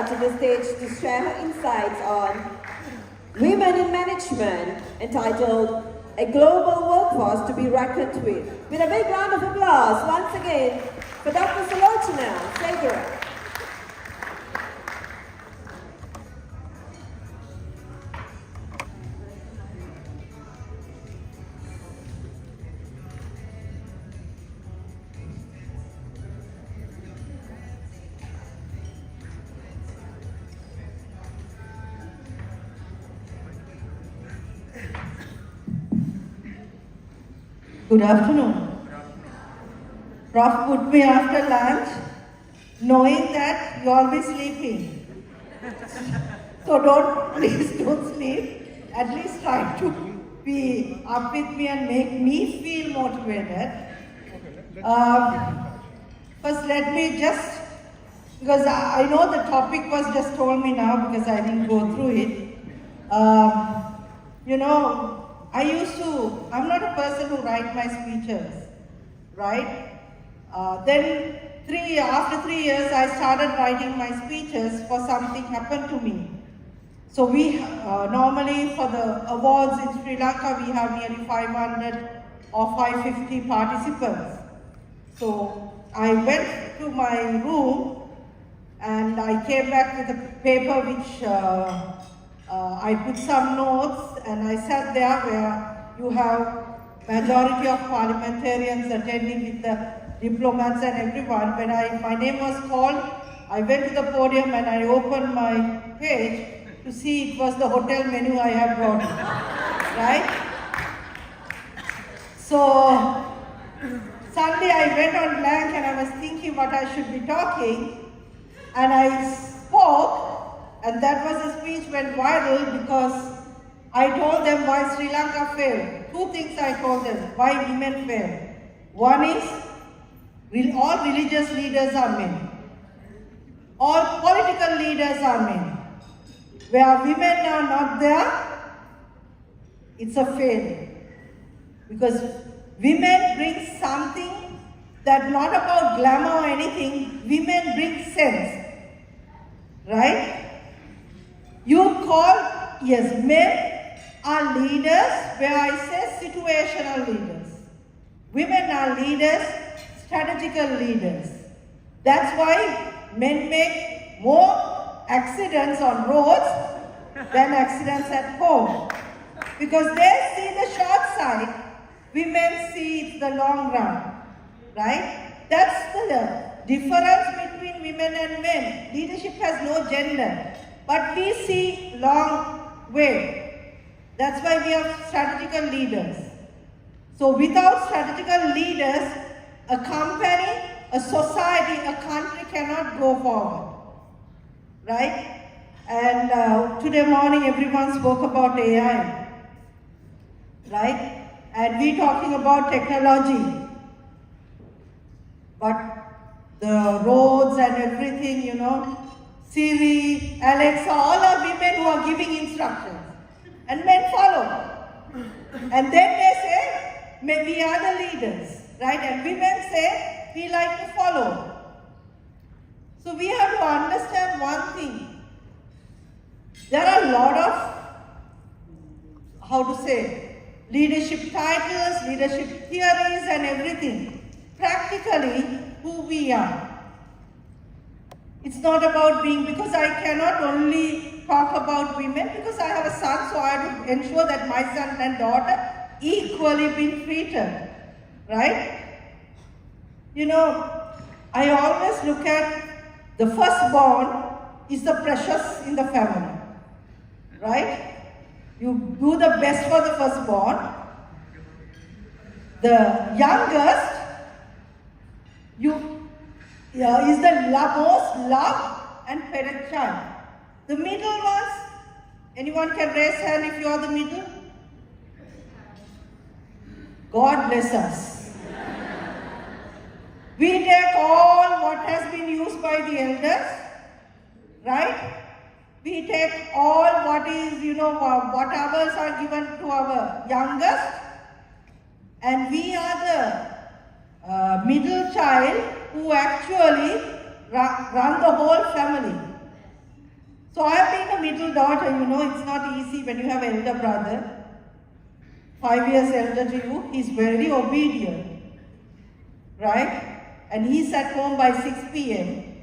to the stage to share her insights on Women in Management, entitled A Global Workforce to be Reckoned With. With a big round of applause once again for Dr. Salochana Segura. Good afternoon. Prof put me after lunch, knowing that you all be sleeping. So please don't sleep. At least try to be up with me and make me feel motivated. First, let me just, because I know the topic was just told me now because I didn't go through it. I'm not a person who write my speeches, right? Then after 3 years, I started writing my speeches for something happened to me. So we normally for the awards in Sri Lanka, we have nearly 500 or 550 participants. So I went to my room and I came back with a paper which I put some notes, and I sat there where you have majority of parliamentarians attending with the diplomats and everyone. When my name was called, I went to the podium and I opened my page to see it was the hotel menu I had brought, right? So suddenly I went on blank and I was thinking what I should be talking, and I spoke. And that was a speech went viral because I told them why Sri Lanka failed. Two things I told them, why women failed. One is, all religious leaders are men. All political leaders are men. Where women are not there, it's a failure. Because women bring something that not about glamour or anything, women bring sense. Right? You call, yes, men are leaders, where I say situational leaders. Women are leaders, strategical leaders. That's why men make more accidents on roads than accidents at home. Because they see the short side, women see the long run, right? That's the difference between women and men. Leadership has no gender. But we see long way. That's why we have strategical leaders. So without strategical leaders, a company, a society, a country cannot go forward. Right? And today morning everyone spoke about AI. Right? And we're talking about technology. But the roads and everything, Siri, Alexa, all are women who are giving instructions. And men follow. And then they say, we are the leaders, right? And women say, we like to follow. So we have to understand one thing. There are a lot of, leadership titles, leadership theories and everything. Practically, who we are. It's not about being, because I cannot only talk about women, because I have a son, so I have to ensure that my son and daughter equally being treated, right? I always look at the firstborn is the precious in the family, right? You do the best for the firstborn. The youngest, is the most loved and parent child. The middle ones, anyone can raise hand if you are the middle? God bless us. We take all what has been used by the elders, right? We take all what is, what others are given to our youngest, and we are the middle child who actually run the whole family. So I have been a middle daughter, you know, it's not easy when you have an elder brother, 5 years elder to you, he's very obedient, right? And he's at home by 6 p.m.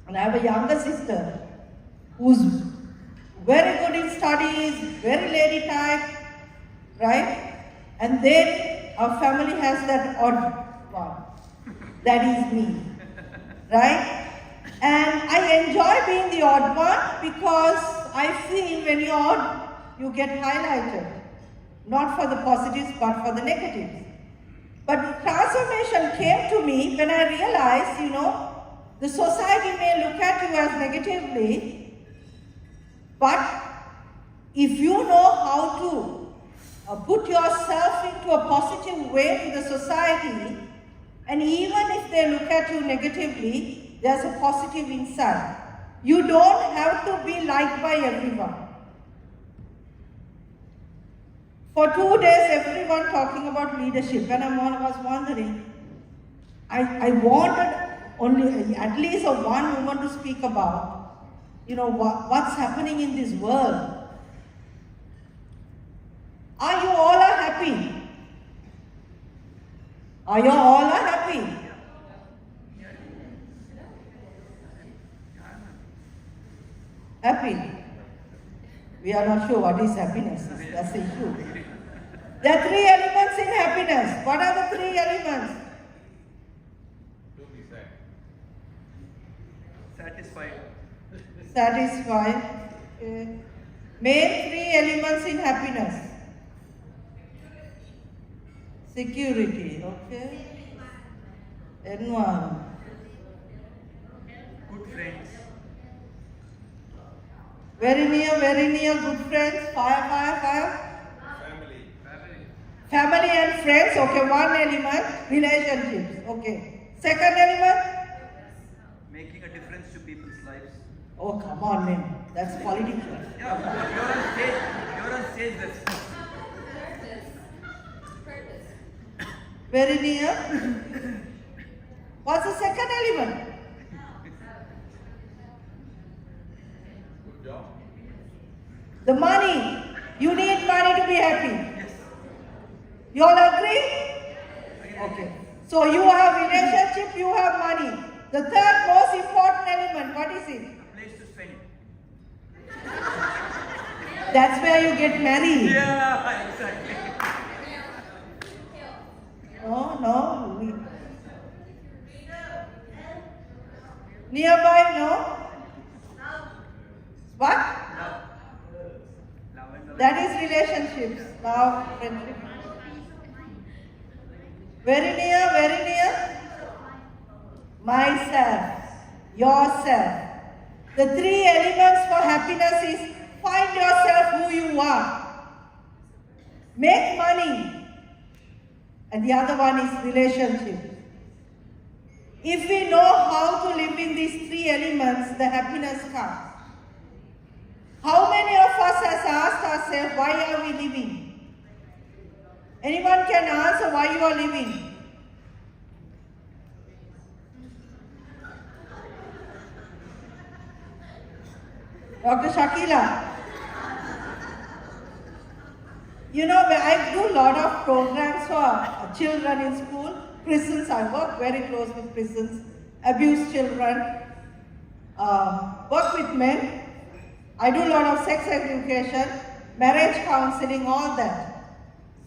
And I have a younger sister who's very good in studies, very lady type, right? And then our family has that odd one. That is me, right? And I enjoy being the odd one because I feel when you're odd, you get highlighted. Not for the positives, but for the negatives. But transformation came to me when I realized, you know, the society may look at you as negatively, but if you know how to put yourself into a positive way to the society, and even if they look at you negatively, there's a positive inside. You don't have to be liked by everyone. For 2 days, everyone talking about leadership, and I was wondering, I wanted only at least one woman to speak about, you know, what's happening in this world. Are you all happy? Are you all happy? Happy? We are not sure what is happiness. That's the issue. There are 3 elements in happiness. What are the 3 elements? Satisfied. Satisfied. Okay. Main 3 elements in happiness. Security. Okay. Environment. Good friends. Very near, good friends. Fire. Family and friends. Okay, 1 element. Relationships. Okay. 2nd element. Making a difference to people's lives. Oh, come on, man. That's political. Yeah, but you're on stage. You're on stage. That's Very near. What's the 2nd element? good job. The money. You need money to be happy. Yes. You all agree? Okay. So you have relationship, you have money. The 3rd most important element, what is it? A place to spend. That's where you get married. Yeah, exactly. No. Nearby, no? What? Love and That is relationships. Now, friendship. Very near. Myself, yourself. The 3 elements for happiness is find yourself who you are. Make money. And the other one is relationship. If we know how to live in these 3 elements, the happiness comes. How many of us has asked ourselves, why are we living? Anyone can answer why you are living? Dr. Shakila. You know, I do a lot of programs for children in school, prisons. I work very close with prisons, abused children, work with men. I do a lot of sex education, marriage counseling, all that.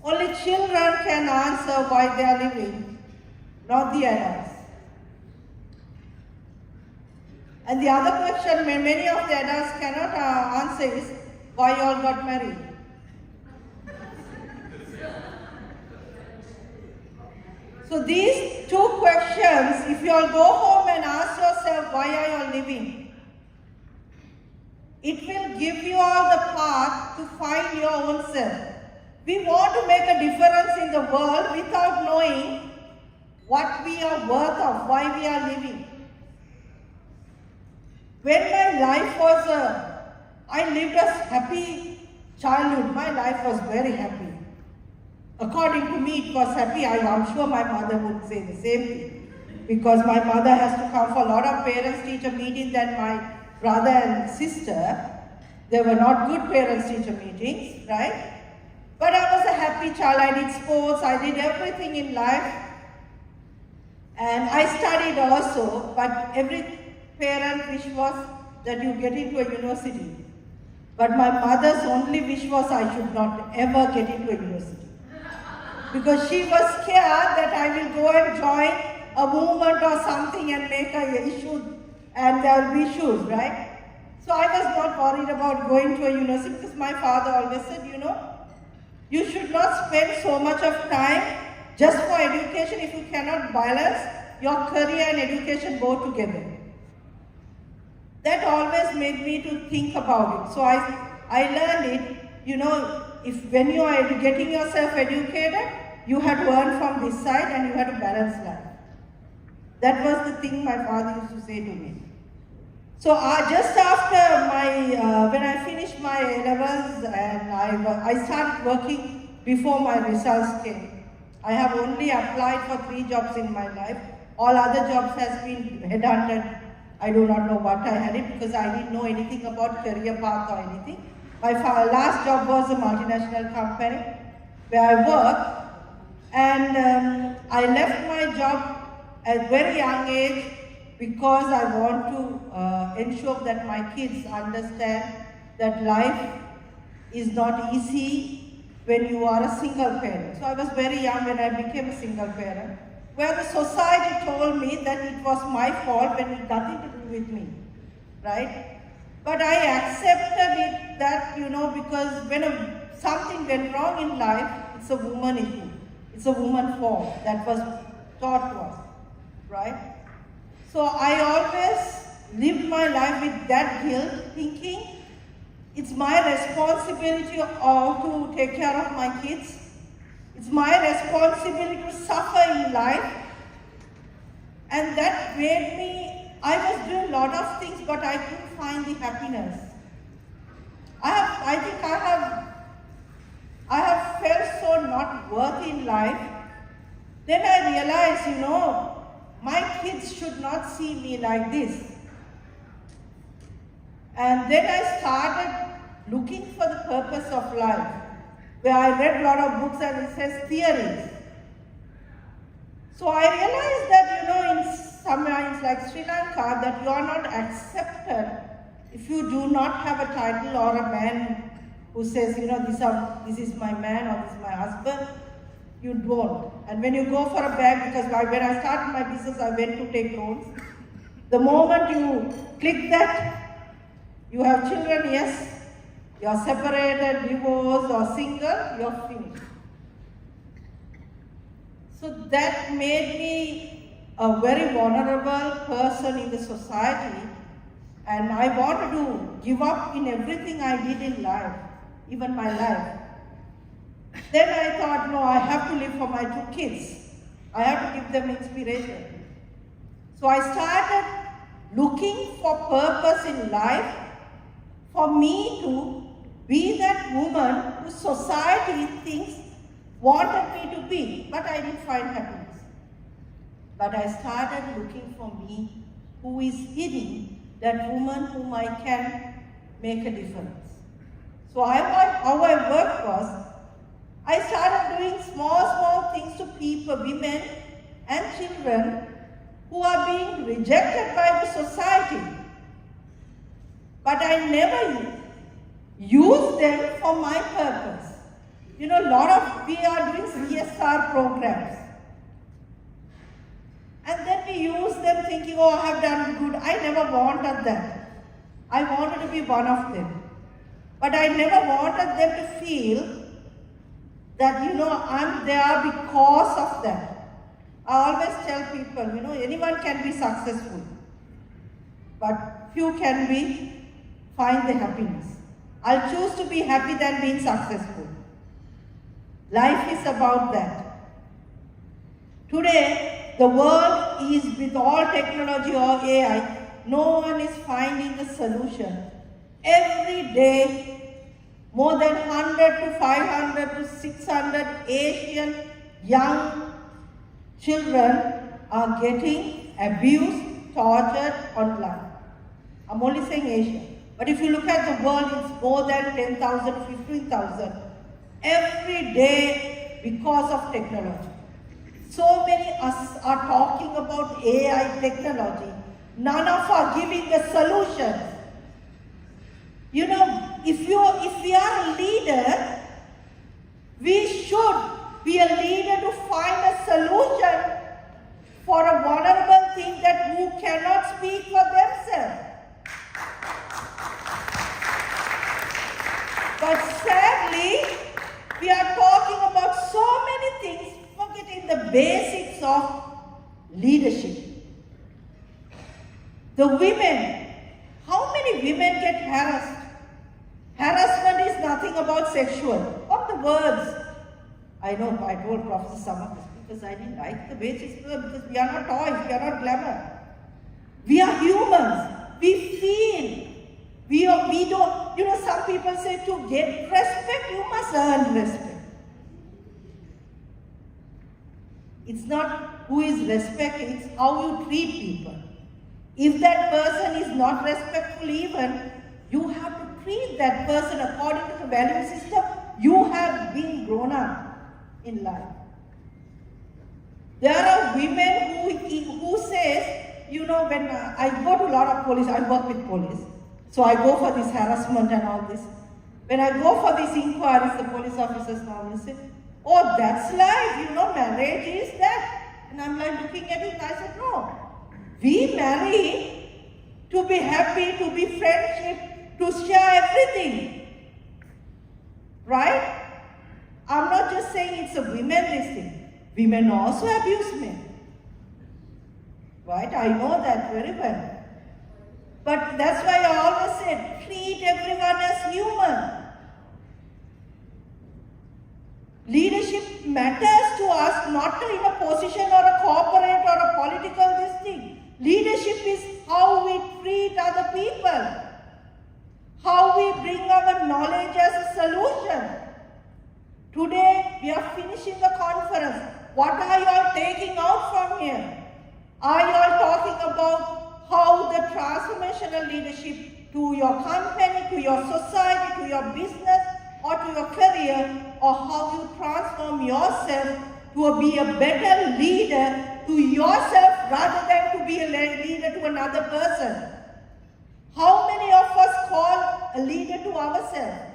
Only children can answer why they are living, not the adults. And the other question many of the adults cannot answer is, why you all got married? So these 2 questions, if you all go home and ask yourself, why are you all living? It will give you all the path to find your own self. We want to make a difference in the world without knowing what we are worth of, why we are living. When my life was, I lived a happy childhood. My life was very happy. According to me, it was happy. I'm sure my mother would say the same thing. Because my mother has to come for a lot of parents-teacher meetings, then my brother and sister. They were not good parents-teacher meetings, right? But I was a happy child. I did sports, I did everything in life. And I studied also, but every parent wish was that you get into a university. But my mother's only wish was I should not ever get into a university. Because she was scared that I will go and join a movement or something and make an issue, and there will be issues, right? So I was not worried about going to a university because my father always said, you should not spend so much of time just for education if you cannot balance your career and education both together. That always made me to think about it. So I learned it, if when you are getting yourself educated, you have to earn from this side and you have to balance life. That was the thing my father used to say to me. So just after when I finished my A-levels and I started working before my results came. I have only applied for 3 jobs in my life. All other jobs has been headhunted. I do not know what I had it because I didn't know anything about career path or anything. My last job was a multinational company where I worked, and I left my job at a very young age because I want to ensure that my kids understand that life is not easy when you are a single parent. So I was very young when I became a single parent, where the society told me that it was my fault when it had nothing to do with me, right? But I accepted it that, because when something went wrong in life, it's a woman issue. It's a woman fault that was taught to us, right? So I always lived my life with that guilt, thinking it's my responsibility to take care of my kids. It's my responsibility to suffer in life. And that made me, I was doing a lot of things, but I couldn't find the happiness. I think I have felt so not worthy in life. Then I realized, my kids should not see me like this. And then I started looking for the purpose of life, where I read a lot of books and it says theories. So I realized that, in some lines like Sri Lanka, that you are not accepted if you do not have a title or a man who says, this is my man or this is my husband. You don't. And when you go for a bank, because when I started my business, I went to take loans. The moment you click that, you have children, yes, you are separated, divorced or single, you are finished. So that made me a very vulnerable person in the society, and I wanted to give up in everything I did in life, even my life. Then I thought, no, I have to live for my 2 kids. I have to give them inspiration. So I started looking for purpose in life for me to be that woman who society thinks wanted me to be, but I didn't find happiness. But I started looking for me, who is hidden, that woman whom I can make a difference. So how I worked was, I started doing small things to people, women and children who are being rejected by the society. But I never used them for my purpose. We are doing CSR programs. And then we use them thinking, oh, I have done good. I never wanted that. I wanted to be one of them. But I never wanted them to feel that, I'm there because of that. I always tell people, anyone can be successful, but few can find the happiness. I'll choose to be happy than being successful. Life is about that. Today, the world is, with all technology or AI, no one is finding the solution. Every day, more than 100 to 500 to 600 Asian young children are getting abused, tortured online. I'm only saying Asia. But if you look at the world, it's more than 10,000, 15,000 every day because of technology. So many us are talking about AI technology. None of are giving the solutions. You know, if we are a leader, we should be a leader to find a solution for a vulnerable thing that who cannot speak for themselves. But sadly, we are talking about so many things, forgetting the basics of leadership. The women, how many women get harassed? Harassment is nothing about sexual. What the words? I know, I told Professor Samar this because I didn't like the way she spoke, because we are not toys, we are not glamour. We are humans. We feel. We don't, you know, some people say to get respect, you must earn respect. It's not who is respected, it's how you treat people. If that person is not respectful even, you have to treat that person according to the value system you have been grown up in life. There are women who says, you know, when I go to a lot of police, I work with police. So I go for this harassment and all this. When I go for these inquiries, the police officers normally say, oh, that's life, you know, marriage is that. And I'm like looking at it and I said, no. We marry to be happy, to be friendship, to share everything. Right? I'm not just saying it's a women's thing. Women also abuse men. Right? I know that very well. But that's why I always said, treat everyone as human. Leadership matters to us, not in a position or a corporate or a political this thing. Leadership is how we treat other people, how we bring our knowledge as a solution. Today, we are finishing the conference. What are you all taking out from here? Are you all talking about how the transformational leadership to your company, to your society, to your business, or to your career, or how you transform yourself to be a better leader to yourself rather than to be a leader to another person? How many of us call a leader to ourselves?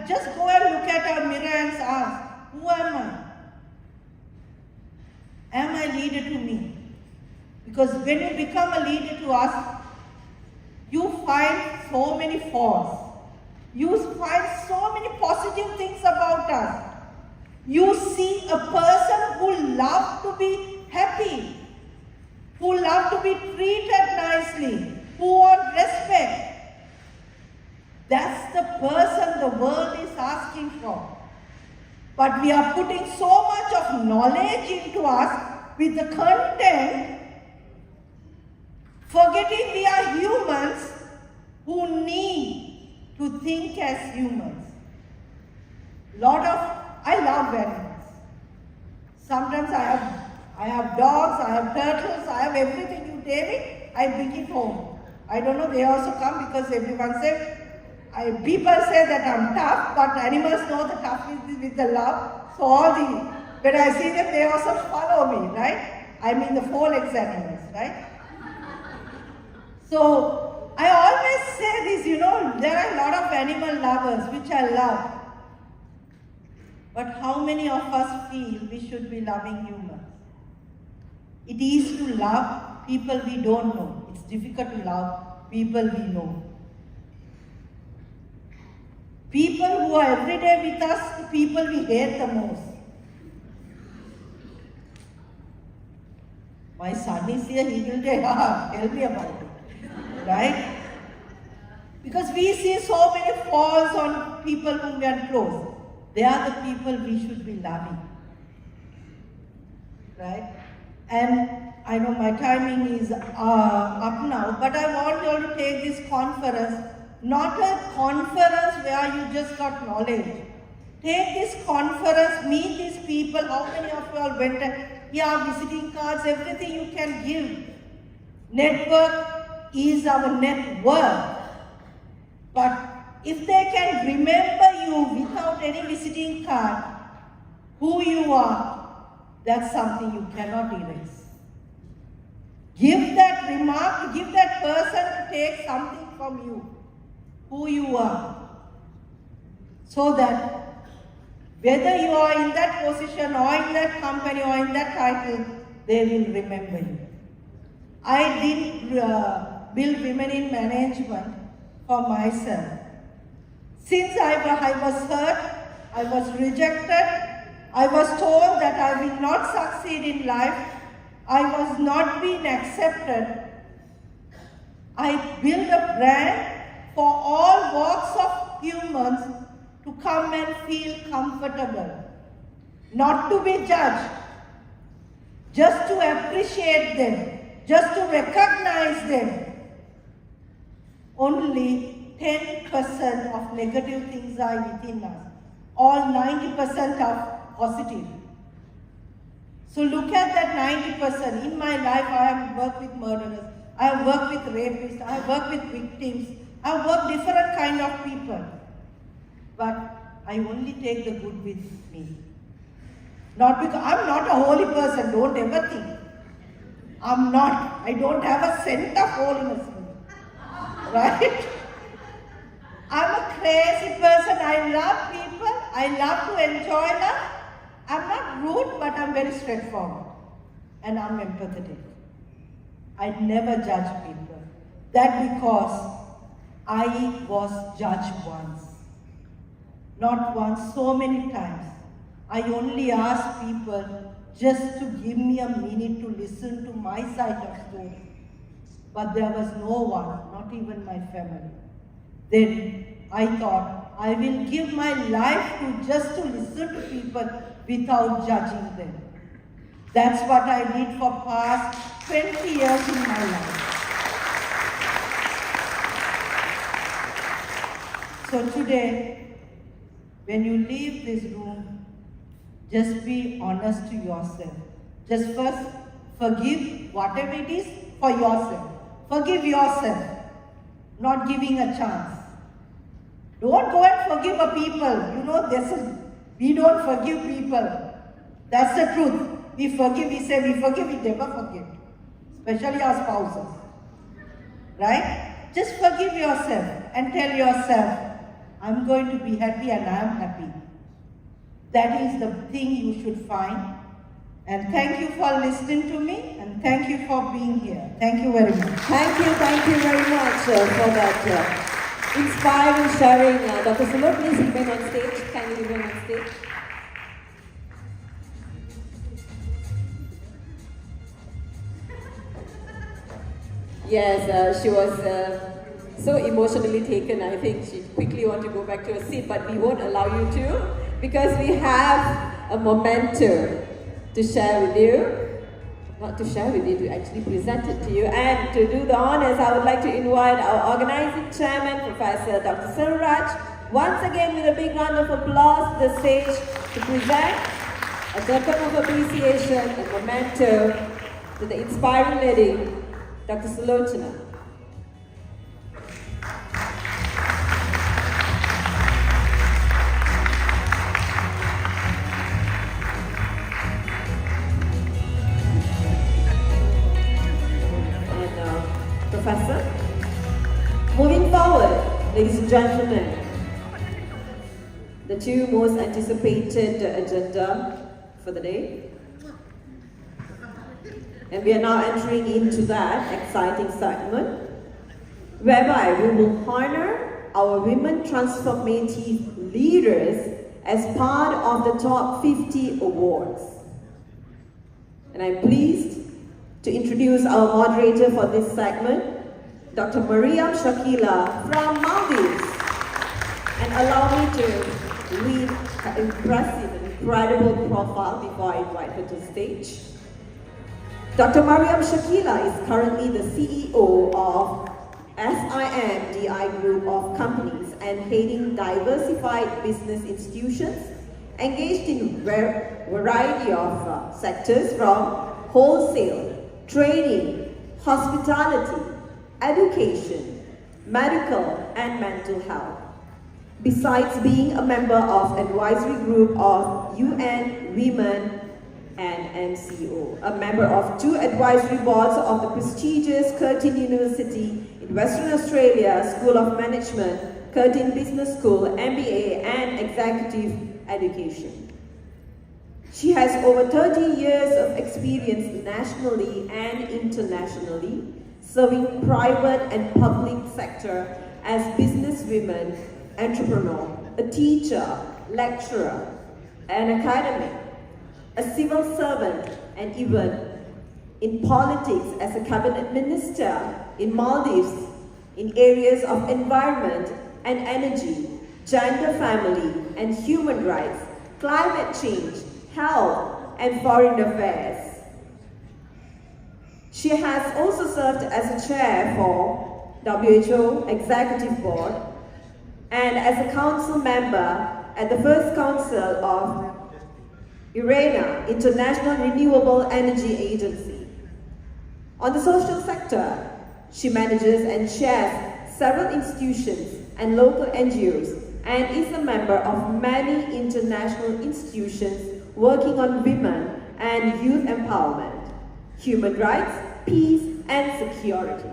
Just go and look at our mirror and ask, who am I? Am I leader to me? Because when you become a leader to us, you find so many faults. You find so many positive things about us. You see a person who loves to be happy, who loves to be treated nicely, who wants respect. That's the person the world is asking for. But we are putting so much of knowledge into us with the content, forgetting we are humans who need to think as humans. I love animals. Sometimes I have dogs, I have turtles, I have everything. You take it, I bring it home. I don't know, they also come because everyone says, people say that I'm tough, but animals know the toughness is with the love. So when I see them, they also follow me, right? I mean the 4-legged animals, right? So I always say this, you know, there are a lot of animal lovers, which I love. But how many of us feel we should be loving humans? It is to love people we don't know. It's difficult to love people we know. People who are every day with us, the people we hate the most. My son is here, he will say, tell me about it. Right? Because we see so many faults on people whom we are close. They are the people we should be loving. Right? And I know my timing is up now, but I want you all to take this conference, not a conference where you just got knowledge. Take this conference, meet these people. How many of you all went? Here, visiting cards, everything you can give. Network is our net worth. But if they can remember you without any visiting card, who you are, that's something you cannot erase. Give that remark, give that person to take something from you, who you are, so that whether you are in that position or in that company or in that title, they will remember you. I didn't build women in management for myself. Since I was hurt, I was rejected, I was told that I will not succeed in life, I was not being accepted, I built a brand for all walks of humans to come and feel comfortable, not to be judged, just to appreciate them, just to recognize them. Only 10% of negative things are within us. All 90% are positive. So look at that 90%. In my life, I have worked with murderers, I have worked with rapists, I have worked with victims, I have worked with different kind of people. But I only take the good with me. Not because I'm not a holy person, don't ever think. I'm not. I don't have a scent of holiness in me. Right? I'm a crazy person. I love people. I love to enjoy life. I'm not rude, but I'm very straightforward. And I'm empathetic. I never judge people. That because I was judged once. Not once, so many times. I only ask people just to give me a minute to listen to my side of story. But there was no one, not even my family. Then I thought, I will give my life to just to listen to people without judging them. That's what I did for past 20 years in my life. So today, when you leave this room, just be honest to yourself. Just first forgive whatever it is for yourself. Forgive yourself, not giving a chance. Don't go and forgive a people. You know, we don't forgive people. That's the truth. We forgive, we say we forgive, we never forgive. Especially our spouses. Right? Just forgive yourself and tell yourself, I'm going to be happy and I am happy. That is the thing you should find. And thank you for listening to me and thank you for being here. Thank you very much. Thank you very much for that inspiring sharing. Dr. Sulu, please remain on stage. Can you remain on stage? Yes, she was so emotionally taken. I think she quickly wanted to go back to her seat, but we won't allow you to because we have a memento to share with you. Not to share with you, to actually present it to you. And to do the honors, I would like to invite our organizing chairman, Professor Dr. Suraj, once again with a big round of applause to the stage to present a token of appreciation, a memento to the inspiring lady, Dr. Sulochana. Professor. Moving forward, ladies and gentlemen, the two most anticipated agenda for the day. And we are now entering into that exciting segment, whereby we will honor our women transformative leaders as part of the Top 50 awards. And I'm pleased to introduce our moderator for this segment, Dr. Mariam Shakila from Maldives. And allow me to read her impressive and incredible profile before I invite her to the stage. Dr. Mariam Shakila is currently the CEO of SIMDI Group of Companies and heading diversified business institutions engaged in a variety of sectors from wholesale, trading, hospitality, education, medical and mental health. Besides being a member of advisory group of UN Women and NCO, a member of 2 advisory boards of the prestigious Curtin University in Western Australia School of Management, Curtin Business School, MBA and Executive Education. She has over 30 years of experience nationally and internationally, serving private and public sector as businesswoman, entrepreneur, a teacher, lecturer, an academic, a civil servant, and even in politics as a cabinet minister in Maldives in areas of environment and energy, gender, family and human rights, climate change, health and foreign affairs. She has also served as a chair for WHO Executive Board and as a council member at the first council of IRENA, International Renewable Energy Agency. On the social sector, she manages and chairs several institutions and local NGOs and is a member of many international institutions working on women and youth empowerment, human rights, peace and security.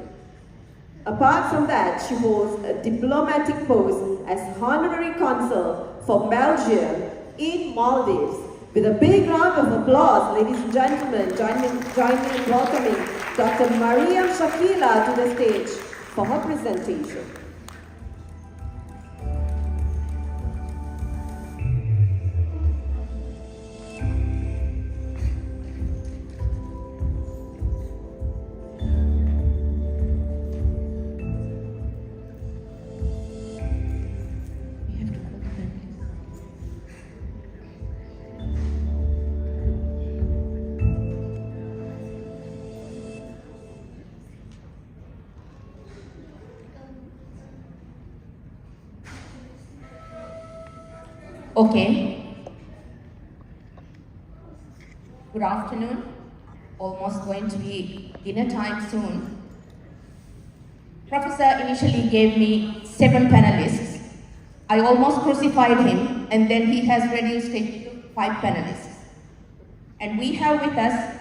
Apart from that, she holds a diplomatic post as Honorary Consul for Belgium in Maldives. With a big round of applause, ladies and gentlemen, join me in welcoming Dr. Mariam Shakila to the stage for her presentation. Okay. Good afternoon. Almost going to be dinner time soon. Professor initially gave me 7 panelists. I almost crucified him and then he has reduced it to 5 panelists. And we have with us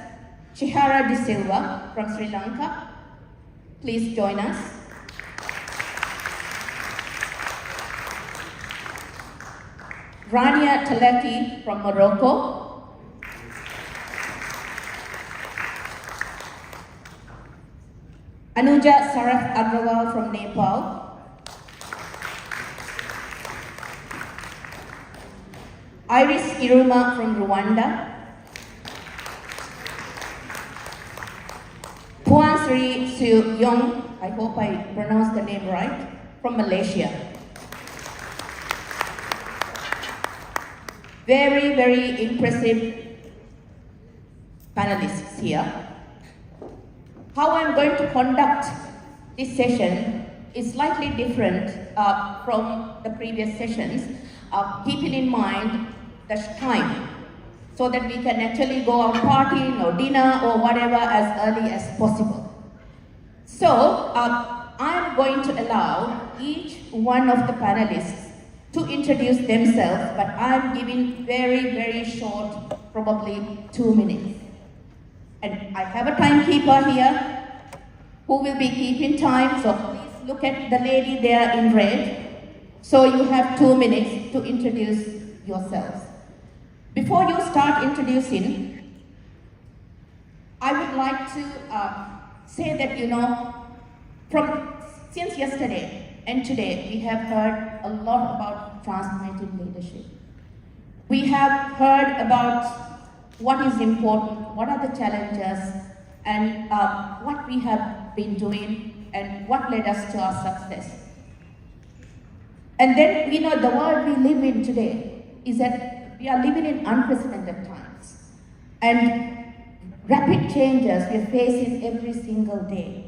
Chihara De Silva from Sri Lanka. Please join us. Rania Taleki from Morocco. Anuja Sarath Agrawal from Nepal. Iris Iruma from Rwanda. Puan Sri Siu Yong, I hope I pronounced the name right, from Malaysia. Very, very impressive panelists here. How I'm going to conduct this session is slightly different from the previous sessions, keeping in mind the time, so that we can actually go out partying or dinner or whatever as early as possible. So, I'm going to allow each one of the panelists to introduce themselves, but I'm giving very, very short, probably 2 minutes. And I have a timekeeper here who will be keeping time, so please look at the lady there in red. So you have 2 minutes to introduce yourselves. Before you start introducing, I would like to say that, since yesterday, and today, we have heard a lot about transformative leadership. We have heard about what is important, what are the challenges, and what we have been doing, and what led us to our success. And then, the world we live in today is that we are living in unprecedented times. And rapid changes we are facing every single day.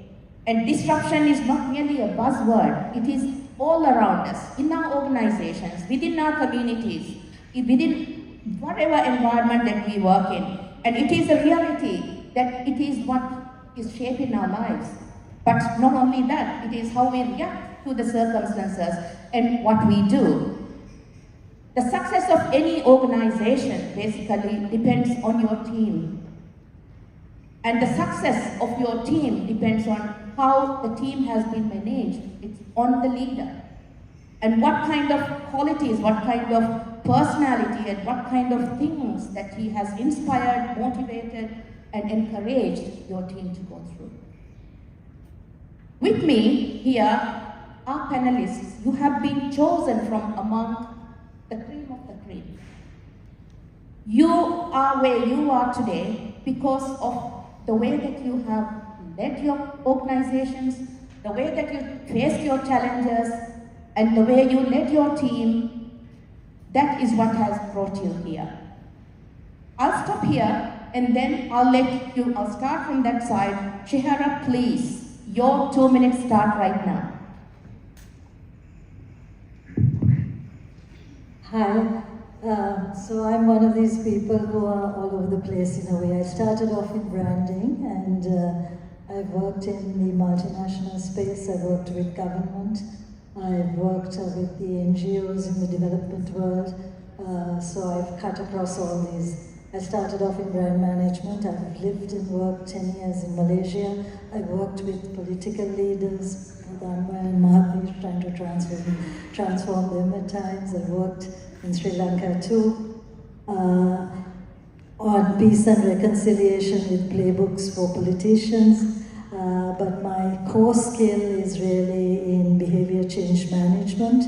And disruption is not merely a buzzword, it is all around us, in our organizations, within our communities, within whatever environment that we work in. And it is a reality that it is what is shaping our lives. But not only that, it is how we react to the circumstances and what we do. The success of any organization basically depends on your team. And the success of your team depends on how the team has been managed. It's on the leader. And what kind of qualities, what kind of personality, and what kind of things that he has inspired, motivated, and encouraged your team to go through. With me here are panelists who have been chosen from among the cream of the cream. You are where you are today because of the way that you have led your organizations, the way that you faced your challenges, and the way you led your team. That is what has brought you here. I'll stop here and then I'll start from that side. Shehara, please, your 2 minutes start right now. Hi, so I'm one of these people who are all over the place in a way. I started off in branding and I've worked in the multinational space, I've worked with government, I've worked with the NGOs in the development world, so I've cut across all these. I started off in brand management, I've lived and worked 10 years in Malaysia, I've worked with political leaders, Dharma and Mahathir, trying to transform them at times. I've worked in Sri Lanka too, on peace and reconciliation with playbooks for politicians, but my core skill is really in behavior change management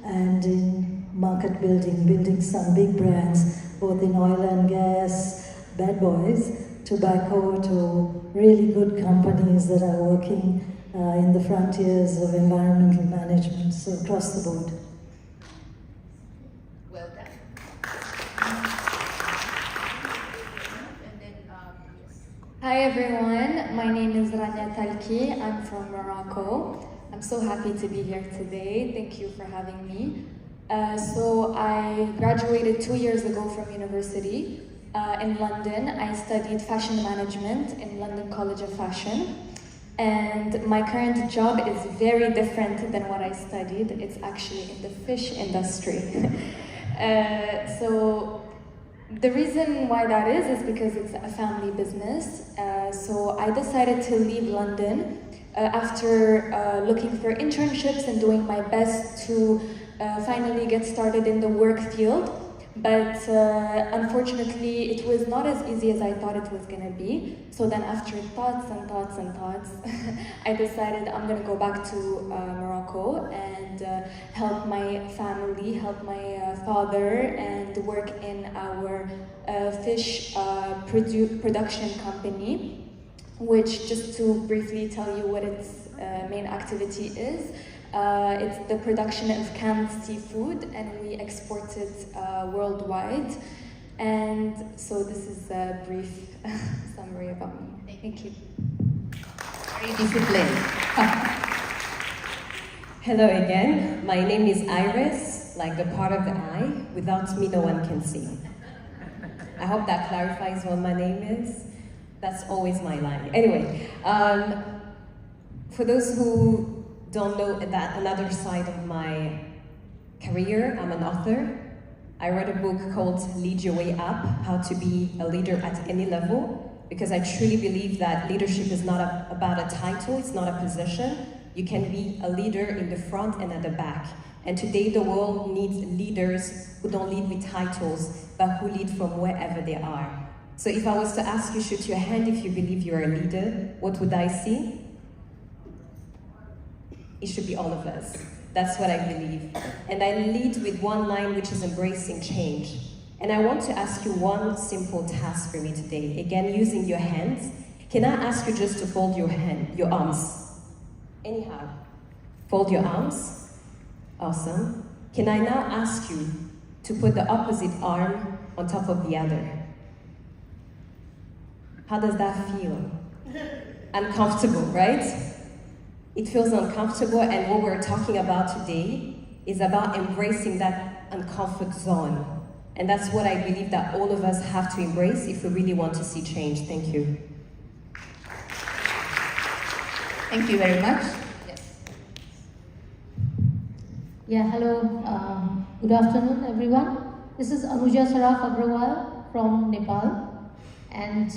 and in market building, building some big brands, both in oil and gas, bad boys, tobacco, to really good companies that are working in the frontiers of environmental management, so across the board. Well done. And then, yes. Hi everyone, my name is Rania Talki. I'm from Morocco. I'm so happy to be here today. Thank you for having me. So I graduated 2 years ago from university in London. I studied fashion management in London College of Fashion. And my current job is very different than what I studied. It's actually in the fish industry. So the reason why that is because it's a family business. So I decided to leave London after looking for internships and doing my best to finally get started in the work field. But unfortunately, it was not as easy as I thought it was going to be. So then after thoughts, I decided I'm going to go back to Morocco and help my family, help my father, and work in our fish production company, which, just to briefly tell you what its main activity is, it's the production of canned seafood, and we export it worldwide. And so this is a brief summary about me. Thank you. Very disciplined. Hello again, my name is Iris, like the part of the eye. Without me, no one can see. I hope that clarifies what my name is. That's always my line. Anyway, for those who don't know that another side of my career, I'm an author. I wrote a book called Lead Your Way Up, How to Be a Leader at Any Level, because I truly believe that leadership is not about a title, it's not a position. You can be a leader in the front and at the back. And today the world needs leaders who don't lead with titles, but who lead from wherever they are. So if I was to ask you, shoot your hand if you believe you're a leader, what would I see? It should be all of us. That's what I believe. And I lead with one line, which is embracing change. And I want to ask you one simple task for me today. Again, using your hands. Can I ask you just to fold your arms? Anyhow, fold your arms. Awesome. Can I now ask you to put the opposite arm on top of the other? How does that feel? Uncomfortable, right? It feels uncomfortable, and what we're talking about today is about embracing that uncomfort zone. And that's what I believe that all of us have to embrace if we really want to see change. Thank you. Thank you very much. Yes. Yeah, hello. Good afternoon, everyone. This is Anuja Saraf Agrawal from Nepal. And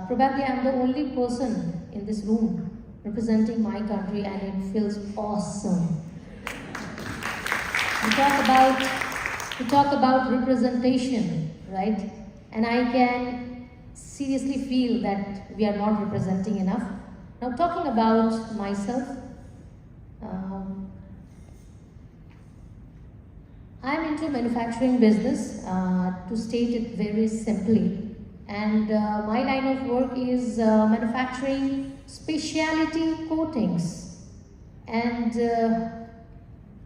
probably I'm the only person in this room representing my country, and it feels awesome. We talk about representation, right? And I can seriously feel that we are not representing enough. Now, talking about myself, I'm into manufacturing business, to state it very simply. And my line of work is manufacturing specialty coatings. And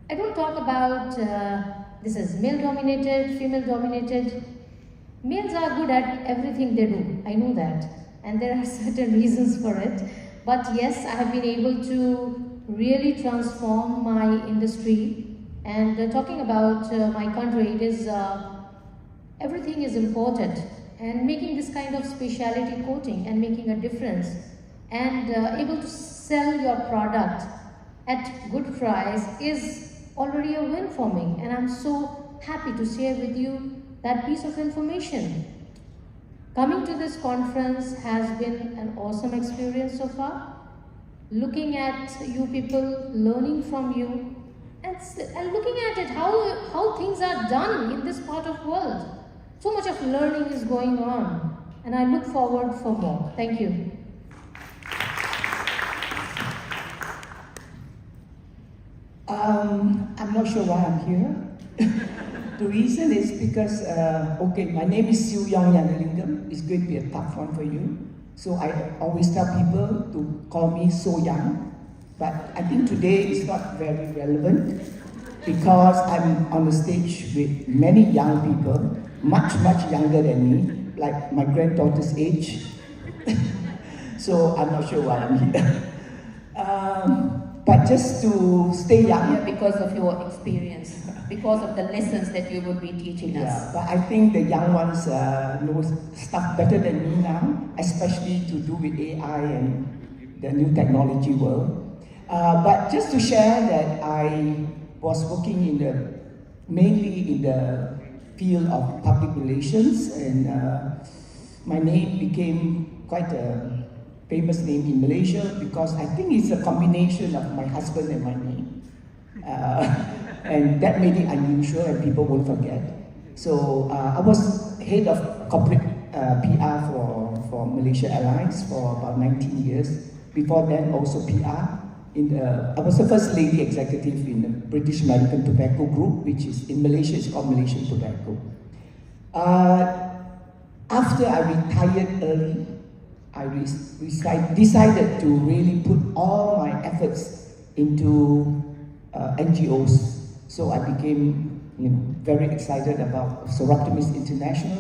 I don't talk about this is male dominated, female dominated. Males are good at everything they do, I know that. And there are certain reasons for it. But yes, I have been able to really transform my industry. And talking about my country, it is everything is imported. And making this kind of specialty coating and making a difference and able to sell your product at good price is already a win for me. And I'm so happy to share with you that piece of information. Coming to this conference has been an awesome experience so far. Looking at you people, learning from you, and looking at it, how things are done in this part of the world. So much of learning is going on, and I look forward for more. Thank you. I'm not sure why I'm here. The reason is because, okay, my name is Siu Yong Yanalingam. It's going to be a tough one for you. So I always tell people to call me So Young. But I think today is not very relevant because I'm on the stage with many young people, much younger than me, like my granddaughter's age. So I'm not sure why I'm here. But just to stay young. Because of your experience, because of the lessons that you will be teaching us. Yeah, but I think the young ones know stuff better than me now, especially to do with AI and the new technology world. But just to share that I was working mainly in the field of public relations, and my name became quite a famous name in Malaysia because I think it's a combination of my husband and my name. And that made it unusual and people won't forget. So I was head of corporate PR for Malaysia Airlines for about 19 years. Before then, also PR. I was the first lady executive in the British American Tobacco Group, which is in Malaysia, it's called Malaysian Tobacco. After I retired early, I decided to really put all my efforts into NGOs. So I became very excited about Transformative International.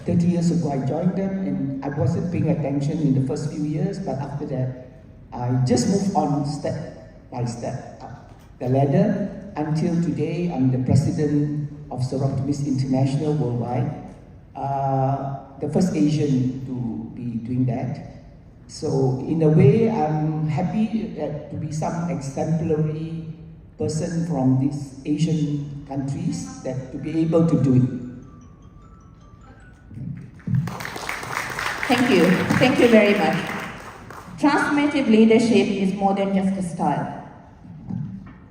30 years ago I joined them, and I wasn't paying attention in the first few years, but after that I just moved on step by step up the ladder until today I'm the president of Transformative International worldwide, the first Asian to be doing that. So in a way I'm happy to be some exemplary person from these Asian countries that to be able to do it. Thank you very much. Transformative leadership is more than just a style.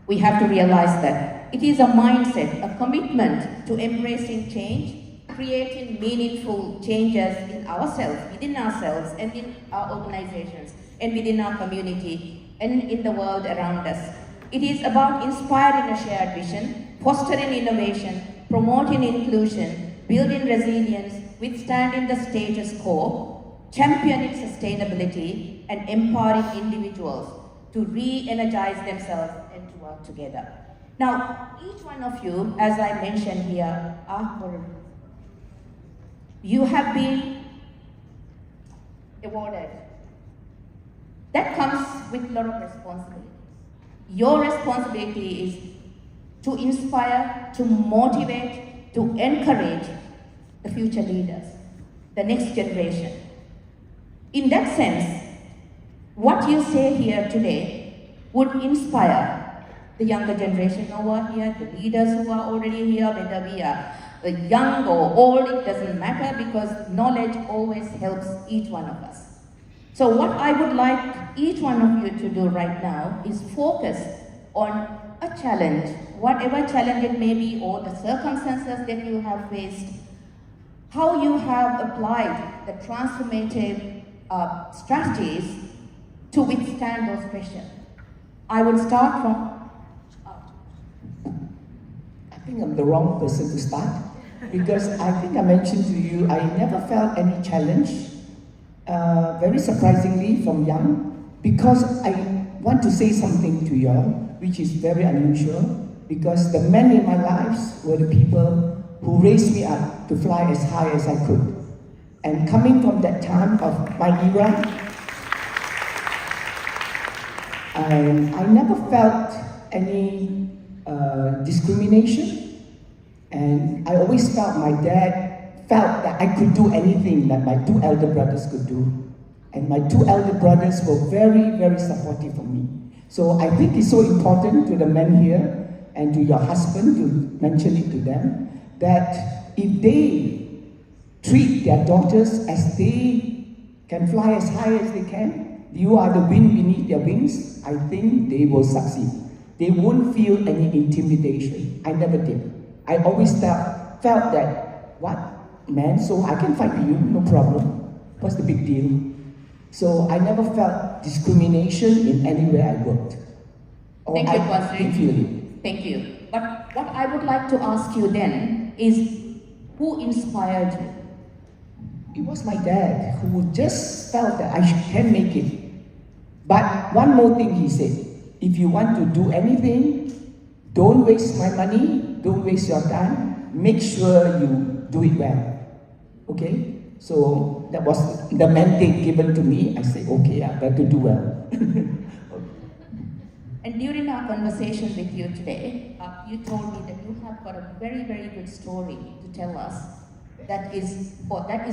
We have to realize that it is a mindset, a commitment to embracing change, creating meaningful changes in ourselves, within ourselves, and in our organizations, and within our community, and in the world around us. It is about inspiring a shared vision, fostering innovation, promoting inclusion, building resilience, withstanding the status quo, championing sustainability, and empowering individuals to re-energize themselves and to work together. Now, each one of you, as I mentioned here, you have been awarded. That comes with a lot of responsibility. Your responsibility is to inspire, to motivate, to encourage the future leaders, the next generation. In that sense, what you say here today would inspire the younger generation over here, the leaders who are already here, whether we are young or old, it doesn't matter, because knowledge always helps each one of us. So what I would like each one of you to do right now is focus on a challenge, whatever challenge it may be, or the circumstances that you have faced, how you have applied the transformative strategies to withstand those pressures. I would start from... I think I'm the wrong person to start, because I think I mentioned to you, I never felt any challenge, very surprisingly from young, because I want to say something to you all, which is very unusual, because the men in my lives were the people who raised me up to fly as high as I could. And coming from that time of my era, I never felt any discrimination, and I always felt my dad felt that I could do anything that my two elder brothers could do. And my two elder brothers were very, very supportive of me. So I think it's so important to the men here and to your husband to mention it to them, that if they treat their daughters as they can fly as high as they can, you are the wind beneath their wings, I think they will succeed. They won't feel any intimidation. I never did. I always felt that, what, man, so I can fight with you, no problem. What's the big deal? So I never felt discrimination in anywhere I worked. Thank you, Kwasi. Thank you. But what I would like to ask you then is, who inspired you? It was my dad, who just felt that I can make it. But one more thing he said, if you want to do anything, don't waste my money, don't waste your time, make sure you do it well. Okay? So that was the mandate given to me. I said, okay, I better do well. And during our conversation with you today, you told me that you have got a very, very good story to tell us. That is the story. That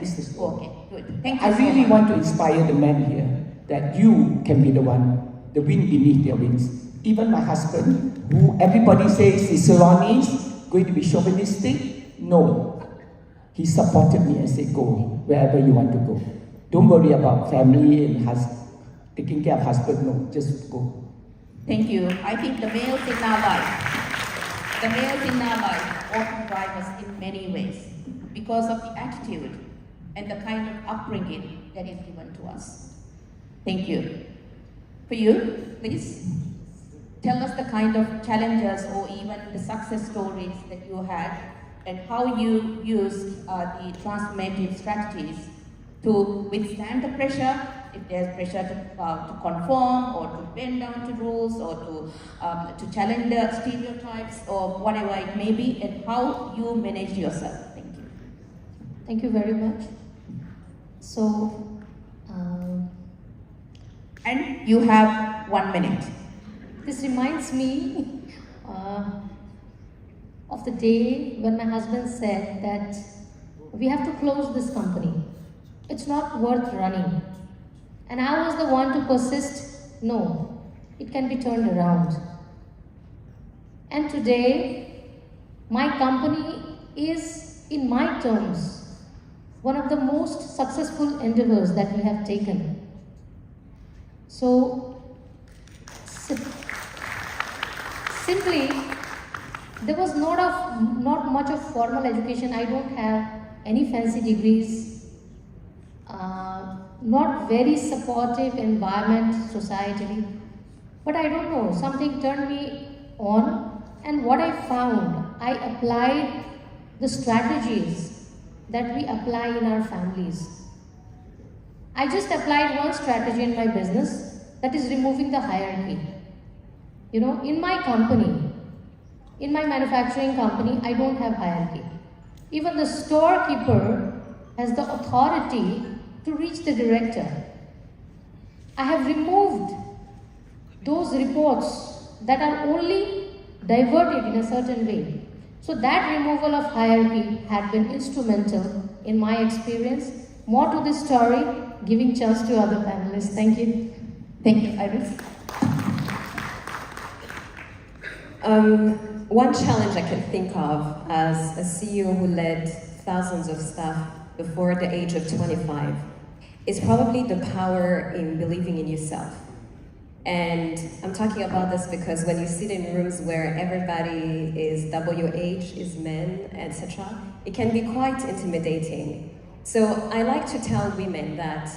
is the story. Okay, good. Thank you. I really want to inspire the men here that you can be the one, the wind beneath their wings. Even my husband, who everybody says is Ceylonese, going to be chauvinistic, no. He supported me and said, go wherever you want to go. Don't worry about family and taking care of husband, no, just go. Thank you. I think the males in our life often drive us in many ways because of the attitude and the kind of upbringing that is given to us. Thank you. For you, please tell us the kind of challenges or even the success stories that you had and how you used the transformative strategies to withstand the pressure, if there's pressure to conform or to bend down to rules or to challenge the stereotypes or whatever it may be, and how you manage yourself. Thank you. Thank you very much. So, and you have 1 minute. This reminds me of the day when my husband said that we have to close this company. It's not worth running. And I was the one to persist, no, it can be turned around. And today, my company is, in my terms, one of the most successful endeavors that we have taken. So, simply, there was not much of formal education. I don't have any fancy degrees. Not very supportive environment societally. But I don't know, something turned me on, and what I found, I applied the strategies that we apply in our families. I just applied one strategy in my business, that is removing the hierarchy. You know, in my company, in my manufacturing company, I don't have hierarchy. Even the storekeeper has the authority to reach the director. I have removed those reports that are only diverted in a certain way. So that removal of hierarchy had been instrumental in my experience. More to this story, giving chance to other panelists. Thank you. Thank you, Iris. One challenge I can think of as a CEO who led thousands of staff before the age of 25 is probably the power in believing in yourself. And I'm talking about this because when you sit in rooms where everybody is WH, is men, etc., it can be quite intimidating. So I like to tell women that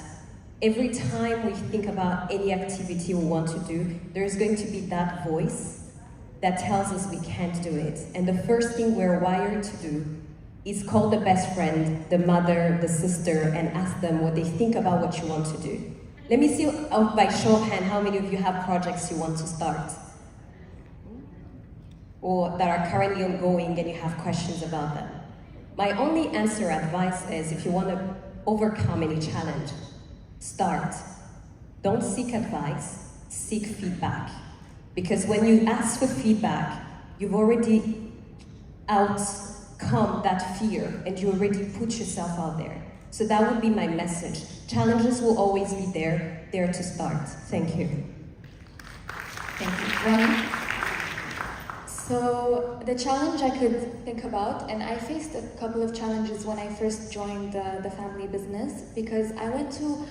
every time we think about any activity we want to do, there's going to be that voice that tells us we can't do it. And the first thing we're wired to do is call the best friend, the mother, the sister, and ask them what they think about what you want to do. Let me see by show of hand how many of you have projects you want to start or that are currently ongoing and you have questions about them. My only answer advice is if you want to overcome any challenge, start. Don't seek advice, seek feedback. Because when you ask for feedback, you've already outcome that fear and you already put yourself out there. So that would be my message. Challenges will always be there to start. Thank you. Thank you. Ronnie? So the challenge I could think about, and I faced a couple of challenges when I first joined the family business, because I went to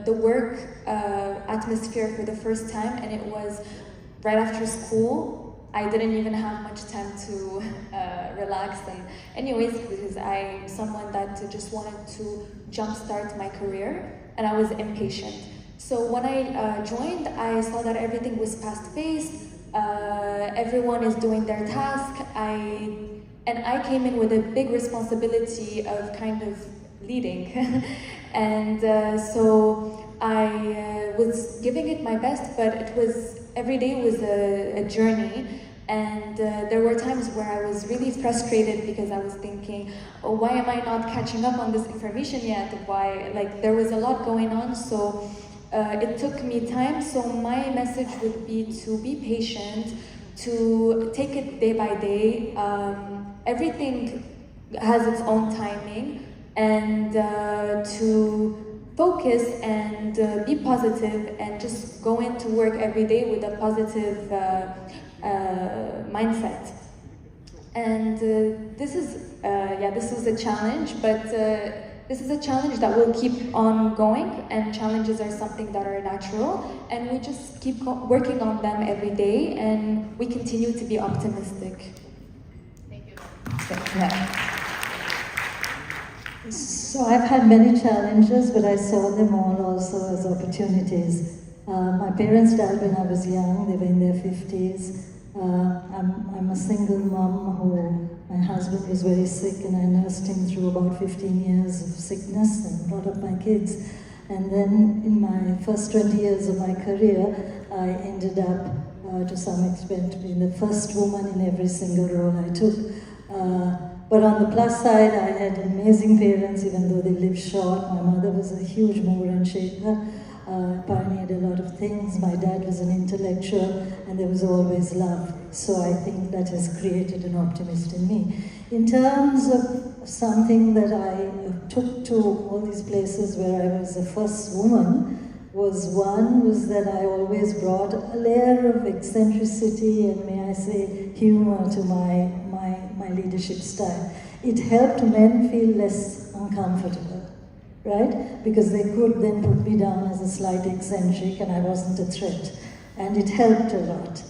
the work atmosphere for the first time, and it was right after school. I didn't even have much time to relax, and anyways, because I'm someone that just wanted to jumpstart my career, and I was impatient. So when I joined, I saw that everything was fast-paced, everyone is doing their task, and I came in with a big responsibility of kind of leading, and so I was giving it my best, but it was every day was a journey, and there were times where I was really frustrated because I was thinking, oh, why am I not catching up on this information yet? Why, like, there was a lot going on, so it took me time. So my message would be to be patient, to take it day by day. Everything has its own timing, and to focus and be positive and just go into work every day with a positive mindset. And this is a challenge, but this is a challenge that will keep on going, and challenges are something that are natural, and we just keep working on them every day, and we continue to be optimistic. Thank you. So I've had many challenges, but I saw them all also as opportunities. My parents died when I was young, they were in their 50s. I'm a single mom who, my husband was very sick and I nursed him through about 15 years of sickness and brought up my kids. And then in my first 20 years of my career, I ended up, to some extent, being the first woman in every single role I took. But on the plus side, I had amazing parents, even though they lived short. My mother was a huge mover and shaker, pioneered a lot of things. My dad was an intellectual, and there was always love. So I think that has created an optimist in me. In terms of something that I took to all these places where I was the first woman, was that I always brought a layer of eccentricity and, may I say, humor to my leadership style. It helped men feel less uncomfortable, right? Because they could then put me down as a slight eccentric and I wasn't a threat. And it helped a lot.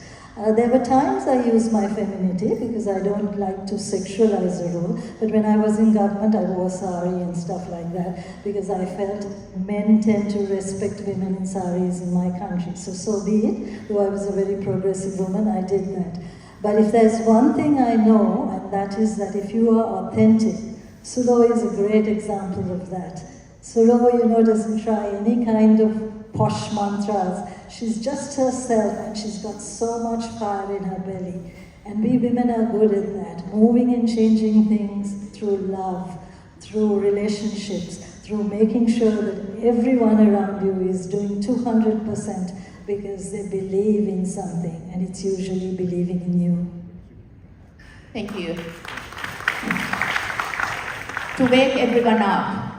There were times I used my femininity because I don't like to sexualize a role, but when I was in government I wore sari and stuff like that because I felt men tend to respect women in saris in my country. So be it, though I was a very progressive woman, I did that. But if there's one thing I know, and that is that if you are authentic, Suro is a great example of that. Suro, doesn't try any kind of posh mantras. She's just herself and she's got so much fire in her belly. And we women are good at that, moving and changing things through love, through relationships, through making sure that everyone around you is doing 200% because they believe in something, and it's usually believing in you. Thank you. To wake everyone up,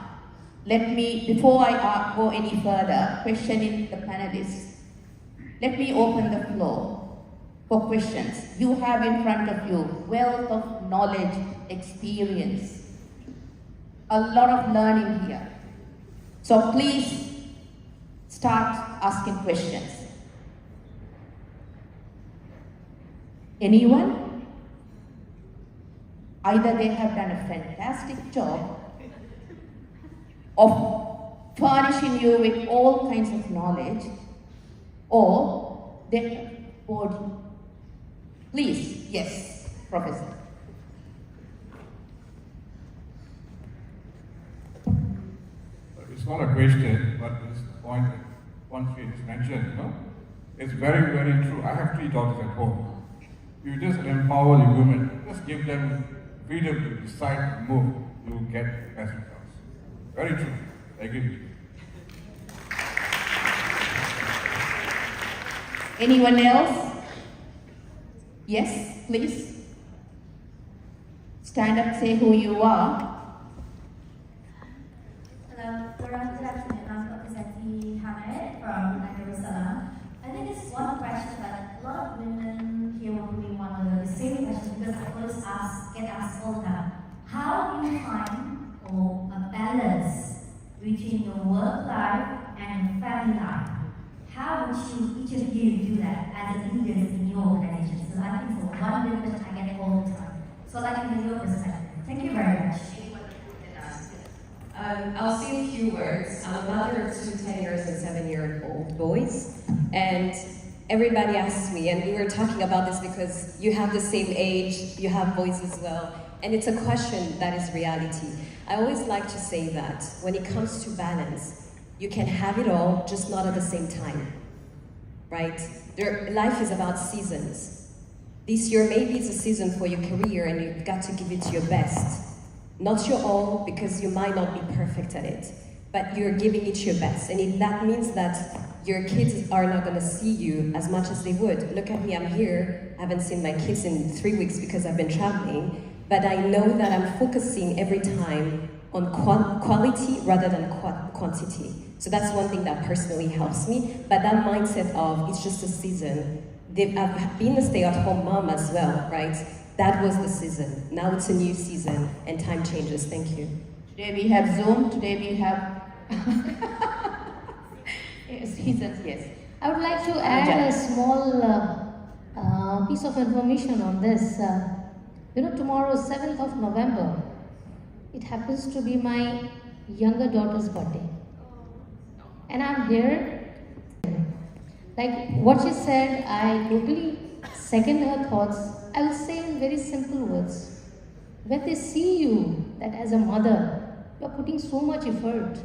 before I go any further, questioning the panelists, let me open the floor for questions. You have in front of you wealth of knowledge, experience, a lot of learning here. So please start asking questions. Anyone? Either they have done a fantastic job of furnishing you with all kinds of knowledge, or they have bored you. Please, yes, Professor. It's not a question, but it's the point that one thing is mentioned, you know. It's very, very true. I have 3 daughters at home. You just empower the women, just give them freedom to decide and move, you will get the best results. Very true. I agree with you. Anyone else? Yes, please. Stand up, say who you are. Hello, good afternoon. I'm representing Hamid from Darussalam. I think it's one question that a lot of women here will be one of the same question because I always get asked all the time. How do you find a balance between your work life and family life? How would you, each of you, do that as a leaders in your organization? So I think for one big question I get all the time. So I'd like to hear your perspective. Thank you very much. I'll say a few words. I'm a mother of 2 10-year-olds and 7-year-old boys, and everybody asks me, and we were talking about this because you have the same age, you have boys as well, and it's a question that is reality. I always like to say that when it comes to balance, you can have it all, just not at the same time, right? Life is about seasons. This year maybe it's a season for your career and you've got to give it your best. Not your all, because you might not be perfect at it, but you're giving it your best. And that means that your kids are not gonna see you as much as they would. Look at me, I'm here. I haven't seen my kids in 3 weeks because I've been traveling, but I know that I'm focusing every time on quality rather than quantity. So that's one thing that personally helps me, but that mindset of it's just a season. I've been a stay-at-home mom as well, right? That was the season. Now it's a new season and time changes. Thank you. Today we have Zoom, today we have seasons, yes. I would like to add a small piece of information on this. Tomorrow is 7th of November. It happens to be my younger daughter's birthday. And I'm here. Like what she said, I totally second her thoughts. I will say in very simple words. When they see you, that as a mother, you're putting so much effort,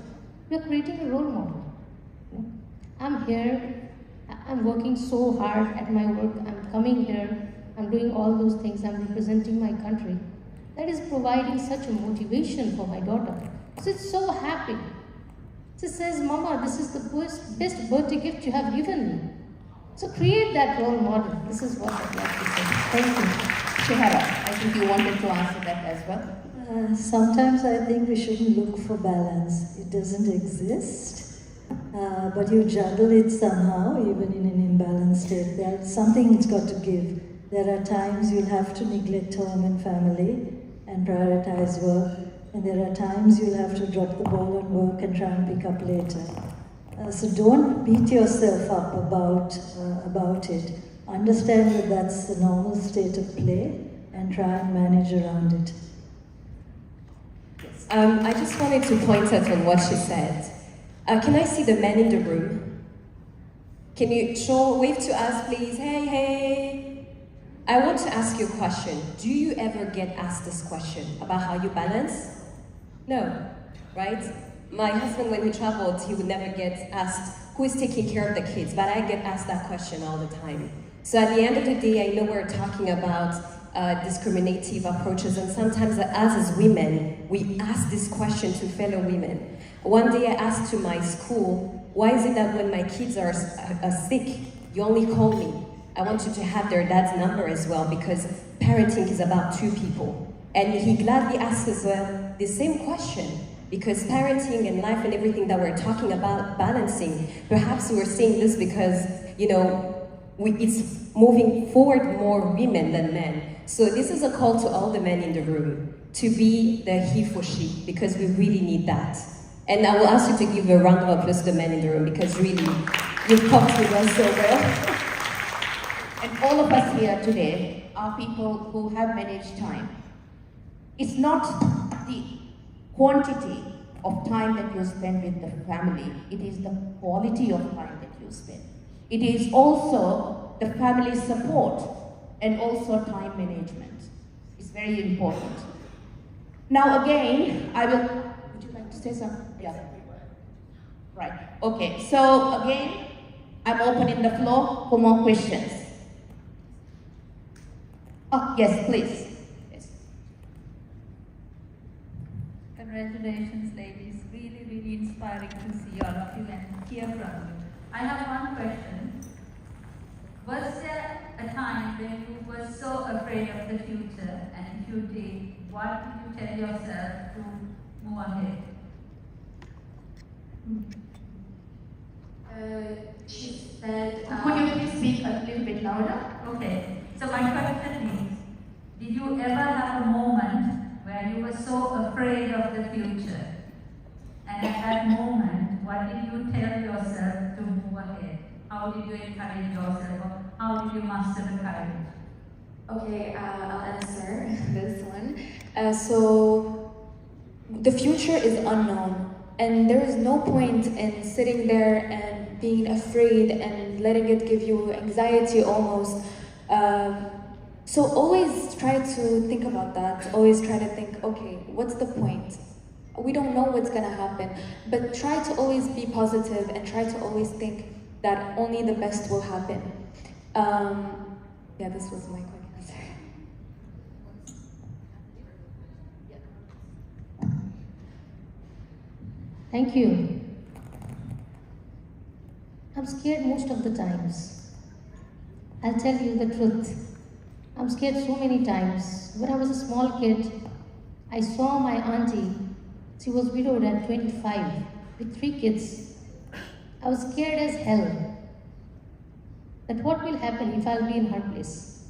you're creating a role model. I'm here, I'm working so hard at my work, I'm coming here, I'm doing all those things, I'm representing my country. That is providing such a motivation for my daughter. She's so happy. She says, Mama, this is the best birthday gift you have given me. So create that role model. This is what I'd like to say. Thank you. Shehara, I think you wanted to answer that as well. Sometimes I think we shouldn't look for balance. It doesn't exist, but you juggle it somehow, even in an imbalanced state. There's something it's got to give. There are times you'll have to neglect home and family and prioritize work, and there are times you'll have to drop the ball on work and try and pick up later. So don't beat yourself up about it. Understand that that's the normal state of play and try and manage around it. I just wanted to point out on what she said. Can I see the men in the room? Can you wave to us, please? Hey, hey. I want to ask you a question. Do you ever get asked this question about how you balance? No, right? My husband, when he traveled, he would never get asked who is taking care of the kids, but I get asked that question all the time. So at the end of the day, I know we're talking about discriminative approaches, and sometimes as women, we ask this question to fellow women. One day I asked to my school, why is it that when my kids are sick, you only call me? I want you to have their dad's number as well, because parenting is about 2 people. And he gladly asked as well the same question. Because parenting and life and everything that we're talking about balancing, perhaps we're saying this because, you know, it's moving forward more women than men. So this is a call to all the men in the room to be the he for she, because we really need that. And I will ask you to give a round of applause to the men in the room, because really, you've come through us so well. And all of us here today are people who have managed time. It's not the quantity of time that you spend with the family, it is the quality of time that you spend. It is also the family support and also time management. It's very important. Now again, would you like to say something? Yeah. Right, okay, so again, I'm opening the floor for more questions. Oh, yes, please. Yes. Congratulations, ladies. Really, really inspiring to see all of you and hear from you. I have one question. Was there a time when you were so afraid of the future, and if you did, what did you tell yourself to move ahead? She said... Could you please speak a little bit louder? Okay. So my question is, did you ever have a moment where you were so afraid of the future? And at that moment, what did you tell yourself to move ahead? How did you encourage yourself? Or how did you master the courage? Okay, I'll answer this one. So, the future is unknown, and there is no point in sitting there and being afraid and letting it give you anxiety almost. So always try to think about that. Always try to think, okay, what's the point? We don't know what's gonna happen, but try to always be positive and try to always think that only the best will happen. Yeah, this was my quick answer. Thank you. I'm scared most of the times. I'll tell you the truth. I'm scared so many times. When I was a small kid, I saw my auntie. She was widowed at 25 with 3 kids. I was scared as hell that what will happen if I'll be in her place.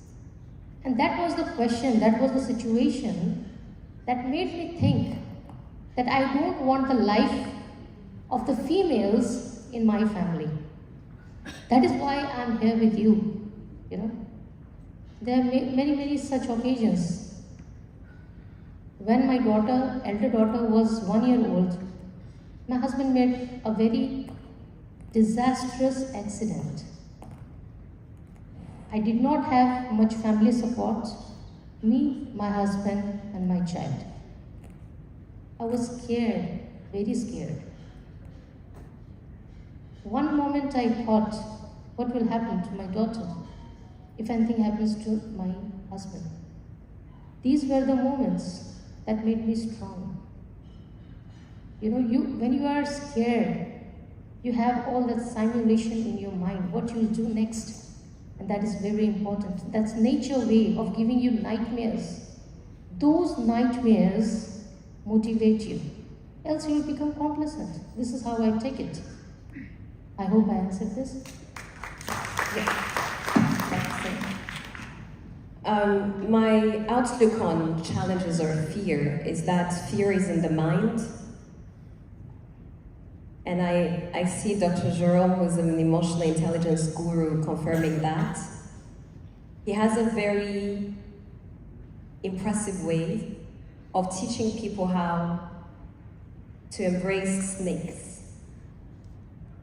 And that was the question, that was the situation that made me think that I don't want the life of the females in my family. That is why I'm here with you, you know. There are many such occasions. When my elder daughter was 1 year old, my husband made a very disastrous accident. I did not have much family support, me, my husband, and my child. I was scared, very scared. One moment I thought, what will happen to my daughter if anything happens to my husband? These were the moments that made me strong. You know, when you are scared, you have all that simulation in your mind, what you'll do next. And that is very important. That's nature's way of giving you nightmares. Those nightmares motivate you. Else you will become complacent. This is how I take it. I hope I answered this. My outlook on challenges or fear is that fear is in the mind. And I see Dr. Jerome, who's an emotional intelligence guru, confirming that. He has a very impressive way of teaching people how to embrace snakes.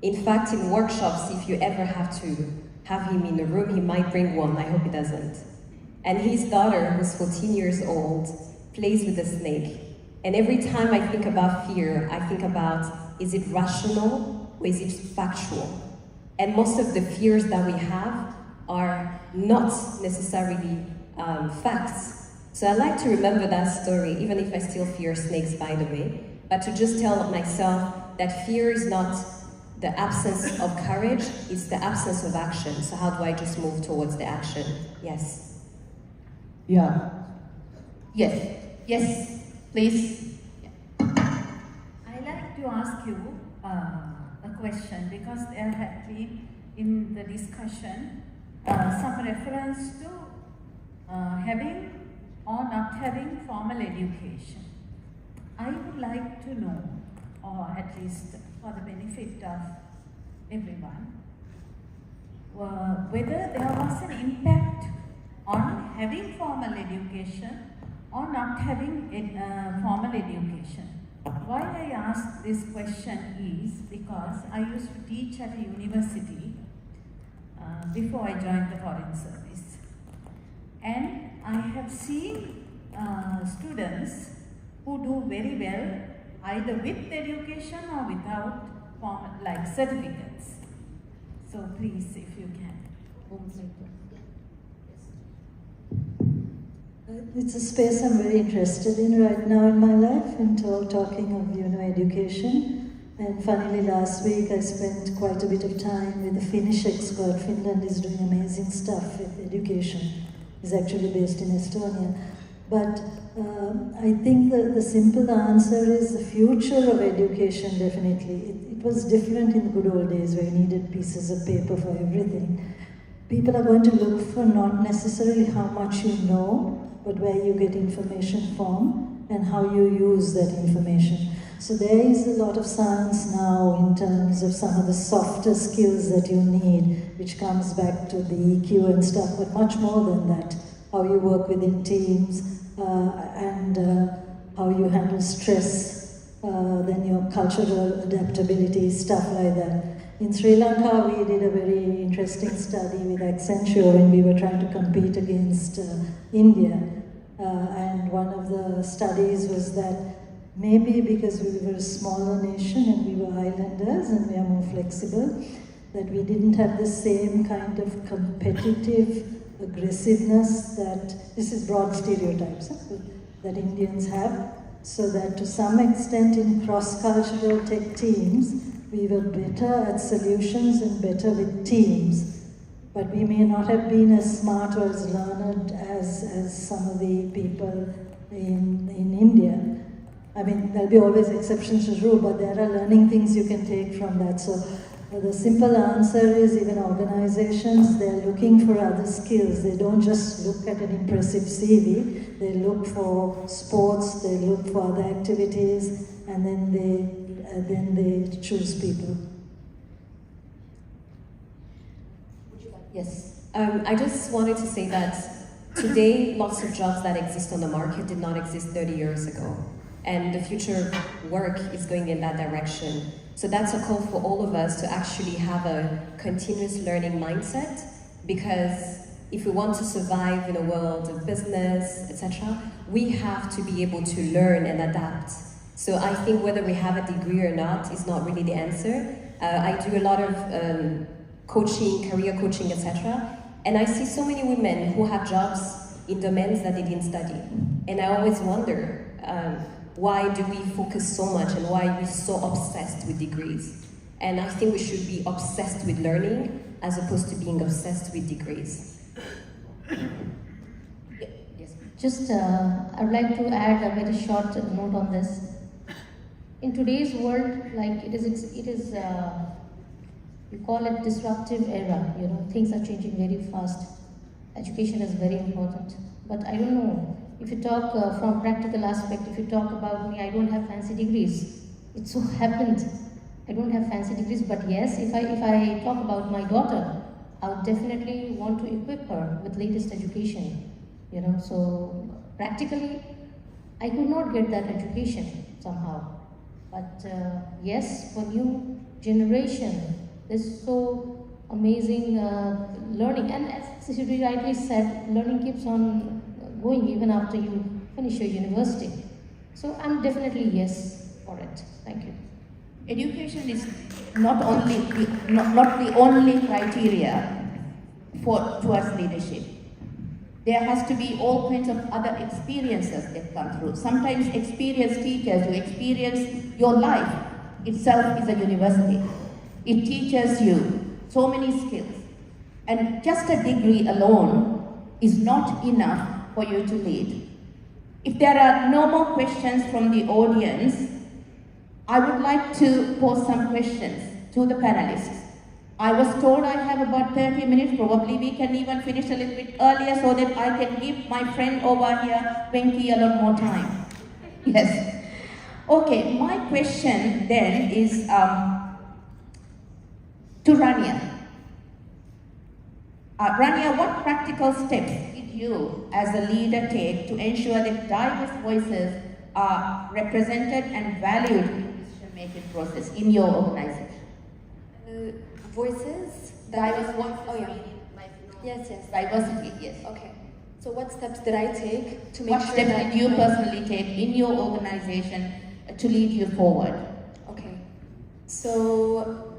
In fact, in workshops, if you ever have to have him in the room, he might bring one. I hope he doesn't. And his daughter, who's 14 years old, plays with the snake. And every time I think about fear, I think about, is it rational or is it factual? And most of the fears that we have are not necessarily facts. So I like to remember that story, even if I still fear snakes, by the way, but to just tell myself that fear is not the absence of courage, it's the absence of action. So how do I just move towards the action? Yes. Yeah. Yes. Yes, please. ask you a question because there had been in the discussion some reference to having or not having formal education. I would like to know, or at least for the benefit of everyone, whether there was an impact on having formal education or not having formal education. Why I ask this question is because I used to teach at a university before I joined the Foreign Service. And I have seen students who do very well either with education or without formal, like certificates. So please, if you can. It's a space I'm very interested in right now in my life, in talking of education. And funnily, last week I spent quite a bit of time with a Finnish expert. Finland is doing amazing stuff with education. He's actually based in Estonia. But I think the simple answer is the future of education, definitely. It was different in the good old days where you needed pieces of paper for everything. People are going to look for not necessarily how much you know, but where you get information from and how you use that information. So there is a lot of science now in terms of some of the softer skills that you need, which comes back to the EQ and stuff, but much more than that. How you work within teams and how you handle stress, then your cultural adaptability, stuff like that. In Sri Lanka, we did a very interesting study with Accenture when we were trying to compete against India. And one of the studies was that maybe because we were a smaller nation and we were islanders and we are more flexible, that we didn't have the same kind of competitive aggressiveness that, this is broad stereotypes, that Indians have, so that to some extent in cross-cultural tech teams, we were better at solutions and better with teams. But we may not have been as smart or as learned as some of the people in India. I mean, there'll be always exceptions to the rule, but there are learning things you can take from that. So the simple answer is even organizations, they're looking for other skills. They don't just look at an impressive CV. They look for sports, they look for other activities, and then they choose people. Yes, I just wanted to say that today lots of jobs that exist on the market did not exist 30 years ago. And the future work is going in that direction. So that's a call for all of us to actually have a continuous learning mindset, because if we want to survive in a world of business, etc., we have to be able to learn and adapt. So I think whether we have a degree or not is not really the answer. I do a lot of coaching, career coaching, etc. And I see so many women who have jobs in domains that they didn't study. And I always wonder, why do we focus so much and why are we so obsessed with degrees? And I think we should be obsessed with learning as opposed to being obsessed with degrees. Yes. Just, I'd like to add a very short note on this. In today's world, like it is you call it disruptive era, things are changing very fast. Education is very important. But I don't know, if you talk from practical aspect, if you talk about me, I don't have fancy degrees. It so happened, I don't have fancy degrees, but yes, if I talk about my daughter, I would definitely want to equip her with latest education, so practically, I could not get that education somehow. But yes, for new generation, there's so amazing learning, and as you rightly said, learning keeps on going even after you finish your university. So I'm definitely yes for it. Thank you. Education is not the only criteria towards leadership. There has to be all kinds of other experiences that come through. Sometimes experience teaches you, experience your life itself is a university. It teaches you so many skills. And just a degree alone is not enough for you to lead. If there are no more questions from the audience, I would like to pose some questions to the panelists. I was told I have about 30 minutes, probably we can even finish a little bit earlier so that I can give my friend over here, Venki, a lot more time. Yes. Okay, my question then is to Rania. Rania, what practical steps did you as a leader take to ensure that diverse voices are represented and valued in the decision-making process in your organization? Voices? Diverse voices. Oh yeah. Like, Yes. diversity, yes. Okay. So what steps did I take to make What sure steps that... did you personally take in your organization to lead you forward? Okay. So,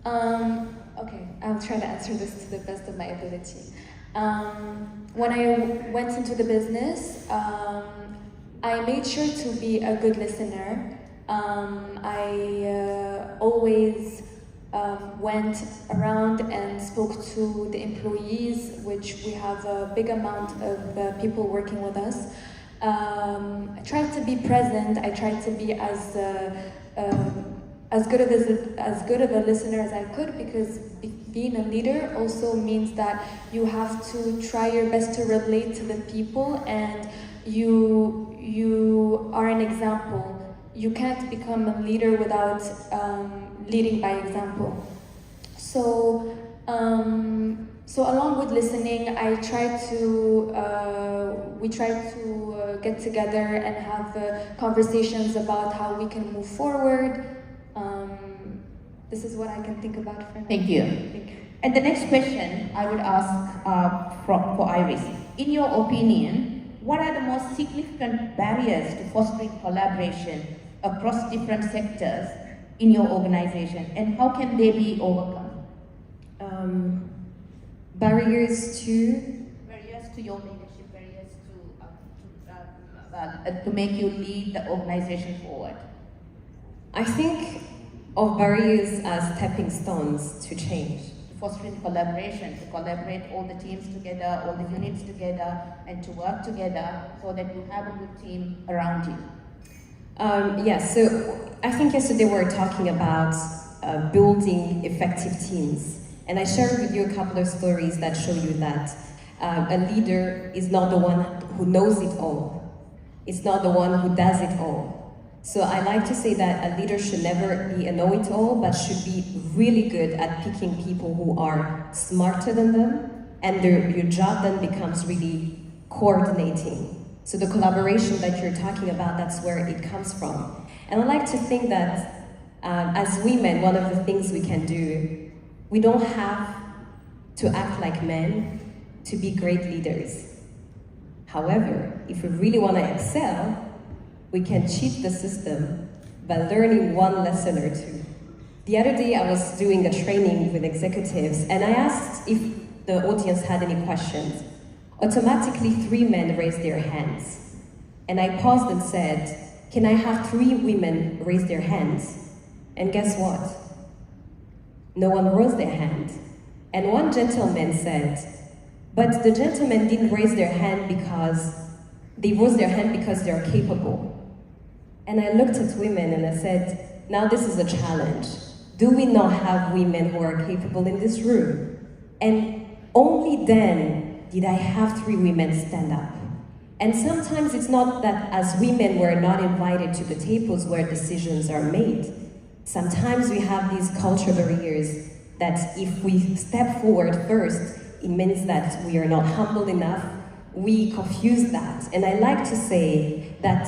okay, I'll try to answer this to the best of my ability. When I went into the business, I made sure to be a good listener. I always went around and spoke to the employees, which we have a big amount of people working with us. I tried to be present. I tried to be as good of a listener as I could, because being a leader also means that you have to try your best to relate to the people, and you are an example. You can't become a leader without leading by example. So along with listening, we tried to get together and have conversations about how we can move forward. This is what I can think about for now. Thank you. And the next question I would ask for Iris. In your opinion, what are the most significant barriers to fostering collaboration across different sectors in your organization, and how can they be overcome? Barriers to your leadership, barriers to make you lead the organization forward. I think of barriers as stepping stones to change. Fostering collaboration, to collaborate all the teams together, all the units together, and to work together so that you have a good team around you. Yes, so I think yesterday we were talking about building effective teams. And I shared with you a couple of stories that show you that a leader is not the one who knows it all. It's not the one who does it all. So I like to say that a leader should never be a know-it-all, but should be really good at picking people who are smarter than them, and your job then becomes really coordinating. So the collaboration that you're talking about, that's where it comes from. And I like to think that as women, one of the things we can do, we don't have to act like men to be great leaders. However, if we really want to excel, we can cheat the system by learning one lesson or two. The other day I was doing a training with executives, and I asked if the audience had any questions. Automatically 3 men raised their hands. And I paused and said, can I have 3 women raise their hands? And guess what? No one raised their hand. And one gentleman said, but the gentleman didn't raise their hand because they rose their hand because they are capable. And I looked at women and I said, now this is a challenge. Do we not have women who are capable in this room? And only then did I have 3 women stand up. And sometimes it's not that as women we're not invited to the tables where decisions are made. Sometimes we have these cultural barriers that if we step forward first, it means that we are not humble enough. We confuse that. And I like to say that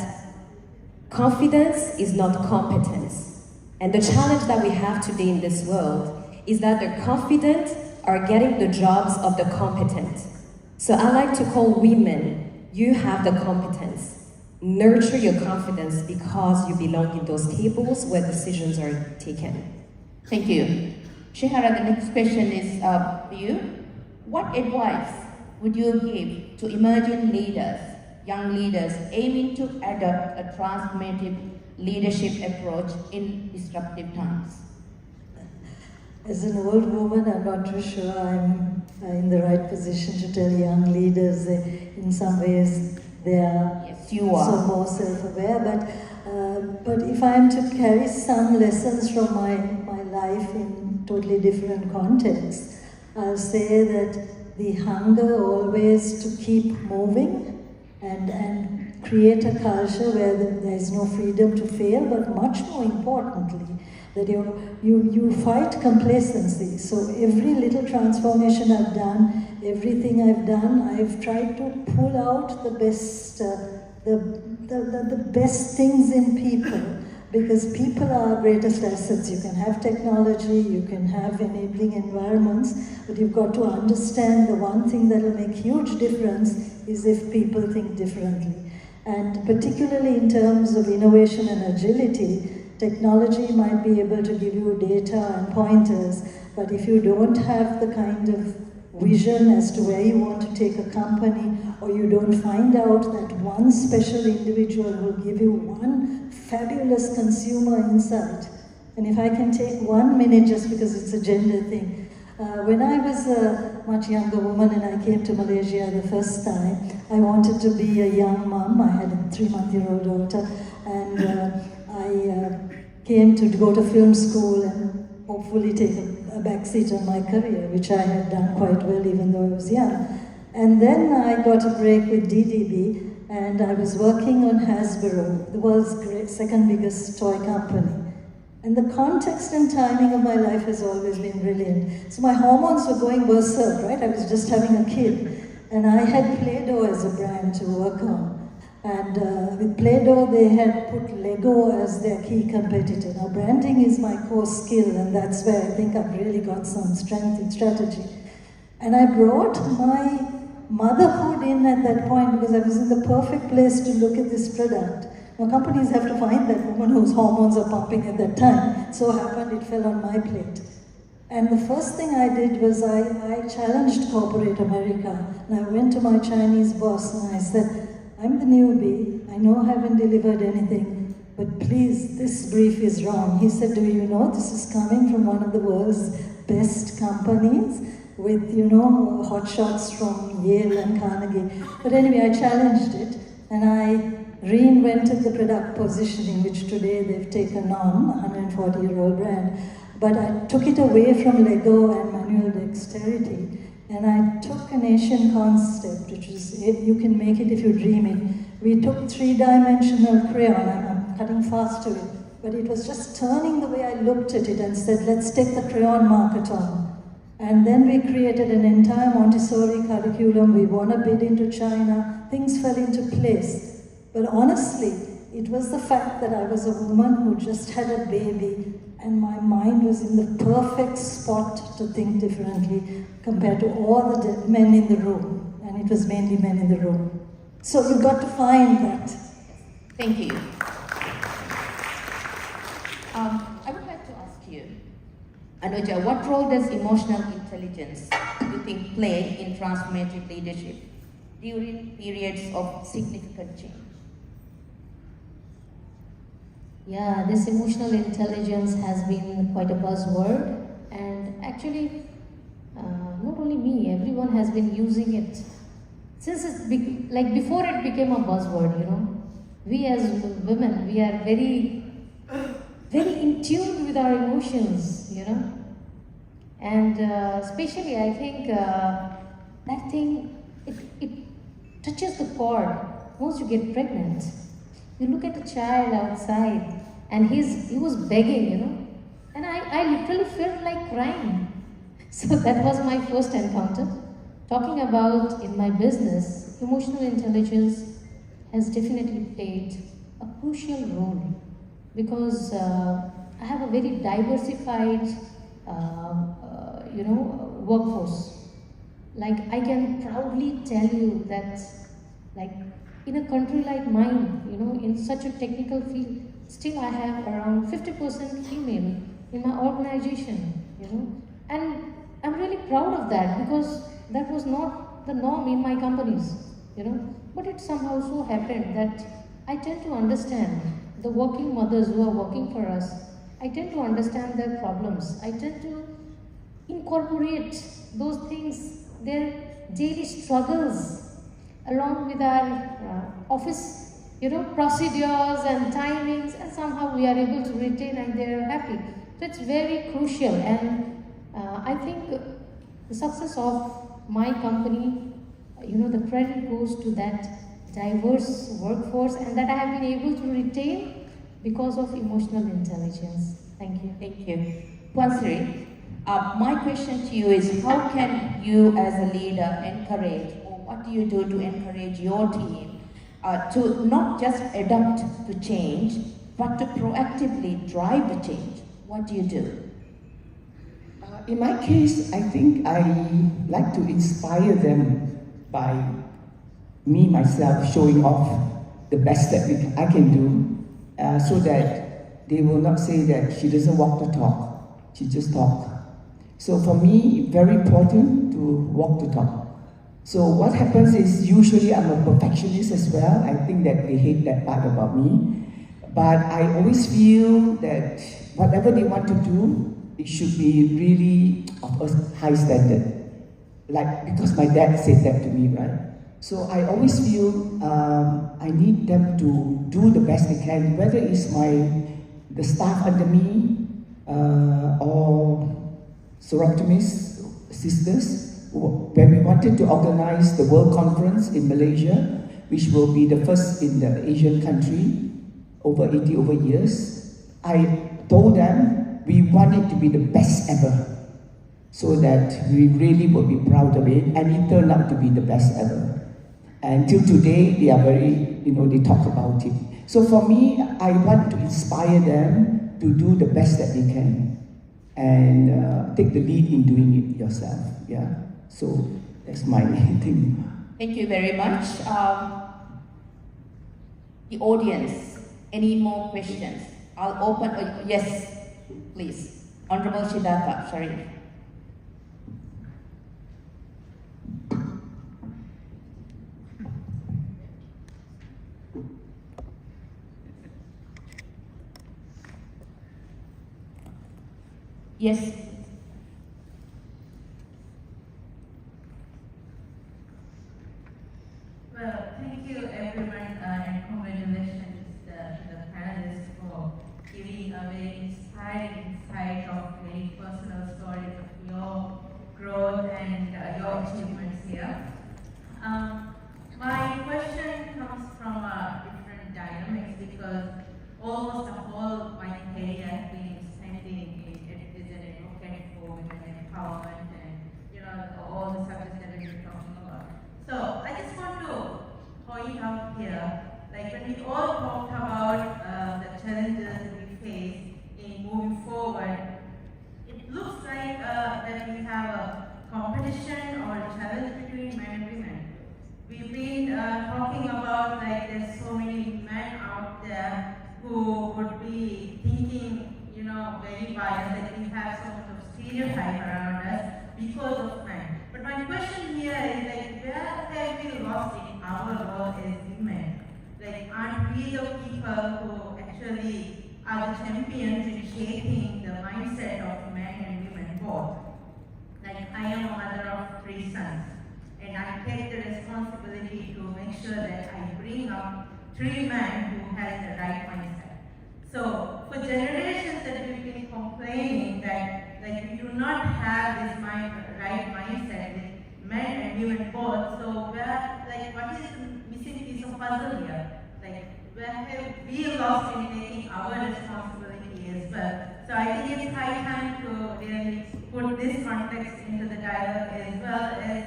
confidence is not competence. And the challenge that we have today in this world is that the confident are getting the jobs of the competent. So I like to call women, you have the competence. Nurture your confidence because you belong in those tables where decisions are taken. Thank you. Shihara, the next question is for you. What advice would you give to emerging leaders, young leaders aiming to adopt a transformative leadership approach in disruptive times? As an old woman, I'm not too sure I'm in the right position to tell young leaders. In some ways, they are yes, you are. so more self-aware. But but if I am to carry some lessons from my life in totally different contexts, I'll say that the hunger always to keep moving and create a culture where there is no freedom to fail, but much more importantly, that you fight complacency. So every little transformation I've done, everything I've done, I've tried to pull out the best, the best things in people, because people are our greatest assets. You can have technology, you can have enabling environments, but you've got to understand the one thing that will make huge difference is if people think differently. And particularly in terms of innovation and agility, technology might be able to give you data and pointers, but if you don't have the kind of vision as to where you want to take a company, or you don't find out that one special individual will give you one fabulous consumer insight. And if I can take 1 minute just because it's a gender thing. When I was a much younger woman and I came to Malaysia the first time, I wanted to be a young mum. I had a 3-month-old daughter, and I came to go to film school and hopefully take a backseat on my career, which I had done quite well even though I was young. And then I got a break with DDB, and I was working on Hasbro, the world's second biggest toy company. And the context and timing of my life has always been brilliant. So my hormones were going berserk, right? I was just having a kid. And I had Play-Doh as a brand to work on. And with Play-Doh, they had put Lego as their key competitor. Now, branding is my core skill, and that's where I think I've really got some strength in strategy. And I brought my motherhood in at that point because I was in the perfect place to look at this product. Now, companies have to find that woman whose hormones are pumping at that time. It so happened it fell on my plate. And the first thing I did was I challenged corporate America. And I went to my Chinese boss and I said, I'm the newbie, I know I haven't delivered anything, but please, this brief is wrong. He said, do you know this is coming from one of the world's best companies with, you know, hotshots from Yale and Carnegie. But anyway, I challenged it and I reinvented the product positioning, which today they've taken on, a 140-year-old brand. But I took it away from Lego and manual dexterity, and I took an Asian concept, which is, you can make it if you dream it. We took 3-dimensional crayon, I'm cutting fast to it, but it was just turning the way I looked at it and said, let's take the crayon market on. And then we created an entire Montessori curriculum, we won a bid into China, things fell into place. But honestly, it was the fact that I was a woman who just had a baby and my mind was in the perfect spot to think differently compared to all the men in the room. And it was mainly men in the room. So you've got to find that. Thank you. I would like to ask you, Anuja, what role does emotional intelligence, you think, play in transformative leadership during periods of significant change? Yeah, this emotional intelligence has been quite a buzzword, and actually, not only me, everyone has been using it since like before it became a buzzword. You know, we as women, we are very in tune with our emotions. You know, and especially I think that thing it touches the chord once you get pregnant. You look at a child outside and he was begging, you know, and I literally felt like crying. So that was my first encounter. Talking about in my business, emotional intelligence has definitely played a crucial role because I have a very diversified, workforce. Like I can proudly tell you that, like, in a country like mine, you know, in such a technical field, still I have around 50% female in my organization, you know, and I'm really proud of that because that was not the norm in my companies, you know, but it somehow so happened that I tend to understand the working mothers who are working for us. I tend to understand their problems. I tend to incorporate those things, their daily struggles, along with our office procedures and timings, and somehow we are able to retain and they are happy. So it's very crucial, and I think the success of my company, the credit goes to that diverse workforce and that I have been able to retain because of emotional intelligence. Thank you. Thank you. Pansri, my question to you is, how can you as a leader encourage, or what do you do to encourage your team to not just adapt to change, but to proactively drive the change? What do you do? In my case, I think I like to inspire them by me, myself, showing off the best that I can do, so that they will not say that she doesn't walk the talk, she just talk. So for me, very important to walk the talk. So what happens is, usually I'm a perfectionist as well. I think that they hate that part about me. But I always feel that whatever they want to do, it should be really of a high standard. Like, because my dad said that to me, right? So I always feel I need them to do the best they can, whether it's the staff under me or Seroptimus sisters. When we wanted to organize the World Conference in Malaysia, which will be the first in the Asian country, over 80 years, I told them we want it to be the best ever, so that we really will be proud of it, and it turned out to be the best ever. And till today, they are very, they talk about it. So for me, I want to inspire them to do the best that they can, and take the lead in doing it yourself, yeah? So that's my thing. Thank you very much. The audience, any more questions? I'll open, yes, please. Honorable Shidaka, Sharif. Yes. Well, thank you everyone, and congratulations to the panelists for giving a very inspiring insight of very personal stories of your growth and your achievements here. My question comes from a different dynamics, because almost the whole my career has been spending in advocate for women empowerment and all the subjects that we've been talking about. So I just want to point out here, like when we all talked about the challenges that we face in moving forward, it looks like that we have a competition or a challenge between men and women. We've been talking about like there's so many men out there who would be thinking, very biased, that we have so much of stereotype around us because of men. But my question here is like, where have we lost in our role as women? Like, aren't we the people who actually are the champions in shaping the mindset of men and women both? Like, I am a mother of 3 sons, and I take the responsibility to make sure that I bring up 3 men who has the right mindset. So, for generations that we've been complaining that like we do not have this right mindset with men and women both, so where, like, what is the missing piece of puzzle here? Like, where have we lost in taking our responsibility as well? So I think it's high time to really put this context into the dialogue, as well as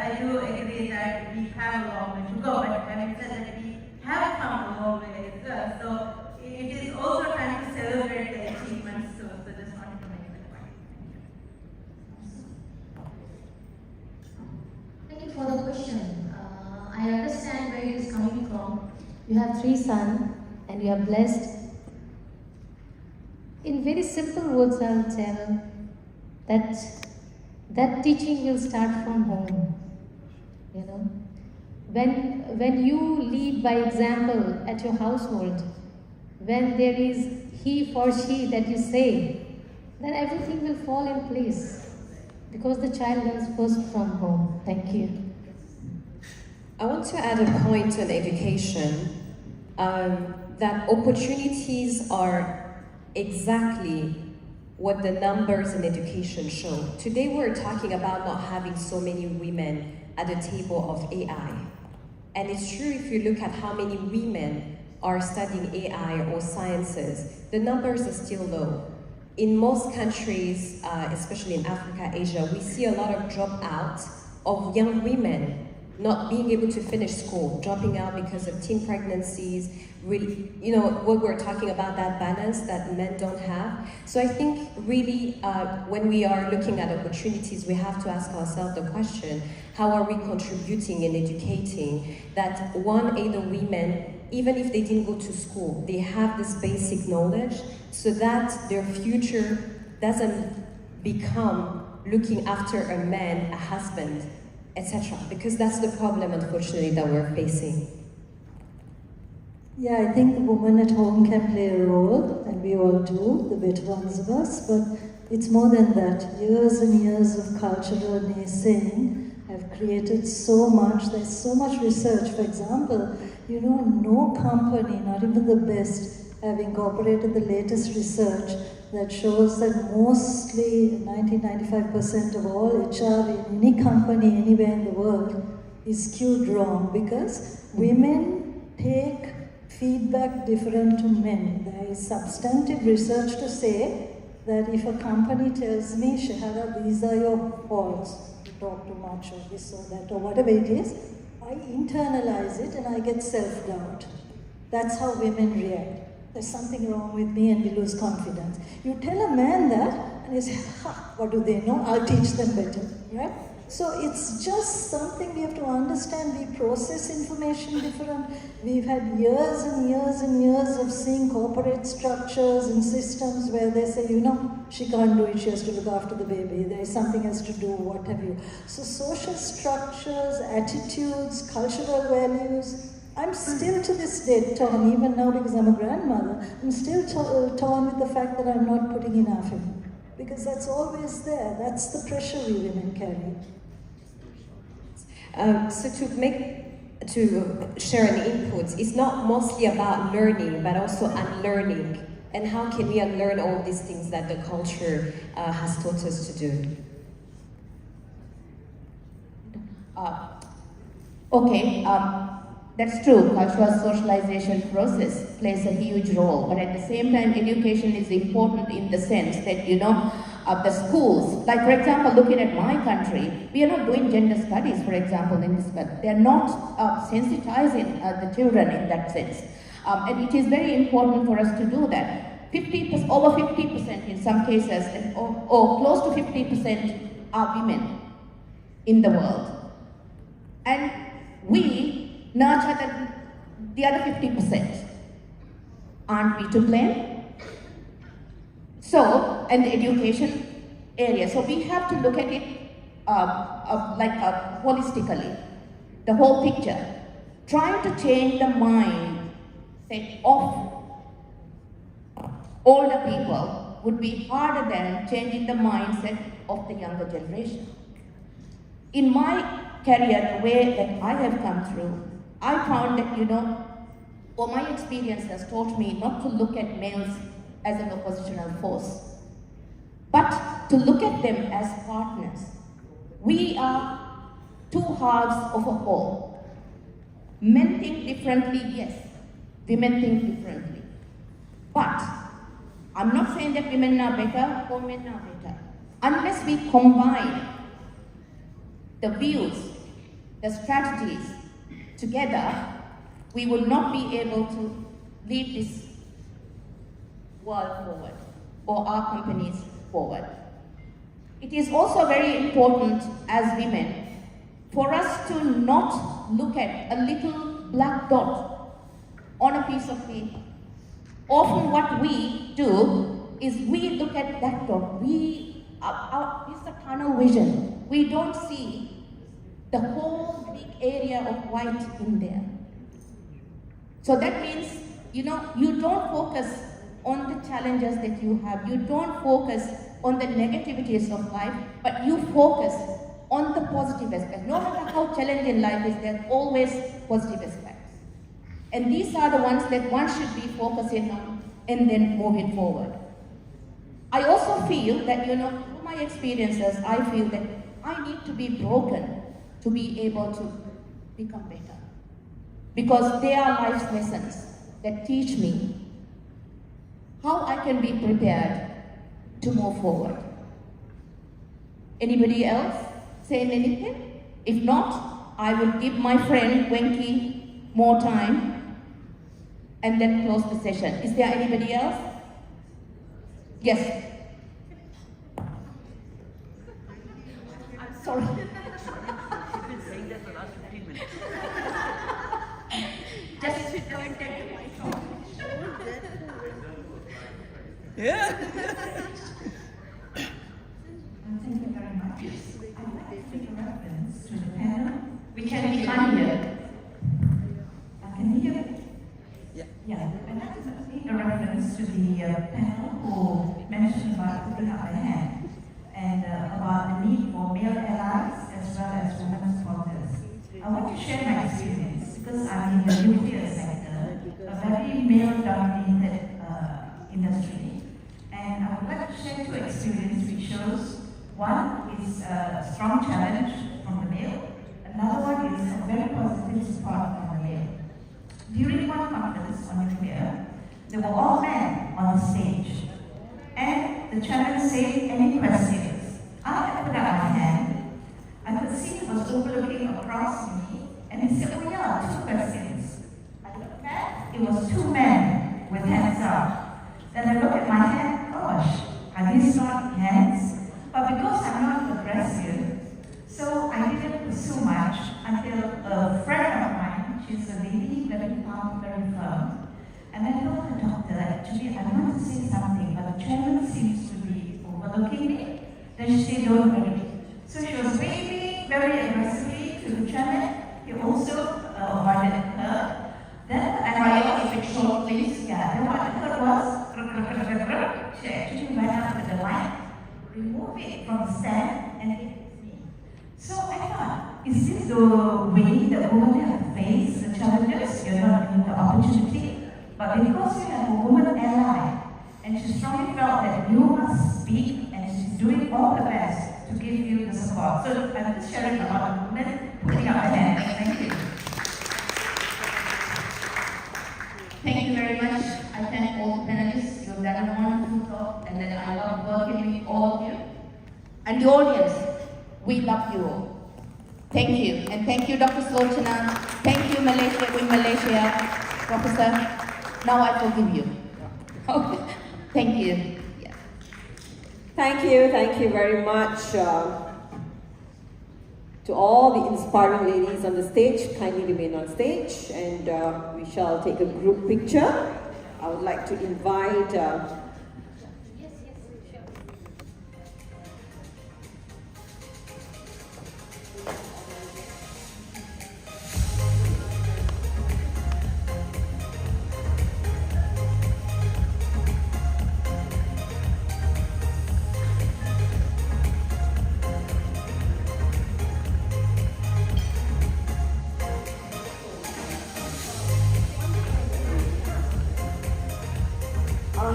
I do agree that we have a long way to go, but having said that, we have come a long way as well. So it is also time to celebrate the achievements too. So just wanted to make that point. Thank you for the question. I understand where it is coming from. You have 3 sons and you are blessed. In very simple words, I will tell that teaching will start from home. When you lead by example at your household, when there is he for she that you say, then everything will fall in place, because the child learns first from home. Thank you. I want to add a point on education, that opportunities are exactly what the numbers in education show. Today we're talking about not having so many women at the table of AI. And it's true if you look at how many women are studying AI or sciences, the numbers are still low. In most countries, especially in Africa, Asia, we see a lot of dropout of young women not being able to finish school, dropping out because of teen pregnancies, really, you know, what we're talking about, that balance that men don't have. So I think really when we are looking at opportunities, we have to ask ourselves the question, how are we contributing and educating that the women, even if they didn't go to school, they have this basic knowledge so that their future doesn't become looking after a man, a husband, etc. Because that's the problem, unfortunately, that we're facing. Yeah, I think the woman at home can play a role, and we all do, the better ones of us, but it's more than that. Years and years of cultural naysaying have created so much. There's so much research. For example, you know, no company, not even the best, have incorporated the latest research that shows that mostly 90-95% of all HR in any company anywhere in the world is skewed wrong, because women take feedback different to men. There is substantive research to say that if a company tells me, Shehara, these are your faults, you talk too much or this or that or whatever it is, I internalize it and I get self-doubt. That's how women react. There's something wrong with me and we lose confidence. You tell a man that and he says, ha, what do they know? I'll teach them better, right? So it's just something we have to understand. We process information different. We've had years and years and years of seeing corporate structures and systems where they say, you know, she can't do it, she has to look after the baby, there is something else to do, what have you. So social structures, attitudes, cultural values, I'm still to this day torn, even now because I'm a grandmother, I'm still torn with the fact that I'm not putting enough in. Because that's always there, that's the pressure we women carry. So to share an input, it's not mostly about learning, but also unlearning. And how can we unlearn all these things that the culture has taught us to do? That's true. Cultural socialization process plays a huge role, but at the same time, education is important in the sense that, you know, the schools, like for example, looking at my country, we are not doing gender studies, for example, in this, but they are not sensitizing the children in that sense. And it is very important for us to do that. 50%, over 50% in some cases, and or close to 50% are women in the world. And we nurture the other 50%. Aren't we to blame? So, and the education area. So we have to look at it holistically, the whole picture. Trying to change the mindset of older people would be harder than changing the mindset of the younger generation. In my career, the way that I have come through, I found that, you know, or my experience has taught me not to look at males as an oppositional force, but to look at them as partners. We are two halves of a whole. Men think differently, yes. Women think differently. But I'm not saying that women are better or men are better. Unless we combine the views, the strategies together, we will not be able to lead this world forward or our companies forward. It is also very important as women for us to not look at a little black dot on a piece of paper. Often what we do is we look at that dot. It's a tunnel vision. We don't see the whole big area of white in there. So that means, you know, you don't focus on the challenges that you have. You don't focus on the negativities of life, but you focus on the positive aspects. No matter how challenging life is, there are always positive aspects. And these are the ones that one should be focusing on and then moving forward. I also feel that, through my experiences, I feel that I need to be broken to be able to become better. Because they are life's lessons that teach me how I can be prepared to move forward. Anybody else saying anything? If not, I will give my friend Wenki more time and then close the session. Is there anybody else? Yes. I'm sorry. She's been saying that for the last 15 minutes. Just sit down and take my talk. Yeah. Thank you very much. I'd like to make a reference to the panel. We can be here. Can you hear me? Yeah. Yeah. I'd like to make a reference to the panel who mentioned about putting up a hand and about the need for male allies as well as women supporters. I want to share my experience because I'm in the nuclear sector, a very male-dominated industry. And I would like to share two experiences which shows one is a strong challenge from the male, another one is a very positive support from the male. During one conference on nuclear, there were all men on the stage. And the chairman said, any questions? I put up my hand. I could see he was overlooking across me, and he said, oh yeah, 2 questions. I looked back, it was 2 men with hands up. Then I looked at my hand, gosh, are these not hands? But because I'm not aggressive, so I didn't pursue much until a friend of mine, she's a lady, very calm, very firm. And I told the doctor, actually, I want to say something, but the chairman seems to be overlooking me. Then she said, don't worry. So she was waving very aggressively to the chairman. He also avoided her. Then I thought, if it's short, please, yeah. Then what I thought was, she actually went up to the line, removed it from the stand, and gave it to me. So I thought, is this the way that women have to face the challenges? You're not given the opportunity. But because you have a woman ally, and she strongly felt that you must speak, and she's doing all the best to give you the support. So I'm just sharing about women putting up their hands. Thank you. Thank you very much. I thank all the panelists. You've done a wonderful talk, and then I love working with all of you. And the audience, we love you all. Thank you. And thank you, Dr. Slochana. Thank you, Malaysia, Wing Malaysia, Professor. Now I forgive you. Okay. Thank you. Yeah. Thank you very much to all the inspiring ladies on the stage. Kindly remain on stage, and we shall take a group picture. I would like to invite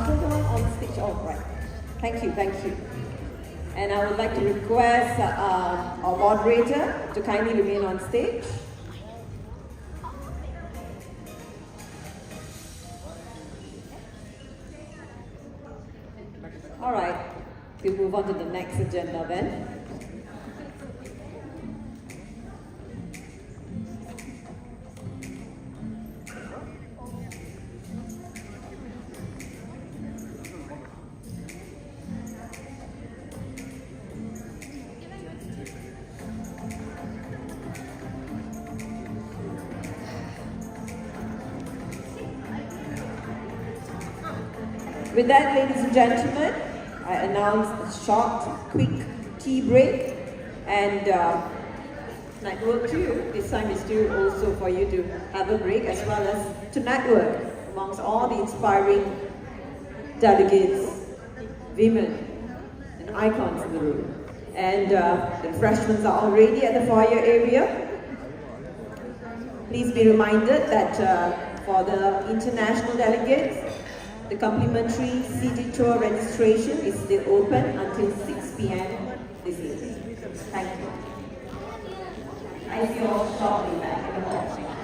gentlemen on the stage. All right. Thank you. And I would like to request our moderator to kindly remain on stage. All right. We'll move on to the next agenda then. With that, ladies and gentlemen, I announce a short, quick tea break, and network too. This time is due also for you to have a break as well as to network amongst all the inspiring delegates, women, and icons in the room. And the refreshments are already at the foyer area. Please be reminded that for the international delegates, the complimentary city tour registration is still open until 6 p.m. this evening. Thank you. I see you all shortly back in the hall.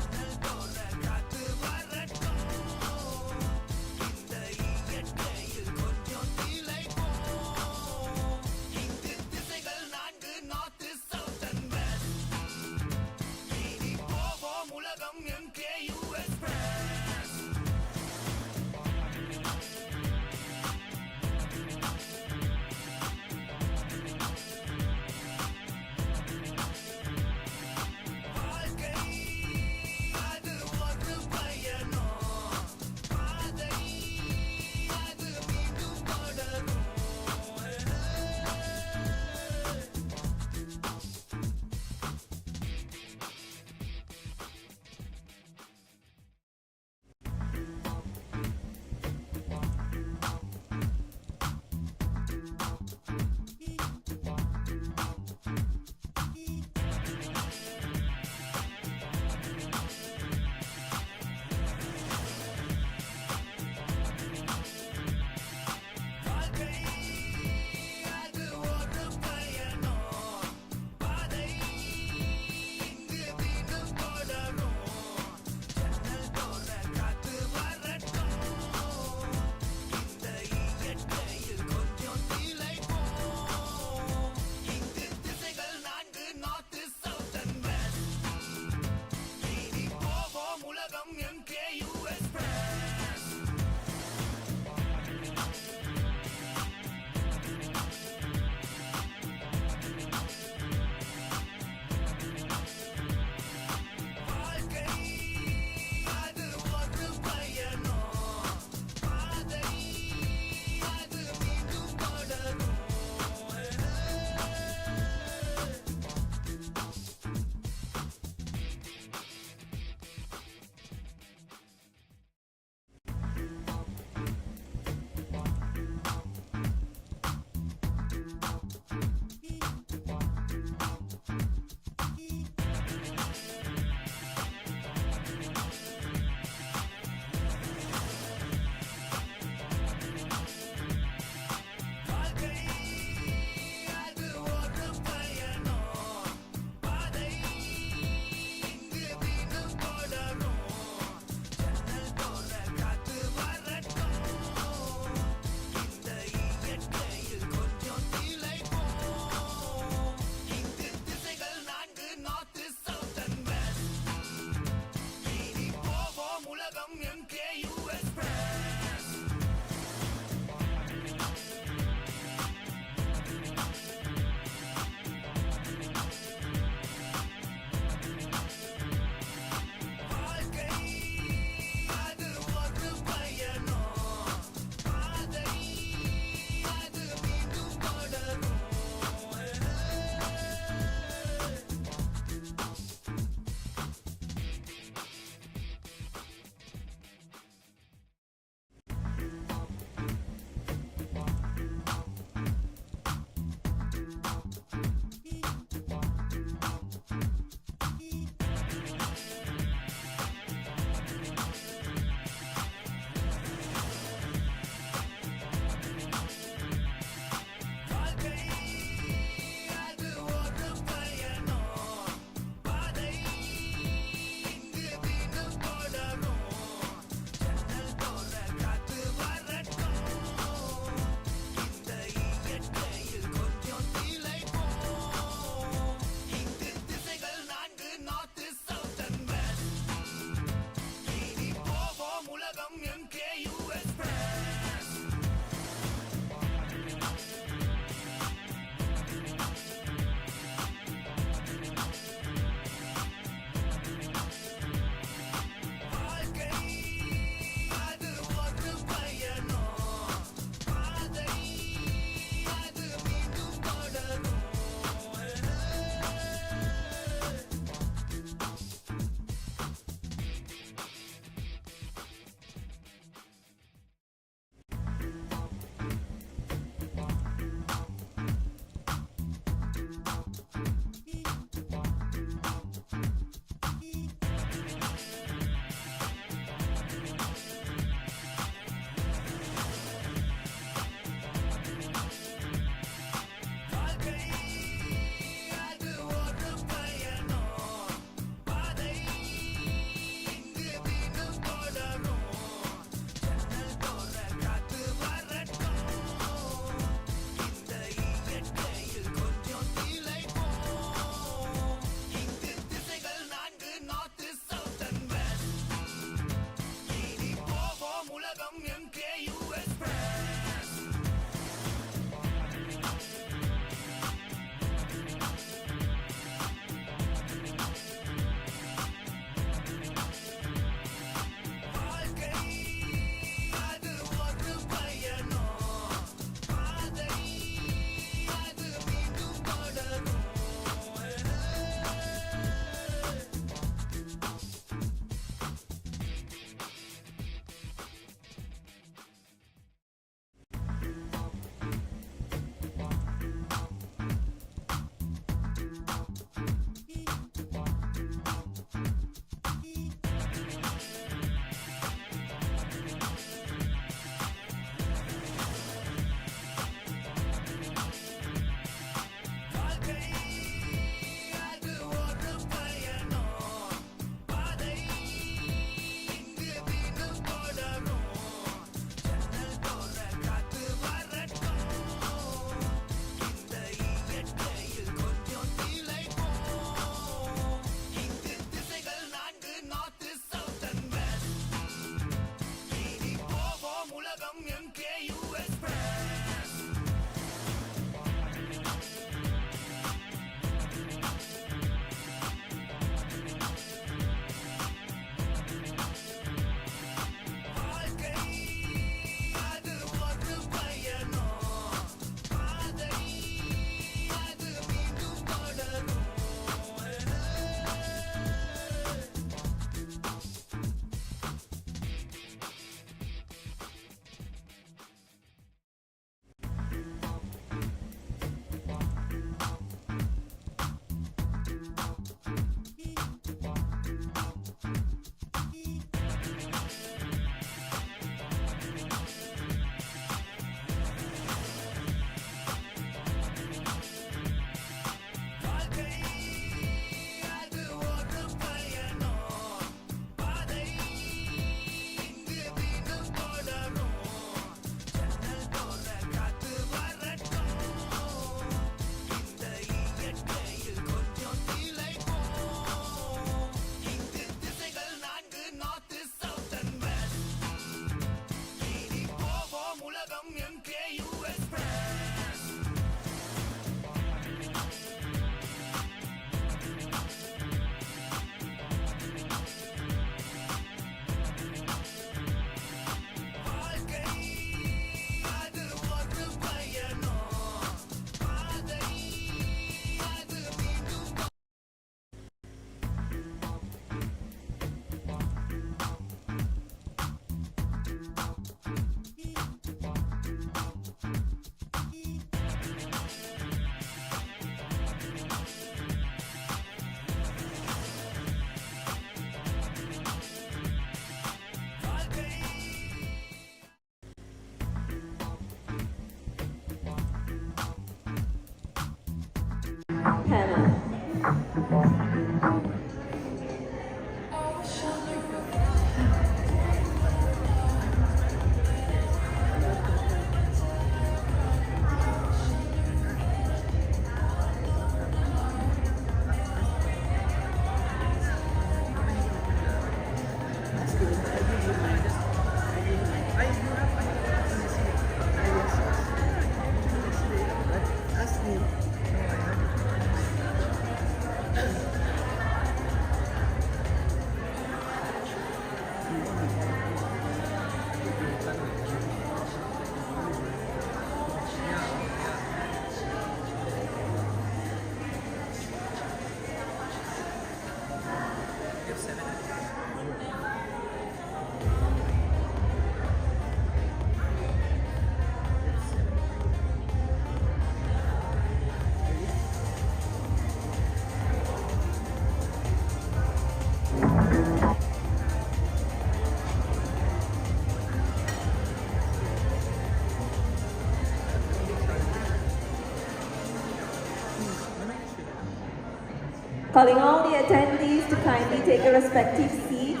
Calling all the attendees to kindly take a respective seats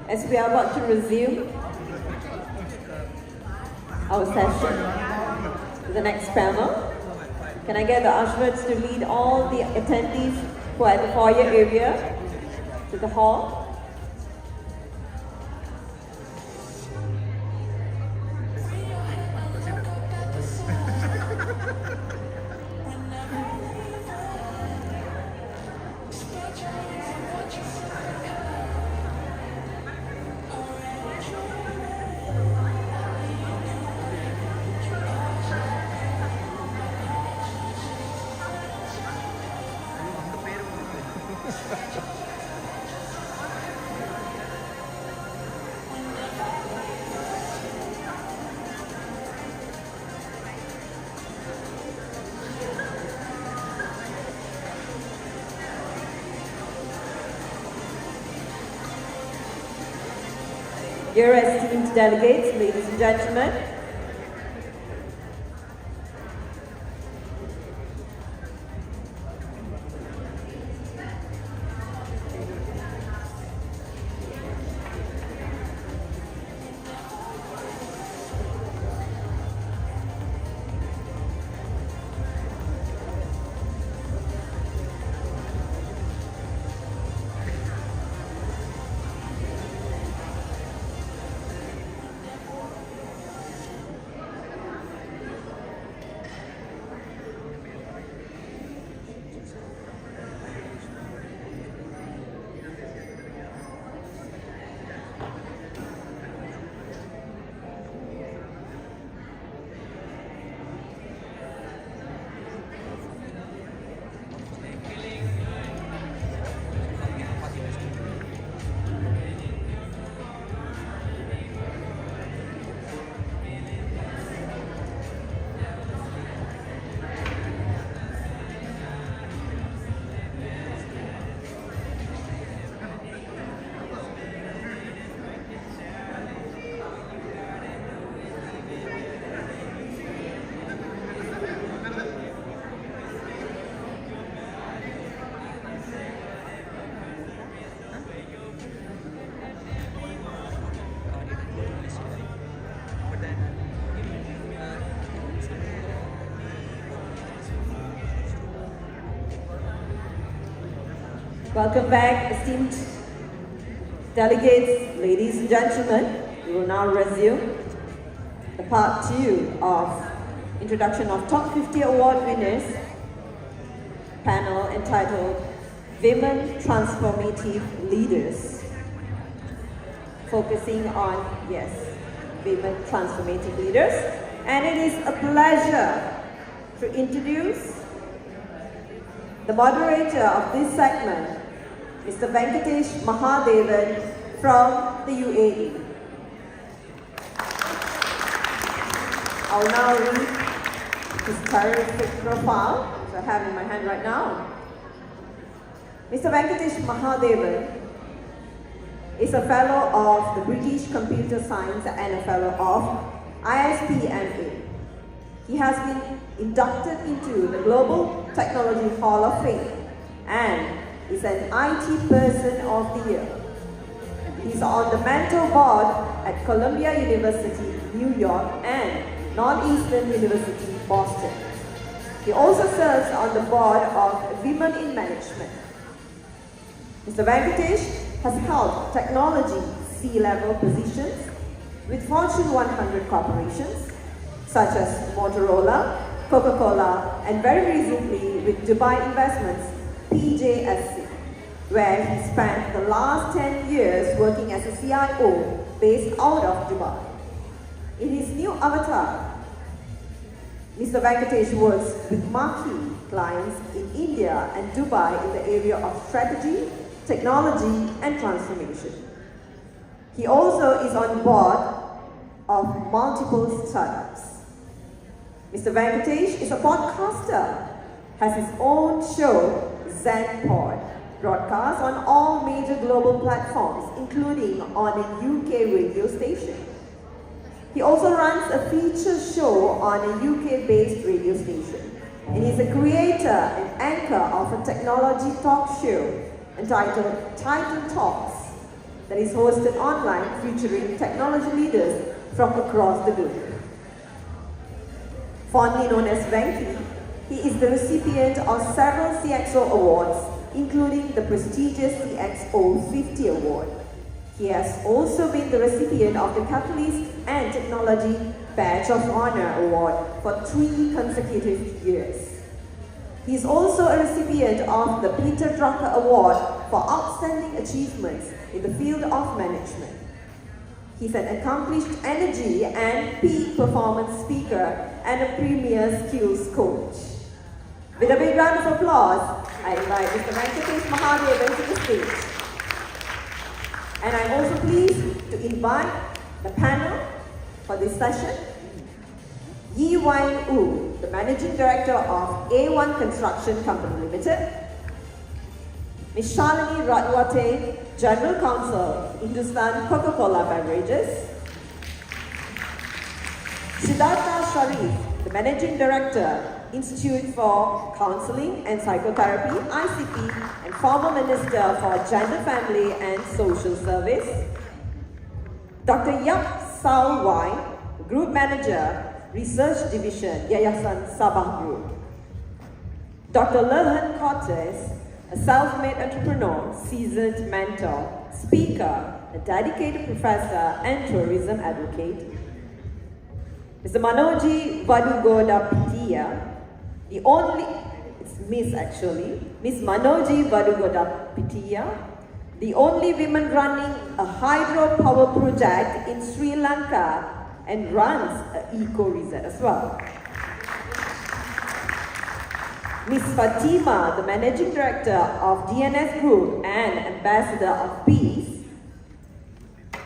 as we are about to resume our session to the next panel. Can I get the ushers to lead all the attendees who are at the foyer area to the hall? Dear esteemed delegates, ladies and gentlemen, welcome back, esteemed delegates, ladies and gentlemen. We will now resume the part 2 of introduction of top 50 award winners panel entitled Women Transformative Leaders, focusing on, yes, women transformative leaders. And it is a pleasure to introduce the moderator of this segment, Mr. Venkatesh Mahadevan from the UAE. I'll now read his terrific profile, which I have in my hand right now. Mr. Venkatesh Mahadevan is a fellow of the British Computer Science and a fellow of ISPMA. He has been inducted into the Global Technology Hall of Fame and is an IT Person of the Year. He's on the mentor board at Columbia University, New York and Northeastern University, Boston. He also serves on the board of Women in Management. Mr. Venkatesh has held technology C-level positions with Fortune 100 corporations such as Motorola, Coca-Cola, and very recently with Dubai Investments, PJSC, where he spent the last 10 years working as a CIO based out of Dubai. In his new avatar, Mr. Venkatesh works with marquee clients in India and Dubai in the area of strategy, technology, and transformation. He also is on board of multiple startups. Mr. Venkatesh is a podcaster, has his own show, Zen Pod, broadcast on all major global platforms, including on a UK radio station. He also runs a feature show on a UK-based radio station. and he's a creator and anchor of a technology talk show entitled Titan Talks that is hosted online featuring technology leaders from across the globe. Fondly known as Venki, he is the recipient of several CXO awards, including the prestigious TOP50 award. He has also been the recipient of the Catalyst and Technology Badge of Honor award for 3 consecutive years. He is also a recipient of the Peter Drucker Award for Outstanding Achievements in the field of management. He's an accomplished energy and peak performance speaker and a premier skills coach. With a big round of applause, I invite Mr. Venkatesh Mahadevan to the stage. And I'm also pleased to invite the panel for this session. Yi Wine Wu, the Managing Director of A1 Construction Company Limited. Ms. Shalini Ratwate, General Counsel, Hindustan Coca-Cola Beverages. Siddhartha Sharif, the Managing Director, Institute for Counseling and Psychotherapy, ICP, and former Minister for Gender, Family and Social Service. Dr. Yap Sao Wai, Group Manager, Research Division, Yayasan Sabah Group. Dr. Lilhan Cortez, a self-made entrepreneur, seasoned mentor, speaker, a dedicated professor, and tourism advocate. Mr. Manoji Vadugoda-Pitia, Miss Manoji Vadugoda-Pitia, the only woman running a hydropower project in Sri Lanka and runs an eco-resort as well. Ms. Fatima, the Managing Director of DNS Group and Ambassador of Peace.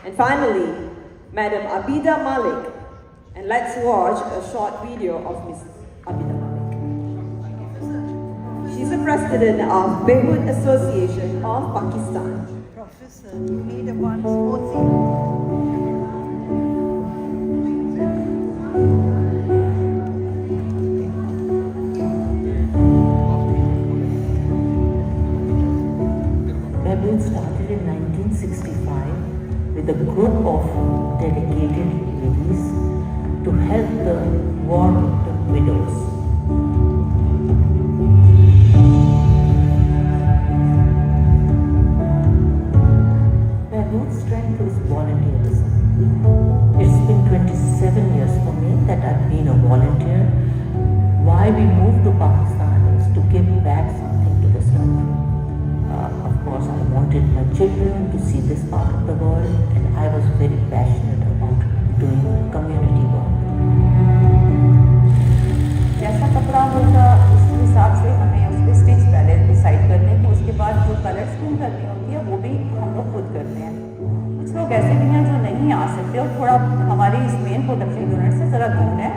And finally, Madam Abida Malik. And let's watch a short video of Ms. Abida Malik. She's the President of Beirut Association of Pakistan. Professor, you need a one sporty. Beirut started in 1965 with a group of dedicated ladies to help the war-victim widows. Beirut's strength is volunteerism. It's been 27 years for me that I've been a volunteer. Why we moved to Pakistan is to give back something to this country. Of course, I wanted my children to see this part of the world, and I was very passionate about doing community work. जैसा कपड़ा होगा उसके हिसाब से हमें उसके stitch पहले decide करने हैं, उसके बाद जो कलर स्कीम करनी होती है वो भी हम लोग खुद करते हैं। कुछ लोग ऐसे भी हैं जो नहीं आ सकते और थोड़ा हमारी इस मेन प्रोडक्शन यूनिट से ज़रा दूर है,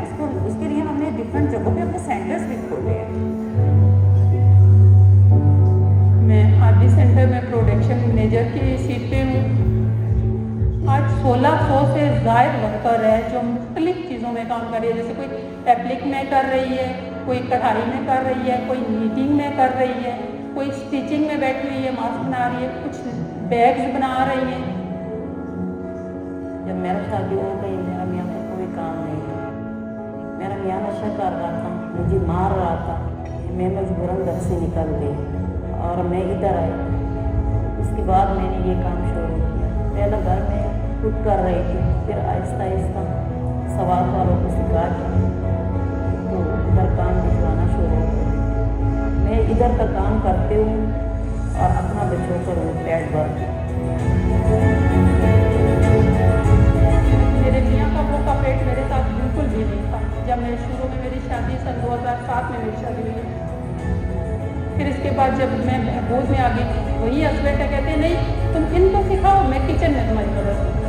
उसके लिए हमने डिफरेंट जगहों पे अपने सेंटर्स भी खोले हैं। मैं आरडी सेंटर में प्रोडक्शन मैनेजर की सीट पे हूँ। आज 1600 से ज़ायद वर्कर है जो मुख्तलिफ चीज़ों में काम कर रही है, जैसे कोई एप्लिक में कर रही है, कोई कढ़ाई में कर रही है, कोई नीटिंग में कर रही है, कोई स्टिचिंग में बैठी हुई है, मास्क बना रही है, कुछ बैग्स बना रही है। जब मेरा शादी हो गई, मेरा मियाँ को कोई काम नहीं था। मेरा मियाँ नशा कर रहा था, मुझे मार रहा था। मैं मजबूरन घर से निकल गई और मैं इधर आई। उसके बाद मैंने ये काम शुरू किया। पहले घर में खुद कर रही थी, फिर आहिस्ता आहिस्ता सवाल वालों को सिखा के तो इधर काम भिजवाना शुरू किया। मैं इधर का काम करते हूँ और अपना बच्चों को पेट भर। मेरे मियाँ का वो का पेट मेरे साथ बिल्कुल भी नहीं था। जब मैं शुरू में मेरी शादी सन 2007 में मेरी शादी हुई, फिर इसके बाद जब मैं बहबूद में आ गई, वही हस्बैंड का कहते हैं नहीं तुम इनको सिखाओ, मैं किचन में तुम्हारी मदद करूँ।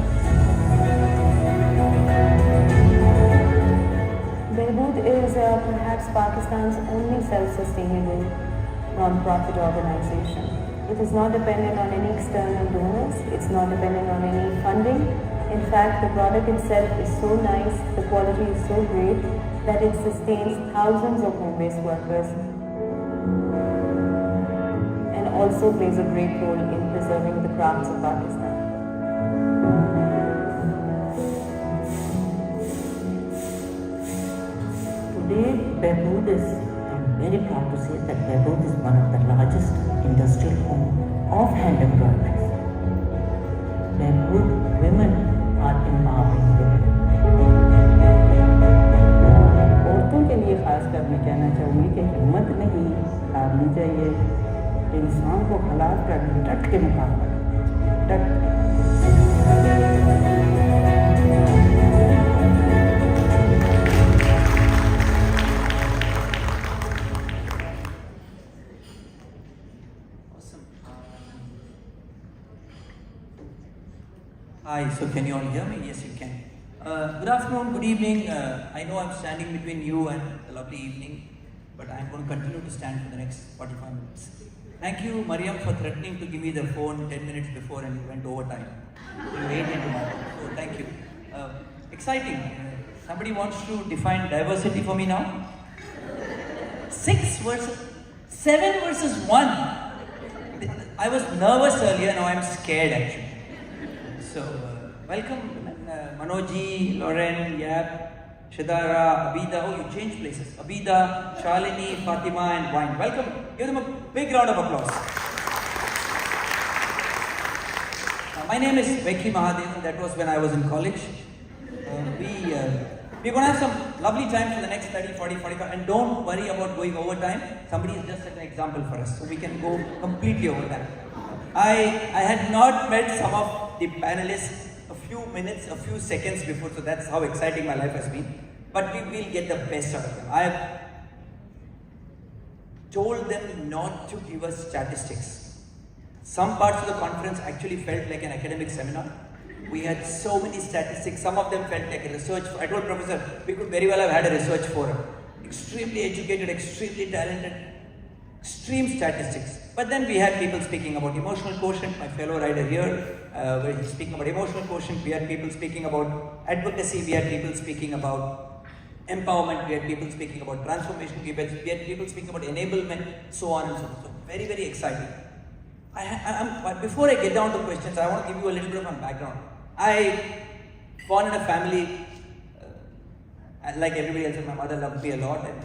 Behbood is perhaps Pakistan's only self-sustainable non-profit organization. It is not dependent on any external donors. It's not dependent on any funding. In fact, the product itself is so nice, the quality is so great that it sustains thousands of home-based workers and also plays a great role in preserving the crafts of Pakistan. Today, Behbood is, I'm very proud to say that Behbood is one of the largest industrial home of hand embroidery. Behbood women are empowering women. औरतों के लिए खासकर मैं कहना चाहूँगी कि हिम्मत नहीं हारनी चाहिए, इंसान को खिलाफ कर डट के मुकाबला डट। Hi, so can you all hear me? Yes, you can. Good afternoon, good evening. I know I'm standing between you and a lovely evening, but I'm going to continue to stand for the next 45 minutes. Thank you, Mariam, for threatening to give me the phone 10 minutes before and you went overtime. You ate into my phone, so thank you. Exciting. Somebody wants to define diversity for me now? 7 versus 1. I was nervous earlier, now I'm scared actually. So, welcome Manoji, Lauren, Yab, Shadara, Abida. Oh, you changed places. Abida, Shalini, Fatima, and Wine. Welcome. Give them a big round of applause. My name is Vekhi Mahadevan. That was when I was in college. We're going to have some lovely time for the next 30, 40, 45. And don't worry about going overtime. Somebody is just an example for us. So we can go completely overtime. I had not met some of the panelists a few seconds before, so that's how exciting my life has been. But we will get the best out of them. I have told them not to give us statistics. Some parts of the conference actually felt like an academic seminar. We had so many statistics, some of them felt like a research. I told Professor, we could very well have had a research forum. Extremely educated, extremely talented, extreme statistics. But then we had people speaking about emotional quotient, my fellow rider here, where he's speaking about emotional quotient. We had people speaking about advocacy, we had people speaking about empowerment, we had people speaking about transformation, we had people speaking about enablement, so on and so on. So very, very exciting. Before I get down to questions, I want to give you a little bit of my background. I born in a family, like everybody else, my mother loved me a lot, and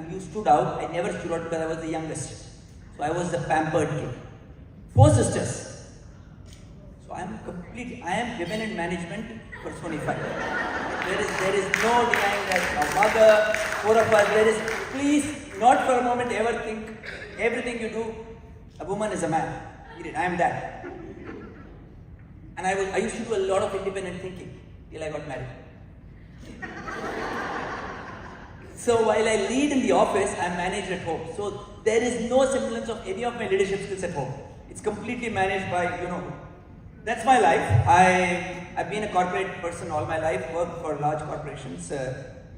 you stood out. I never stood out because I was the youngest. So I was the pampered kid. 4 sisters. So I am women in management personified. There is no denying that a mother, 4 of us, please, not for a moment ever think everything you do, a woman is a man. I am that. And I used to do a lot of independent thinking till I got married. So while I lead in the office, I manage at home. So there is no semblance of any of my leadership skills at home. It's completely managed by, that's my life. I've been a corporate person all my life, worked for large corporations.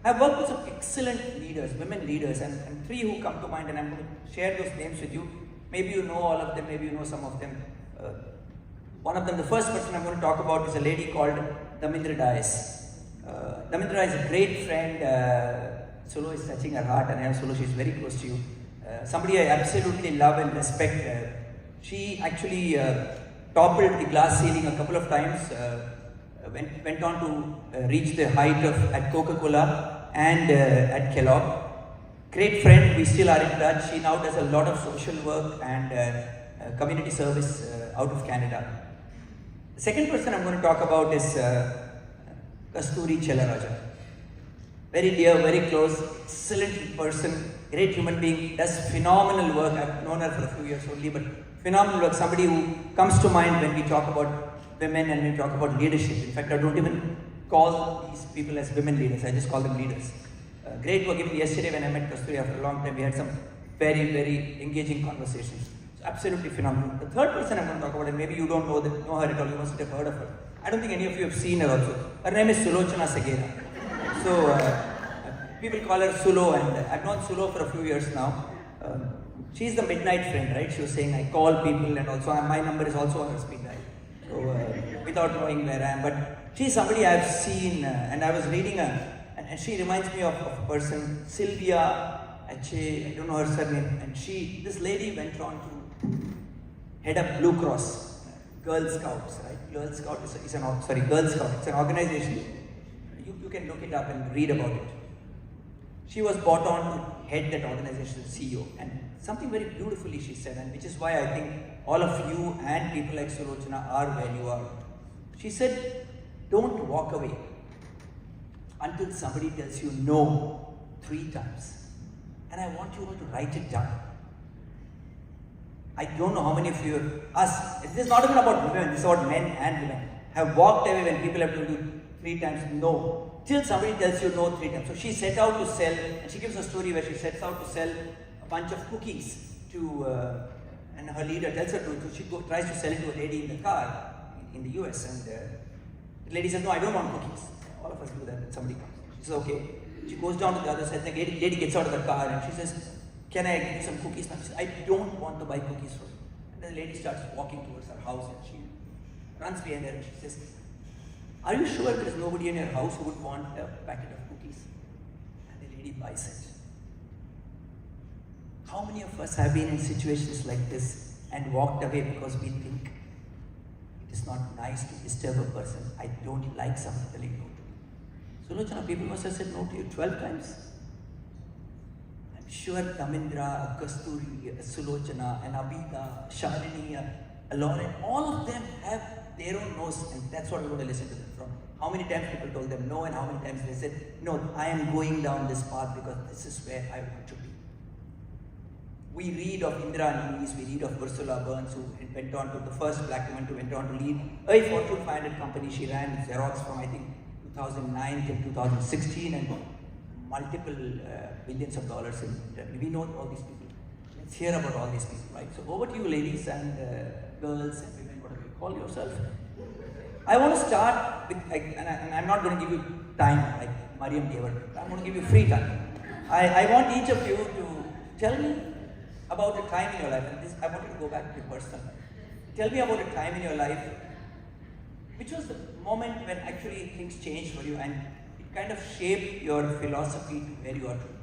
I've worked with some excellent leaders, women leaders, and 3 who come to mind, and I'm going to share those names with you. Maybe you know all of them, maybe you know some of them. One of them, the first person I'm going to talk about, is a lady called Damindra Dais. Damindra is a great friend. Sulu is touching her heart, and I know Sulu, she's very close to you. Somebody I absolutely love and respect. She actually toppled the glass ceiling a couple of times, went on to reach the height at Coca-Cola and at Kellogg. Great friend, we still are in touch. She now does a lot of social work and community service out of Canada. The second person I'm going to talk about is Kasturi Chelaraja. Very dear, very close, excellent person, great human being, does phenomenal work. I've known her for a few years only, but phenomenal work. Somebody who comes to mind when we talk about women and we talk about leadership. In fact, I don't even call these people as women leaders, I just call them leaders. Great work. Even yesterday when I met Kasturi after a long time, we had some very, very engaging conversations. So absolutely phenomenal. The third person I'm going to talk about, and maybe you don't know her at all, you must have heard of her. I don't think any of you have seen her also. Her name is Sulochana Segera. So, people call her Sulo, and I've known Sulo for a few years now. She's the midnight friend, right? She was saying, I call people, and also my number is also on her speed dial. So, without knowing where I am. But she's somebody I've seen, and I was reading her, and she reminds me of a person, Sylvia Ache, I don't know her surname, and this lady went on to head up Blue Cross, Girl Scouts, right? Girl Scout is Girl Scout, it's an organization. You can look it up and read about it. She was brought on to head that organization as CEO, and something very beautifully she said, and which is why I think all of you and people like Sulochana are where you are. She said, don't walk away until somebody tells you no 3 times. And I want you all to write it down. I don't know how many of you, this is not even about women, this is about men and women, have walked away when people have told you 3 times no, till somebody tells you no 3 times. So she set out to sell, and she gives a story where she sets out to sell a bunch of cookies to, and her leader tells her to, so she tries to sell it to a lady in the car in the US, and the lady says, no, I don't want cookies. All of us do that when somebody comes. She says, okay. She goes down to the other side, and the lady gets out of the car and she says, can I give you some cookies? And she says, I don't want to buy cookies from you. And then the lady starts walking towards her house, and she runs behind her and she says, are you sure there is nobody in your house who would want a packet of cookies? And the lady buys it. How many of us have been in situations like this and walked away because we think it is not nice to disturb a person? I don't like someone telling no to me. Sulochana, people must have said no to you 12 times. I'm sure Tamindra, Kasturi, Sulochana, and Abida, Shalini, Lauren, all of them have their own no's, and that's what we're going to listen to them from. How many times people told them no, and how many times they said, no, I am going down this path because this is where I want to be. We read of Indira Nunes, we read of Ursula Burns, who went on to the first black woman who went on to lead a Fortune 500 company. She ran Xerox from, I think, 2009 till 2016, and multiple billions of dollars in revenue. We know all these people. Let's hear about all these people, right? So over to you, ladies and girls and women, whatever you call yourself. I want to start with, and I'm not going to give you time like Mariam gave her. I'm going to give you free time. I want each of you to tell me about a time in your life, and this, I want you to go back to your personal life. Tell me about a time in your life, which was the moment when actually things changed for you and it kind of shaped your philosophy to where you are today.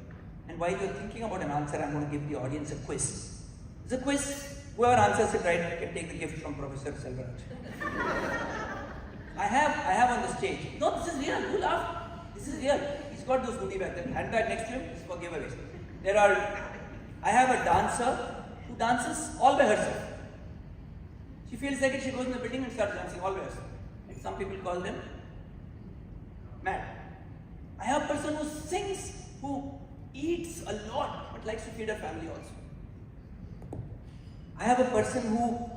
And while you're thinking about an answer, I'm going to give the audience a quiz. It's a quiz. Whoever answers it right can take the gift from Professor Selvaraj. I have on the stage. No, this is real. Who laughed? This is real. He's got those goodie bags. Handbag next to him is for giveaways. I have a dancer who dances all by herself. She feels like it, she goes in the building and starts dancing all by herself. Like some people call them mad. I have a person who sings, who eats a lot, but likes to feed her family also. I have a person who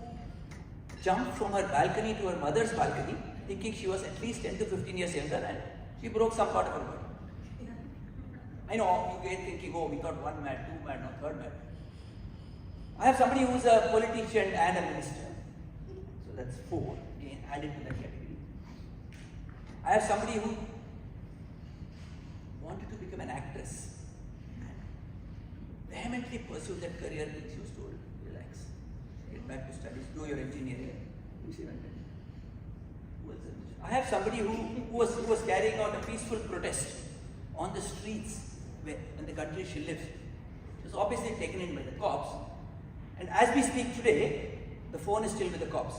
jumped from her balcony to her mother's balcony, thinking she was at least 10 to 15 years younger, and she broke some part of her body. I know, you get thinking, oh, we got 1 mad, 2 mad, no 3rd mad. I have somebody who's a politician and a minister. So that's 4, again, added to that category. I have somebody who wanted to become an actress and vehemently pursued that career, which she was told, relax, get back to studies, do your engineering. I have somebody who was carrying out a peaceful protest on the streets in the country she lives. She was obviously taken in by the cops. And as we speak today, the phone is still with the cops.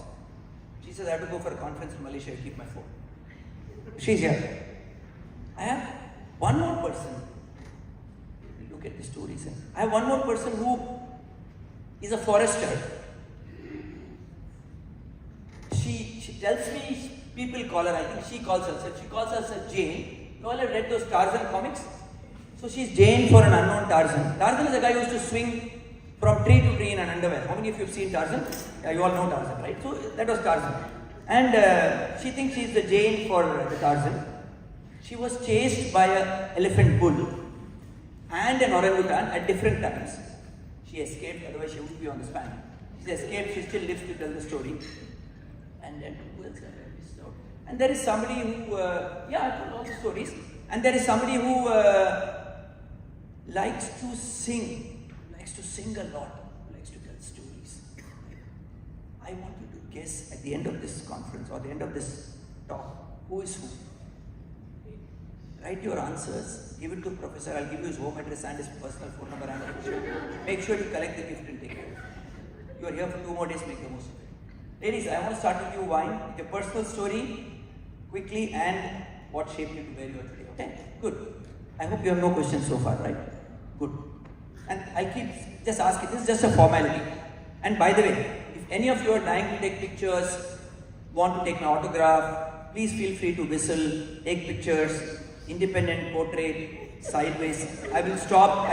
She says, I have to go for a conference in Malaysia, I keep my phone. She's here. I have one more person. Look at the stories. I have one more person who is a forester. She tells me, people call her, I think she calls herself Jane. You all have read those Tarzan comics? So she's Jane for an unknown Tarzan. Tarzan is a guy who used to swing from tree to tree in an underwear. How many of you have seen Tarzan? Yeah, you all know Tarzan, right? So that was Tarzan. And she thinks she's the Jane for the Tarzan. She was chased by an elephant bull and an orangutan at different times. She escaped, otherwise she would be on the span. She escaped, she still lives to tell the story. And then who else have I missed out? And there is somebody who, I told all the stories. And there is somebody who likes to sing a lot, likes to tell stories. I want you to guess at the end of this conference or the end of this talk who is who. Write your answers, give it to Professor, I'll give you his home address and his personal phone number and picture. Make sure you collect the gift and take it. You are here for 2 more days, make the most of it. Ladies, I want to start with you, Wine, with your personal story, quickly, and what shaped you to where you are today, okay? Good. I hope you have no questions so far, right? Good. And I keep just asking, this is just a formality. And by the way, if any of you are dying to take pictures, want to take my autograph, please feel free to whistle, take pictures, independent portrait, sideways. I will stop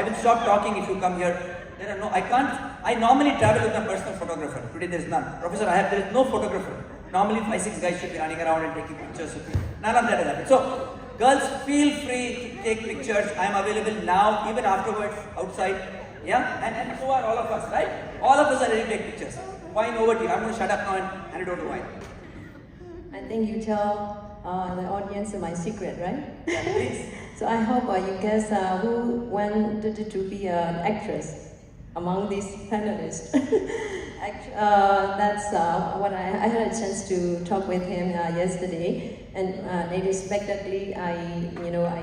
talking if you come here. There are no, I normally travel with my personal photographer. Today there is none. Professor, there is no photographer. Normally 5-6 guys should be running around and taking pictures of you. None of that has happened. So, girls, feel free to take pictures. I am available now, even afterwards, outside. Yeah? And so are all of us, right? All of us are ready to take pictures. Wine, over to you. I'm going to shut up now and hand it over to Wine. I think you tell the audience my secret, right? Yeah, please. So I hope you guess who wanted to be an actress among these panelists. That's what I had a chance to talk with him yesterday, and unexpectedly I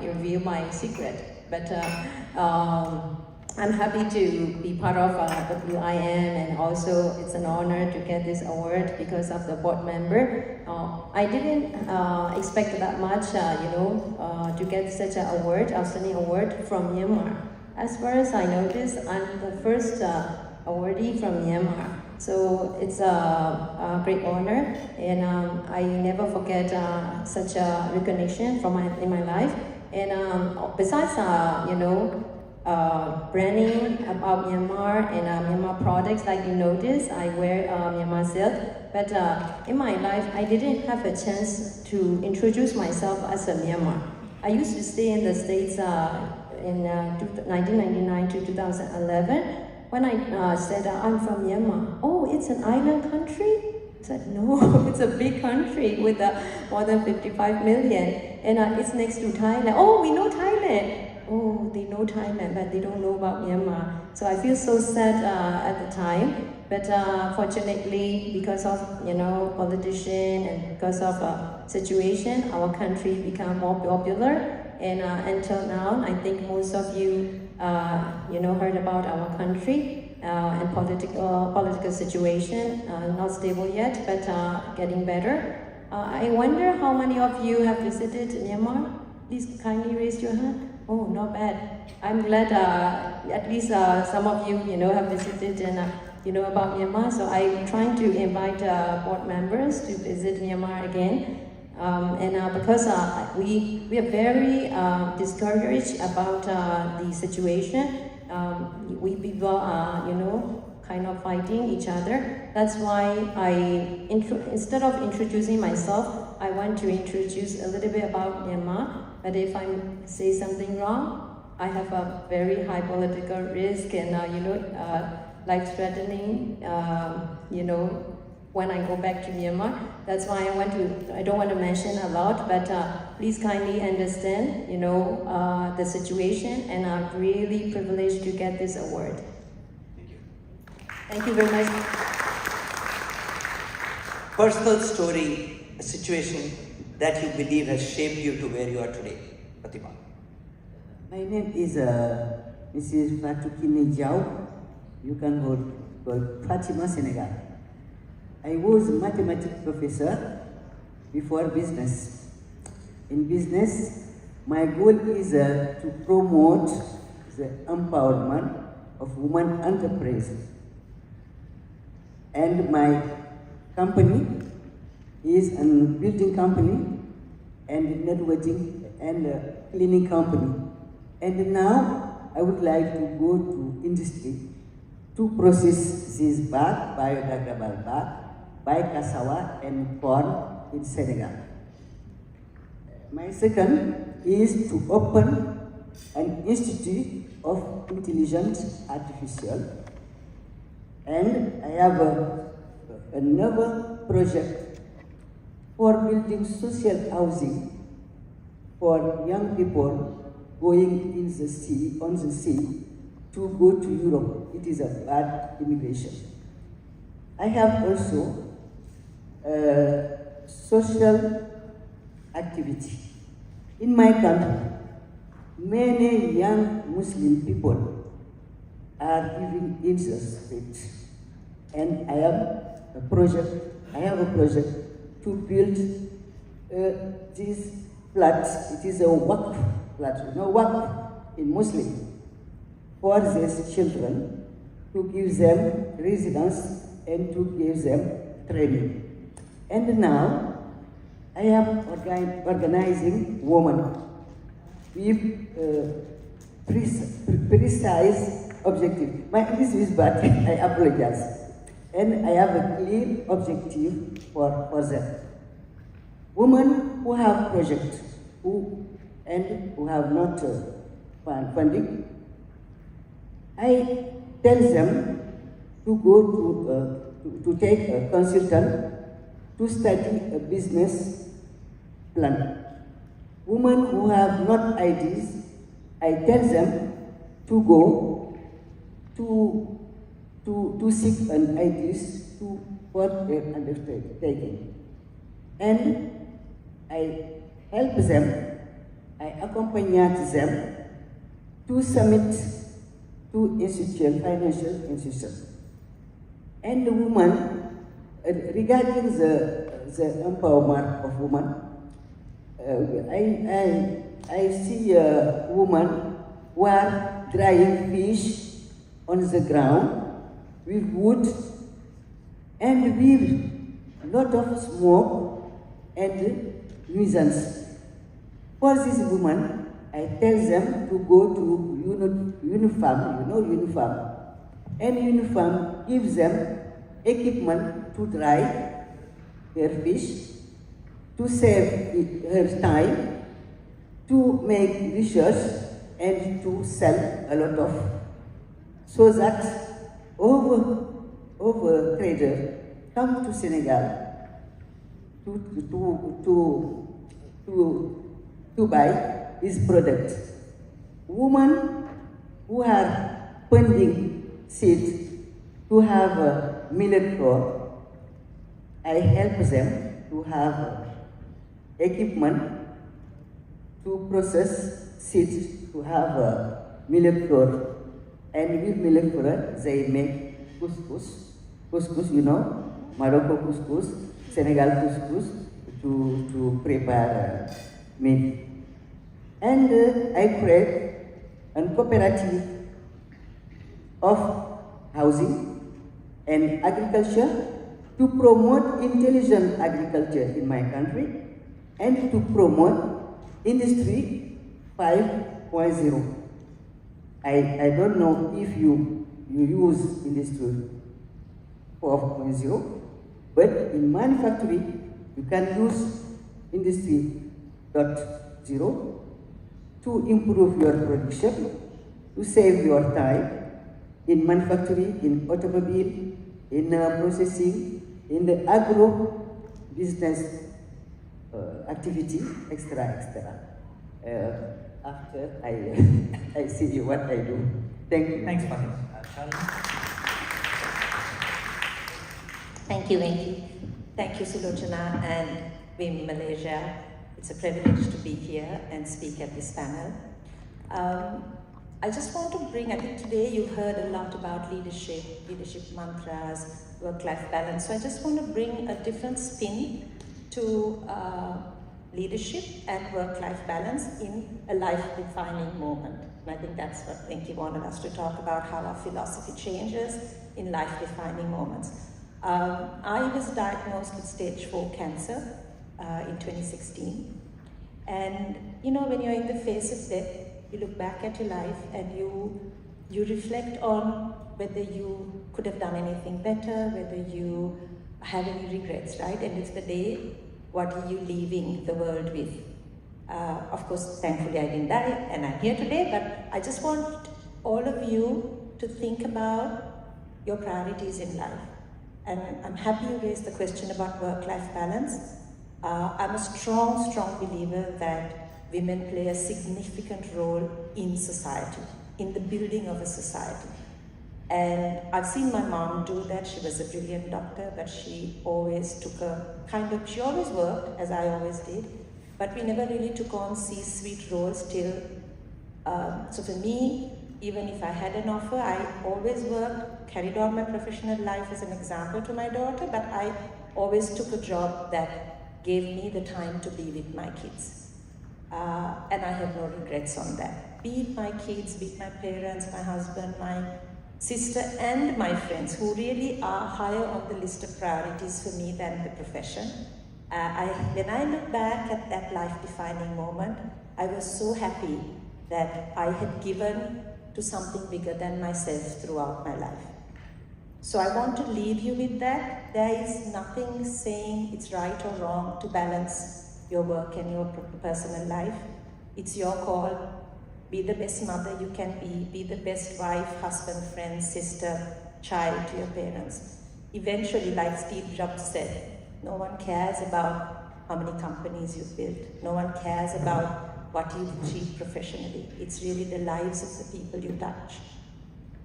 reveal my secret. But I'm happy to be part of WIM, and also it's an honor to get this award because of the board member. I didn't expect that much, to get such an award, outstanding award from Myanmar. As far as I noticed, I'm the first awardee from Myanmar. So it's a great honor, and I never forget such a recognition in my life. And besides, branding about Myanmar and Myanmar products, like you notice, I wear Myanmar silk. But in my life, I didn't have a chance to introduce myself as a Myanmar. I used to stay in the States in 1999 to 2011. When I said I'm from Myanmar, oh, it's an island country? I said, no, it's a big country with more than 55 million. And it's next to Thailand. Oh, we know Thailand. Oh, they know Thailand, but they don't know about Myanmar. So I feel so sad at the time. But fortunately, because of politician and because of situation, our country become more popular. And until now, I think most of you heard about our country and political situation, not stable yet, but getting better. I wonder how many of you have visited Myanmar? Please kindly raise your hand. Oh, not bad. I'm glad at least some of you, have visited and about Myanmar. So I'm trying to invite board members to visit Myanmar again. Because we are very discouraged about the situation. We people are, kind of fighting each other. That's why instead of introducing myself, I want to introduce a little bit about Myanmar. But if I say something wrong, I have a very high political risk and, life-threatening, when I go back to Myanmar. That's why I don't want to mention a lot, but please kindly understand, the situation, and I'm really privileged to get this award. Thank you. Thank you very much. Personal story, a situation that you believe has shaped you to where you are today. Fatima. My name is Mrs. Fatukine Jau. You can call Fatima Senegal. I was a mathematics professor before business. In business, my goal is to promote the empowerment of women enterprises. And my company is a building company and networking and cleaning company. And now I would like to go to industry to process this bag, biodegradable bag, by cassava and corn in Senegal. My second is to open an institute of intelligence artificial, and I have another project for building social housing for young people going in the sea, on the sea, to go to Europe. It is a bad immigration. I have also social activity. In my country, many young Muslim people are living in the street, and I have a project to build this flat. It is a waqf flat, waqf in Muslim, for these children, to give them residence and to give them training. And now I am organizing women with precise objective. My English is bad, I apologize. And I have a clear objective for them. Women who have projects who have not funding, I tell them to go to take a consultant to study a business plan. Women who have not ideas, I tell them to go to seek an ideas for their undertaking. And I help them, I accompany them to submit to financial institutions. And the woman, regarding the empowerment of women, I see a woman who are drying fish on the ground with wood and with lot of smoke and nuisance. For this woman, I tell them to go to uniform, uniform. And uniform gives them equipment to dry their fish, to save her time, to make research and to sell a lot of, so that over trader come to Senegal to buy his product. Women who are pending seeds to have a millet flour, I help them to have equipment to process seeds to have a millet flour. And with millet flour, they make couscous. Couscous, Morocco couscous, Senegal couscous, to prepare meat. And I create a cooperative of housing and agriculture to promote intelligent agriculture in my country and to promote Industry 5.0. I don't know if you use Industry 4.0, but in manufacturing you can use Industry 0.0 to improve your production, to save your time in manufacturing, in automobile, in processing, in the agro business activity, etc. After I see what I do. Thank you. Thanks, Fatih. Thank you, Venki. Thank you, Sulochana and WIM Malaysia. It's a privilege to be here and speak at this panel. I just want to bring, I think today you heard a lot about leadership mantras, work-life balance. So I just want to bring a different spin to leadership and work-life balance in a life-defining moment. And I think that's what Venki wanted us to talk about, how our philosophy changes in life-defining moments. I was diagnosed with stage 4 cancer in 2016. And when you're in the face of death, you look back at your life and you reflect on whether you could have done anything better, whether you have any regrets, right? And it's the day, what are you leaving the world with? Of course, thankfully I didn't die and I'm here today, but I just want all of you to think about your priorities in life. And I'm happy you raised the question about work-life balance. I'm a strong believer that women play a significant role in society, in the building of a society. And I've seen my mom do that. She was a brilliant doctor, but she always took she always worked, as I always did, but we never really took on C-suite roles till, so for me, even if I had an offer, I always worked, carried on my professional life as an example to my daughter, but I always took a job that gave me the time to be with my kids. And I have no regrets on that. Be it my kids, be it my parents, my husband, my sister, and my friends, who really are higher on the list of priorities for me than the profession. When I look back at that life-defining moment, I was so happy that I had given to something bigger than myself throughout my life. So I want to leave you with that. There is nothing saying it's right or wrong to balance your work and your personal life. It's your call. Be the best mother you can be the best wife, husband, friend, sister, child to your parents. Eventually, like Steve Jobs said, no one cares about how many companies you've built. No one cares about what you've achieved professionally. It's really the lives of the people you touch.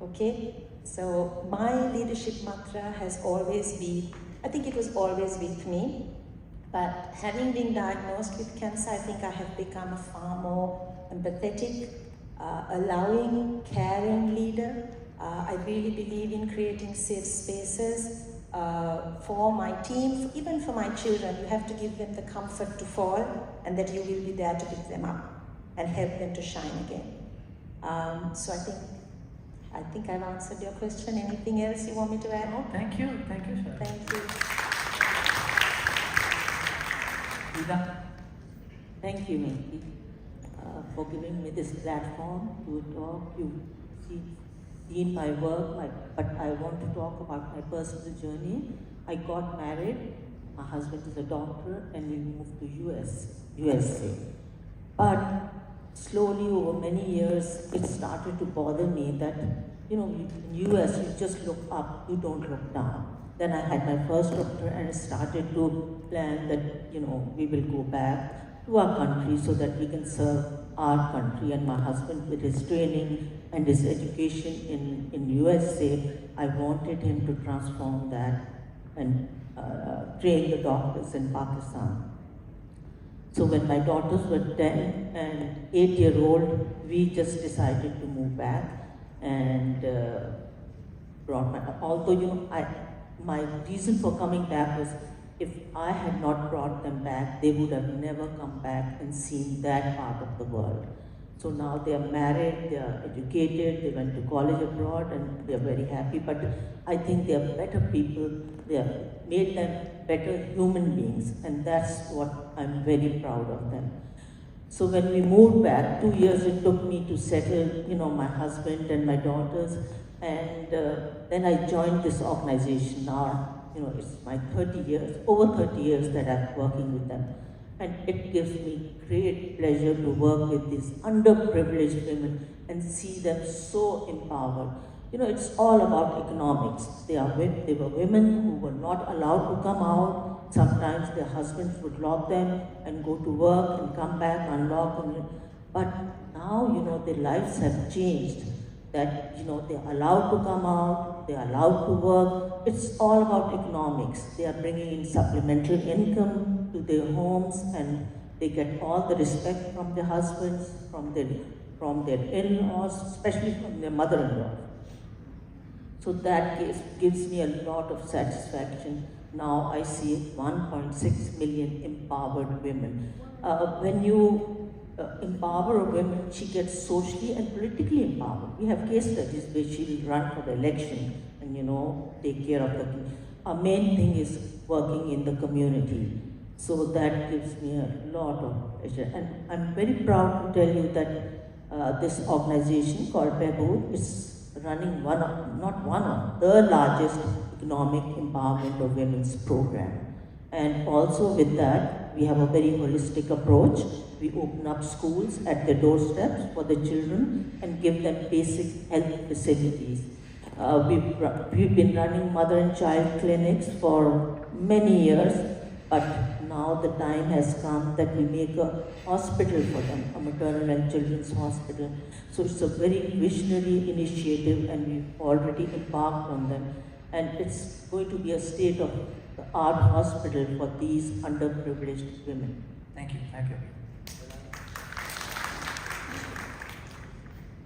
Okay? So my leadership mantra has always been, I think it was always with me, but having been diagnosed with cancer, I think I have become a far more empathetic, allowing, caring leader. I really believe in creating safe spaces for my team, even for my children. You have to give them the comfort to fall, and that you will be there to pick them up and help them to shine again. So I think I've answered your question. Anything else you want me to add? No, thank you, sir. Thank you. Ida? Thank you, Minky, for giving me this platform to talk. You've seen my work, but I want to talk about my personal journey. I got married, my husband is a doctor, and we moved to USA. But slowly over many years, it started to bother me that, in US, you just look up, you don't look down. Then I had my first doctor, and I started to plan that, we will go back to our country so that we can serve our country. And my husband, with his training and his education in USA, I wanted him to transform that and train the doctors in Pakistan. So when my daughters were 10 and 8-year-old, we just decided to move back and brought my reason for coming back was, if I had not brought them back, they would have never come back and seen that part of the world. So now they are married, they are educated, they went to college abroad, and they are very happy. But I think they are better people, they have made them better human beings, and that's what I'm very proud of them. So when we moved back, 2 years it took me to settle, my husband and my daughters, and then I joined this organization. Now, it's my over 30 years that I'm working with them. And it gives me great pleasure to work with these underprivileged women and see them so empowered. It's all about economics. They were women who were not allowed to come out. Sometimes their husbands would lock them and go to work and come back, unlock. But now, their lives have changed. That, they're allowed to come out, they're allowed to work. It's all about economics. They are bringing in supplemental income to their homes, and they get all the respect from their husbands, from their in-laws, especially from their mother-in-law. So that gives me a lot of satisfaction. Now I see 1.6 million empowered women. When you empower a woman, she gets socially and politically empowered. We have case studies where she will run for the election and, take care of the community. Our main thing is working in the community. So that gives me a lot of pleasure. And I'm very proud to tell you that this organization called pave is running the largest economic empowerment of women's program. And also with that, we have a very holistic approach. We open up schools at their doorsteps for the children and give them basic health facilities. We've been running mother and child clinics for many years, but now the time has come that we make a hospital for them, a maternal and children's hospital. So it's a very visionary initiative and we've already embarked on them. And it's going to be a state-of-the-art hospital for these underprivileged women. Thank you, thank you.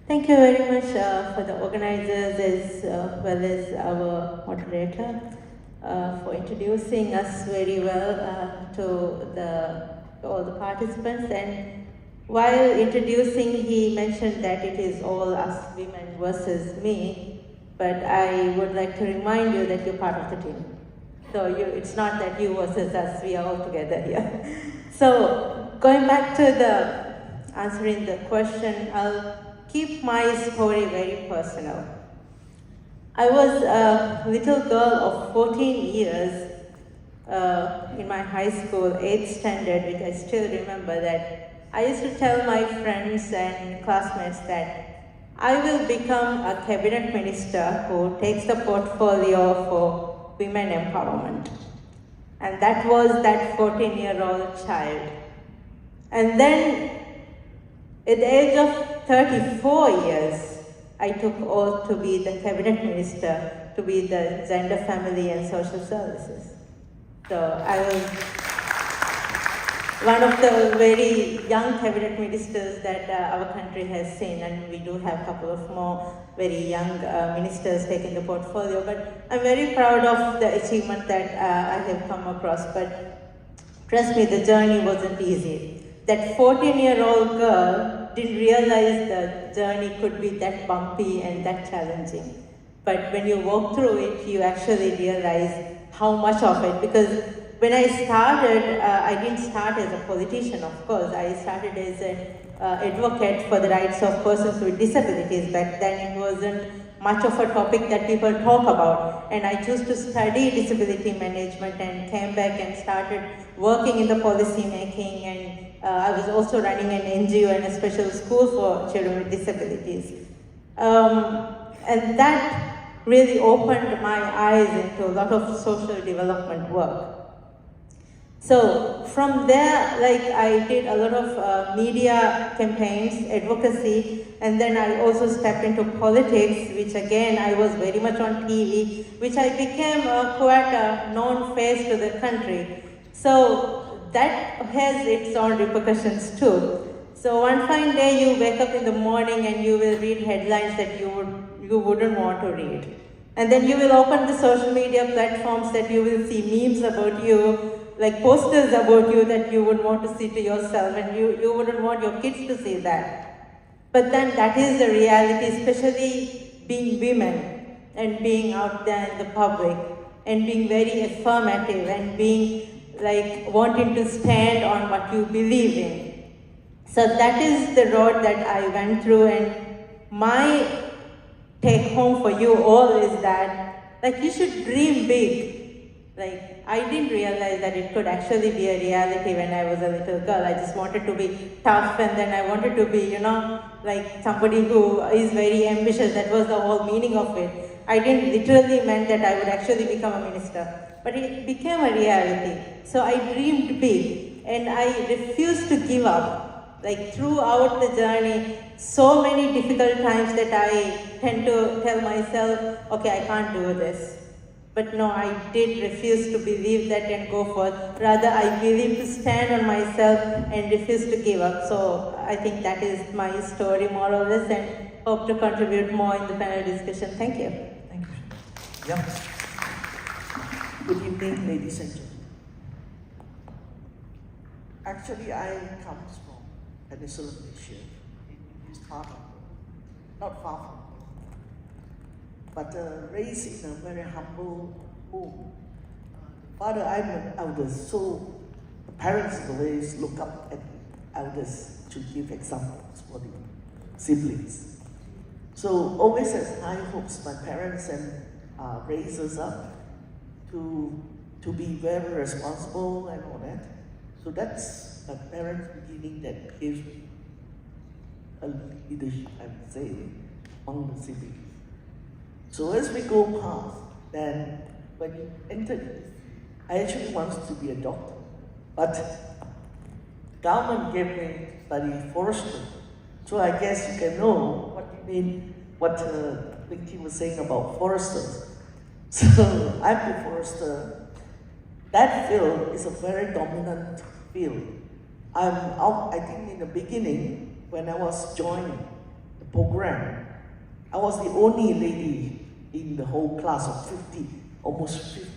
Thank you very much for the organizers as well as our moderator for introducing us very well to all the participants. And while introducing, he mentioned that it is all us women versus me, but I would like to remind you that you're part of the team. So it's not that you versus us, we are all together here. So going back to answering the question, I'll keep my story very personal. I was a little girl of 14 years in my high school, 8th standard, which I still remember that I used to tell my friends and classmates that I will become a cabinet minister who takes the portfolio for women empowerment. And that was that 14-year-old child. And then at the age of 34 years, I took oath to be the cabinet minister, to be the Gender, Family and Social Services. So I was one of the very young cabinet ministers that our country has seen, and we do have a couple of more very young ministers taking the portfolio, but I'm very proud of the achievement that I have come across. But trust me, the journey wasn't easy. That 14-year-old girl didn't realize the journey could be that bumpy and that challenging. But when you walk through it, you actually realize how much of it, because when I started, I didn't start as a politician, of course. I started as an advocate for the rights of persons with disabilities. Back then, it wasn't much of a topic that people talk about. And I chose to study disability management and came back and started working in the policy making. And I was also running an NGO and a special school for children with disabilities. And that really opened my eyes into a lot of social development work. So from there, I did a lot of media campaigns, advocacy, and then I also stepped into politics, which again, I was very much on TV, which I became quite a known face to the country. So that has its own repercussions too. So one fine day you wake up in the morning and you will read headlines that you wouldn't want to read. And then you will open the social media platforms that you will see memes about you, like posters about you that you would want to see to yourself, and you wouldn't want your kids to see that. But then that is the reality, especially being women and being out there in the public and being very affirmative and being wanting to stand on what you believe in. So that is the road that I went through, and my take home for you all is that you should dream big. I didn't realize that it could actually be a reality when I was a little girl. I just wanted to be tough, and then I wanted to be, somebody who is very ambitious. That was the whole meaning of it. I didn't literally meant that I would actually become a minister, but it became a reality. So I dreamed big, and I refused to give up. Throughout the journey, so many difficult times that I tend to tell myself, okay, I can't do this. But no, I did refuse to believe that and go forth. Rather, I believe to stand on myself and refuse to give up. So I think that is my story more or less, and hope to contribute more in the panel discussion. Thank you. Thank you. Yeah. Good evening, ladies and gentlemen. Actually, I come from Peninsula Malaysia, in East Harbour, not far from but raised in a very humble home. Father, I'm an eldest, so the parents always look up at the eldest to give examples for the siblings. So always has high hopes. My parents raised us up to be very responsible and all that. So that's my parents' beginning that gave me a leadership, I would say, among the siblings. So as we go past, then when you enter, I actually wanted to be a doctor. But government gave me study forestry. So I guess you can know what you mean, what Vicky was saying about foresters. So I'm a forester. That field is a very dominant field. I'm out, I think in the beginning, when I was joining the program, I was the only lady in the whole class of 50, almost 50.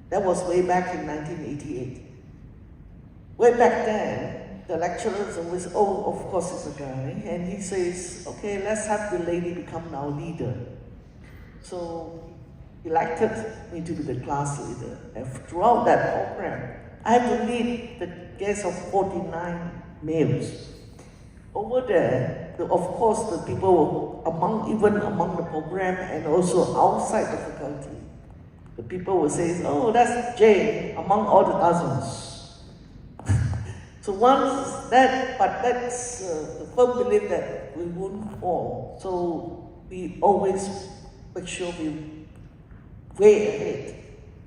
That was way back in 1988. Way back then, the lecturers always, oh, of course it's a guy, and he says, okay, let's have the lady become our leader. So he elected me to be the class leader. And throughout that program, I had to lead the case of 49 males. Over there, of course, the people even among the program and also outside the faculty, the people will say, oh, that's Jane among all the dozens. So once that, but that's the firm belief that we won't fall. So we always make sure we way ahead,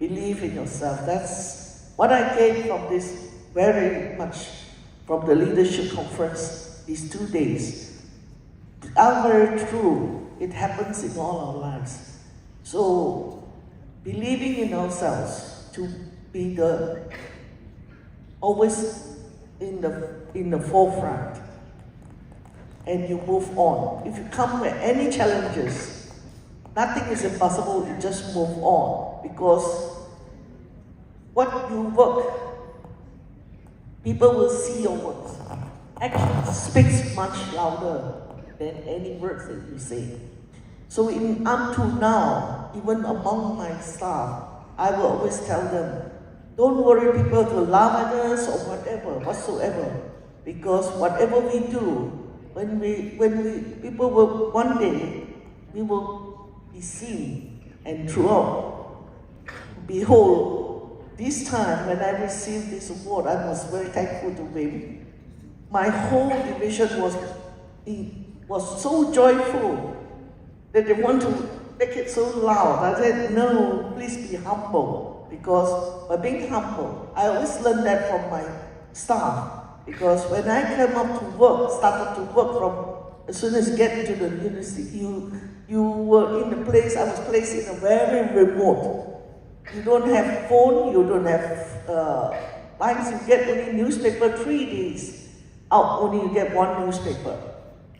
believe in yourself. That's what I gained from this very much from the leadership conference these 2 days. I'm very true. It happens in all our lives. So believing in ourselves to be always in the forefront, and you move on. If you come with any challenges, nothing is impossible, you just move on, because what you work, people will see your works. Action speaks much louder than any words that you say. So up to now, even among my staff, I will always tell them, don't worry people to laugh at us or whatever, whatsoever, because whatever we do, people will, one day, we will be seen and throughout. Behold, this time when I received this award, I was very thankful to him. My whole division was so joyful that they want to make it so loud. I said, no, please be humble. Because by being humble, I always learned that from my staff. Because when I came up to work, started to work from, as soon as you get into the university, you were in a place, I was placed in a very remote. You don't have phone, you don't have lines, you get only newspaper 3 days. Out only you get one newspaper.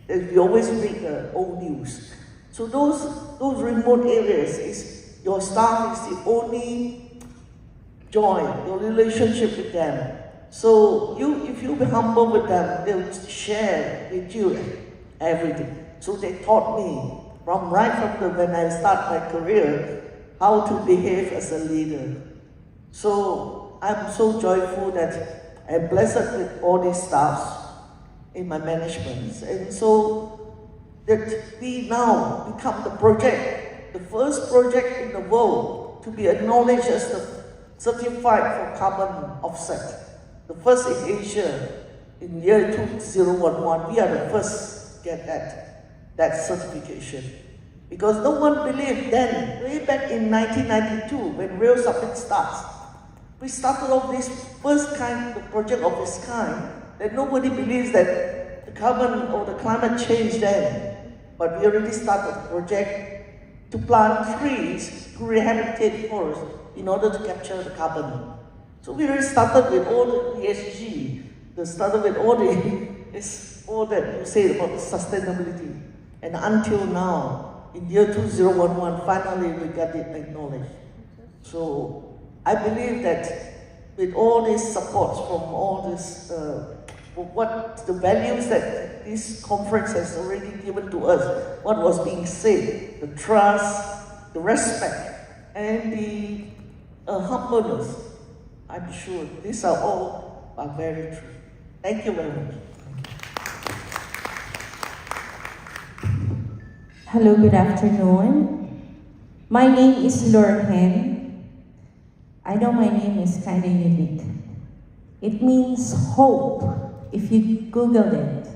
You always read the old news. So those remote areas, your staff is the only joy, your relationship with them. So if you be humble with them, they'll share with you everything. So they taught me right from when I start my career, how to behave as a leader. So I'm so joyful that I'm blessed with all these staffs in my management. And so that we now become the first project in the world to be acknowledged as the certified for carbon offset. The first in Asia in year 2011, we are the first to get that certification. Because no one believed then, way back in 1992, when Real Summit starts, we started off this the project of this kind, that nobody believes that the carbon or the climate change then. But we already started the project to plant trees, to rehabilitate forests, in order to capture the carbon. So we already started with all the ESG, started with all that you say about the sustainability. And until now, in year 2011, finally we got it acknowledged. So I believe that with all these supports from all this, what the values that this conference has already given to us, what was being said, the trust, the respect, and the humbleness, I'm sure these are all very true. Thank you very much. Hello, good afternoon. My name is Lorhen. I know my name is kind of unique. It means hope if you Google it.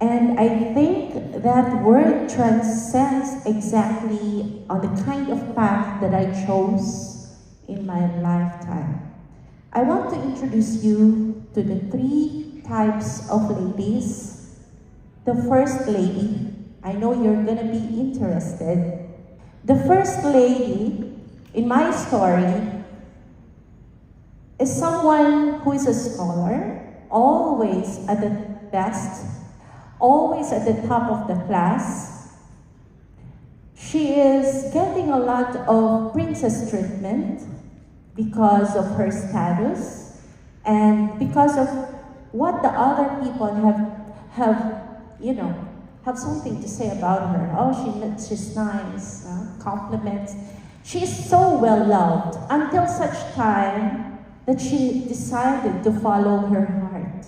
And I think that word transcends exactly on the kind of path that I chose in my lifetime. I want to introduce you to the 3 types of ladies. The first lady, I know you're gonna be interested. The first lady in my story is someone who is a scholar, always at the best, always at the top of the class. She is getting a lot of princess treatment because of her status and because of what the other people have something to say about her. Oh, she's nice, compliments. She's so well loved until such time that she decided to follow her heart.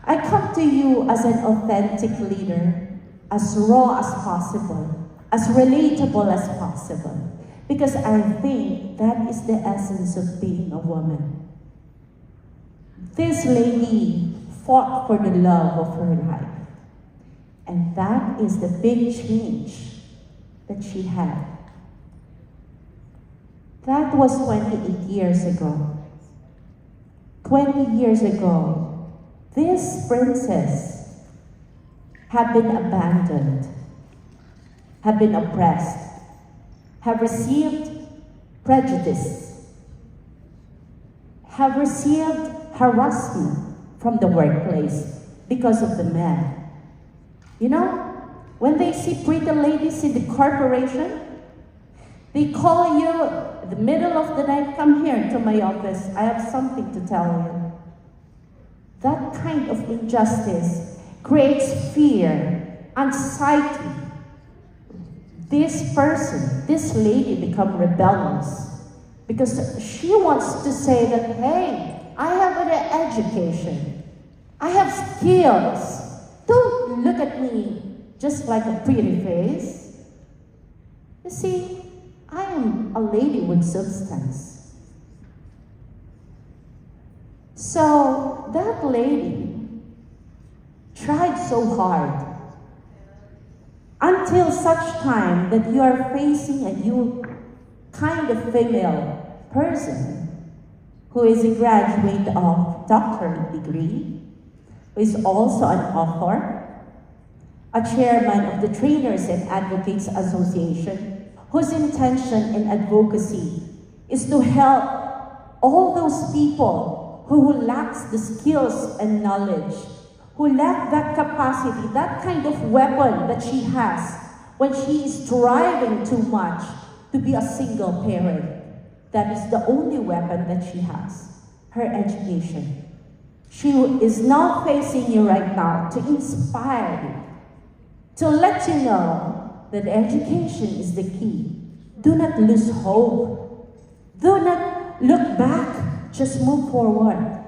I come to you as an authentic leader, as raw as possible, as relatable as possible, because I think that is the essence of being a woman. This lady fought for the love of her life. And that is the big change that she had. That was 28 years ago. 20 years ago, this princess had been abandoned, had been oppressed, have received prejudice, have received harassment from the workplace because of the men. You know, when they see pretty ladies in the corporation, they call you in the middle of the night, come here to my office, I have something to tell you. That kind of injustice creates fear, anxiety. This person, this lady become rebellious because she wants to say that, hey, I have an education, I have skills. Don't look at me just like a pretty face. You see, I am a lady with substance. So that lady tried so hard until such time that you are facing a new kind of female person who is a graduate of doctorate degree, who is also an author, a chairman of the Trainers and Advocates Association, whose intention in advocacy is to help all those people who lacks the skills and knowledge, who lack that capacity, that kind of weapon that she has when she is striving too much to be a single parent. That is the only weapon that she has, her education. She is now facing you right now to inspire you, to let you know that education is the key. Do not lose hope. Do not look back, just move forward.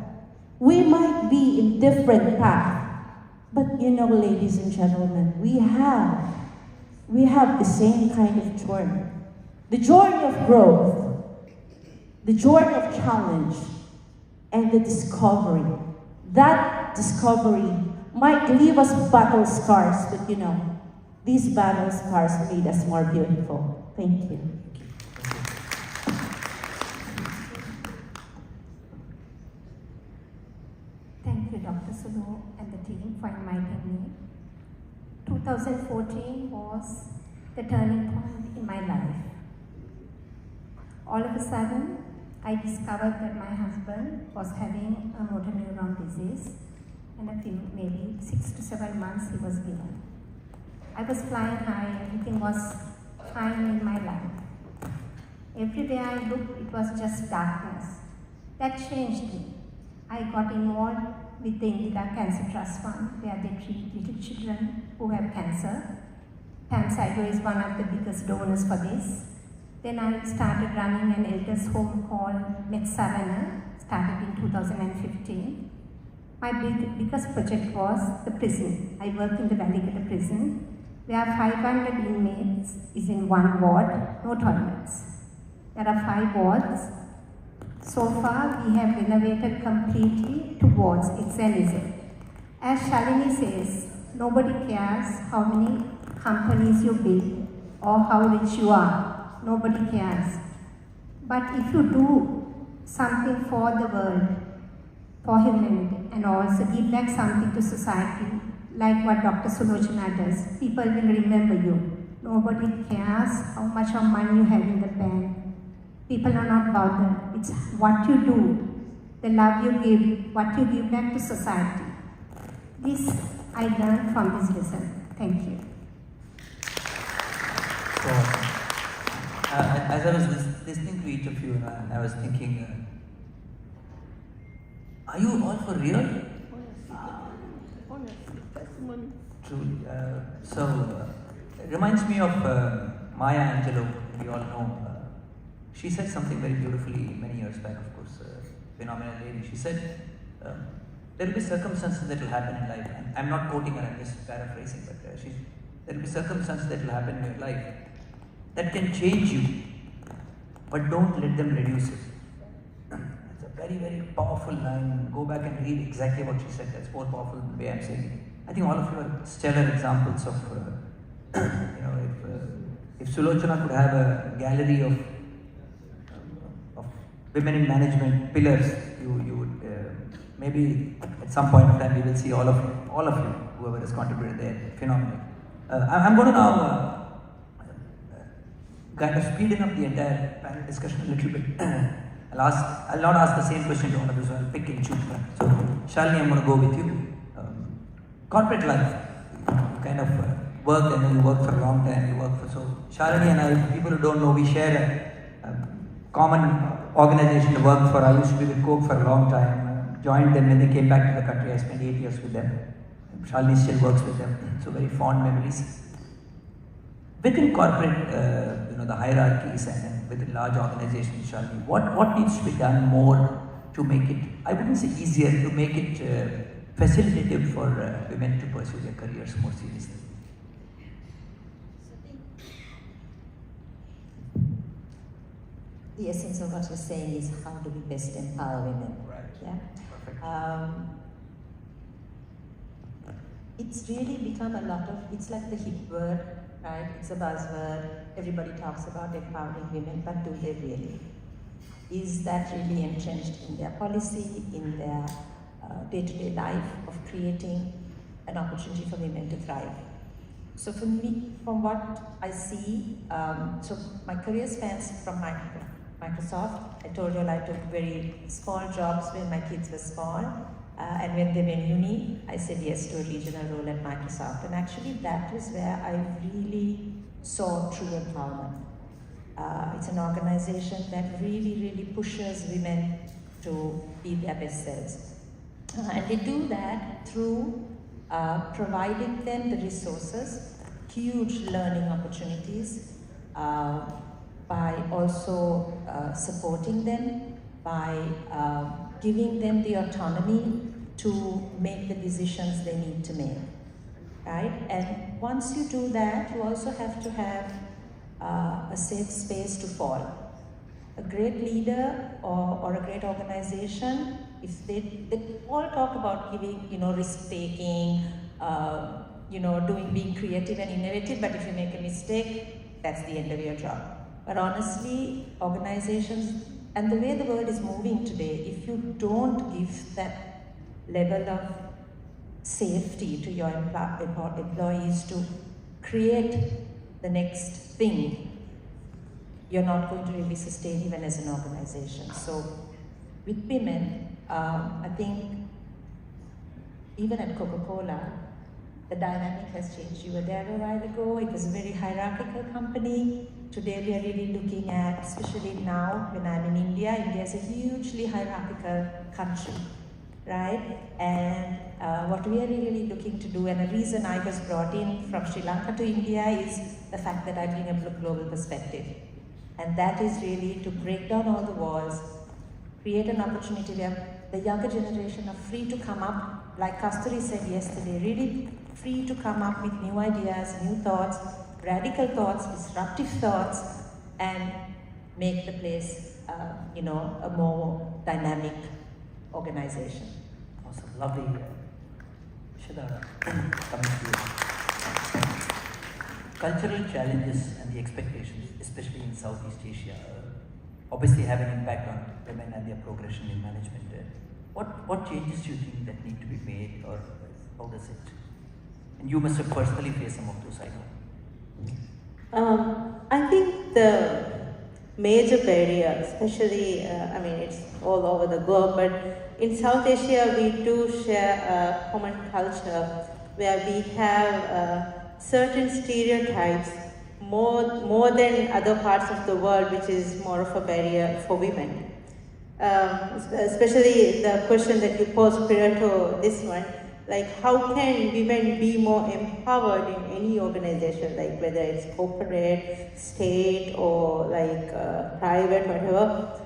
We might be in different paths, but you know, ladies and gentlemen, we have the same kind of journey. The journey of growth, the journey of challenge, and the discovery. That discovery might leave us battle scars, but you know, these battle scars made us more beautiful. Thank you. Thank you, Dr. Sulu and the team for inviting me. 2014 was the turning point in my life. All of a sudden, I discovered that my husband was having a motor neuron disease, and maybe 6 to 7 months he was given. I was flying high, everything was fine in my life. Every day I looked, it was just darkness. That changed me. I got involved with the Indira Cancer Trust Fund, where they treat little children who have cancer. Pansago is one of the biggest donors for this. Then I started running an elders home called Metsarana, started in 2015. My biggest project was the prison. I work in the Valigata prison, where 500 inmates is in one ward, no toilets. There are 5 wards. So far, we have renovated completely 2 wards, XYZ. As Shalini says, nobody cares how many companies you build or how rich you are. Nobody cares. But if you do something for the world, for humanity, and also give back something to society, like what Dr. Sulochana does. People will remember you. Nobody cares how much of money you have in the bank. People are not bothered. It's what you do, the love you give, what you give back to society. This I learned from this lesson. Thank you. So, as I was listening to each of you, I was thinking, are you all for real? Truly. It reminds me of Maya Angelou, we all know. She said something very beautifully many years back, of course, phenomenal lady. She said, there will be circumstances that will happen in life. And I'm not quoting her, I'm just paraphrasing, but there will be circumstances that will happen in your life that can change you, but don't let them reduce it. It's a very, very powerful line. Go back and read exactly what she said. That's more powerful than the way I'm saying it. I think all of you are stellar examples of, if Sulochana could have a gallery of women in management pillars, you would maybe at some point of time we will see all of you, whoever has contributed there, phenomenal. I'm going to now kind of speeding up the entire panel discussion a little bit. I'll not ask the same question to all of you, so I'll pick and choose. So, Shalini, I'm going to go with you. Corporate life, you kind of work, and you work for a long time, Shalini and I, people who don't know, we share a common organization to work for. I used to be with Coke for a long time, joined them when they came back to the country. I spent 8 years with them. Shalini still works with them, so very fond memories. Within corporate, the hierarchies and within large organizations, Shalini, what needs to be done more to make it, I wouldn't say easier, to make it facilitative for women to pursue their careers more seriously? The essence of what you're saying is how do we best empower women? Right. Yeah. Perfect. It's really become a lot of, it's like the hip word, right? It's a buzzword. Everybody talks about empowering women, but do they really? Is that really entrenched in their policy, in their day-to-day life of creating an opportunity for women to thrive? So for me, from what I see, so my career spans from Microsoft. I told you I took very small jobs when my kids were small. And when they were in uni, I said yes to a regional role at Microsoft. And actually that was where I really saw true empowerment. It's an organization that really pushes women to be their best selves. And they do that through providing them the resources, huge learning opportunities, by also supporting them, by giving them the autonomy to make the decisions they need to make, right? And once you do that, you also have to have a safe space to fall. A great leader or a great organization, if they all talk about giving, risk-taking, being creative and innovative, but if you make a mistake, that's the end of your job. But honestly, organizations, and the way the world is moving today, if you don't give that level of safety to your employees to create the next thing, you're not going to really sustain even as an organization. So with women, I think even at Coca-Cola, the dynamic has changed. You were there a while ago, it was a very hierarchical company. Today we are really looking at, especially now when I'm in India, India is a hugely hierarchical country, right? And what we are really looking to do, and the reason I was brought in from Sri Lanka to India is the fact that I bring a global perspective. And that is really to break down all the walls, create an opportunity where the younger generation are free to come up, like Kasturi said yesterday, really free to come up with new ideas, new thoughts, radical thoughts, disruptive thoughts, and make the place, a more dynamic organization. Awesome, lovely. Shidara, coming to you. Cultural challenges and the expectations, especially in Southeast Asia, obviously have an impact on women and their progression in management. What changes do you think that need to be made, or how does it? And you must have personally faced some of those, I know. I think the major barrier, especially, I mean, it's all over the globe, but in South Asia, we do share a common culture where we have certain stereotypes more than other parts of the world, which is more of a barrier for women. Especially the question that you posed prior to this one, like how can women be more empowered in any organization, like whether it's corporate, state, or like private, whatever.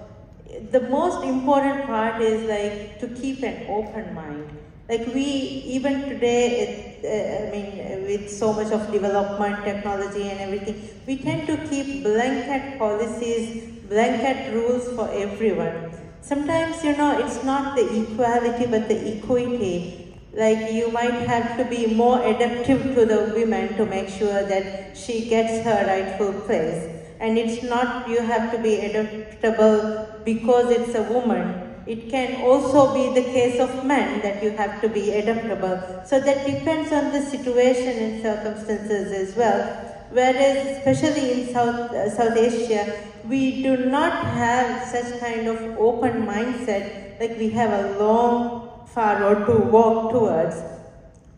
The most important part is like to keep an open mind. Like we, even today, I mean, with so much of development, technology and everything, we tend to keep blanket policies, blanket rules for everyone. Sometimes, you know, it's not the equality, but the equity. Like you might have to be more adaptive to the women to make sure that she gets her rightful place. And it's not you have to be adaptable because it's a woman. It can also be the case of men that you have to be adaptable. So that depends on the situation and circumstances as well. Whereas, especially in South Asia, we do not have such kind of open mindset, like we have a long far road to walk towards,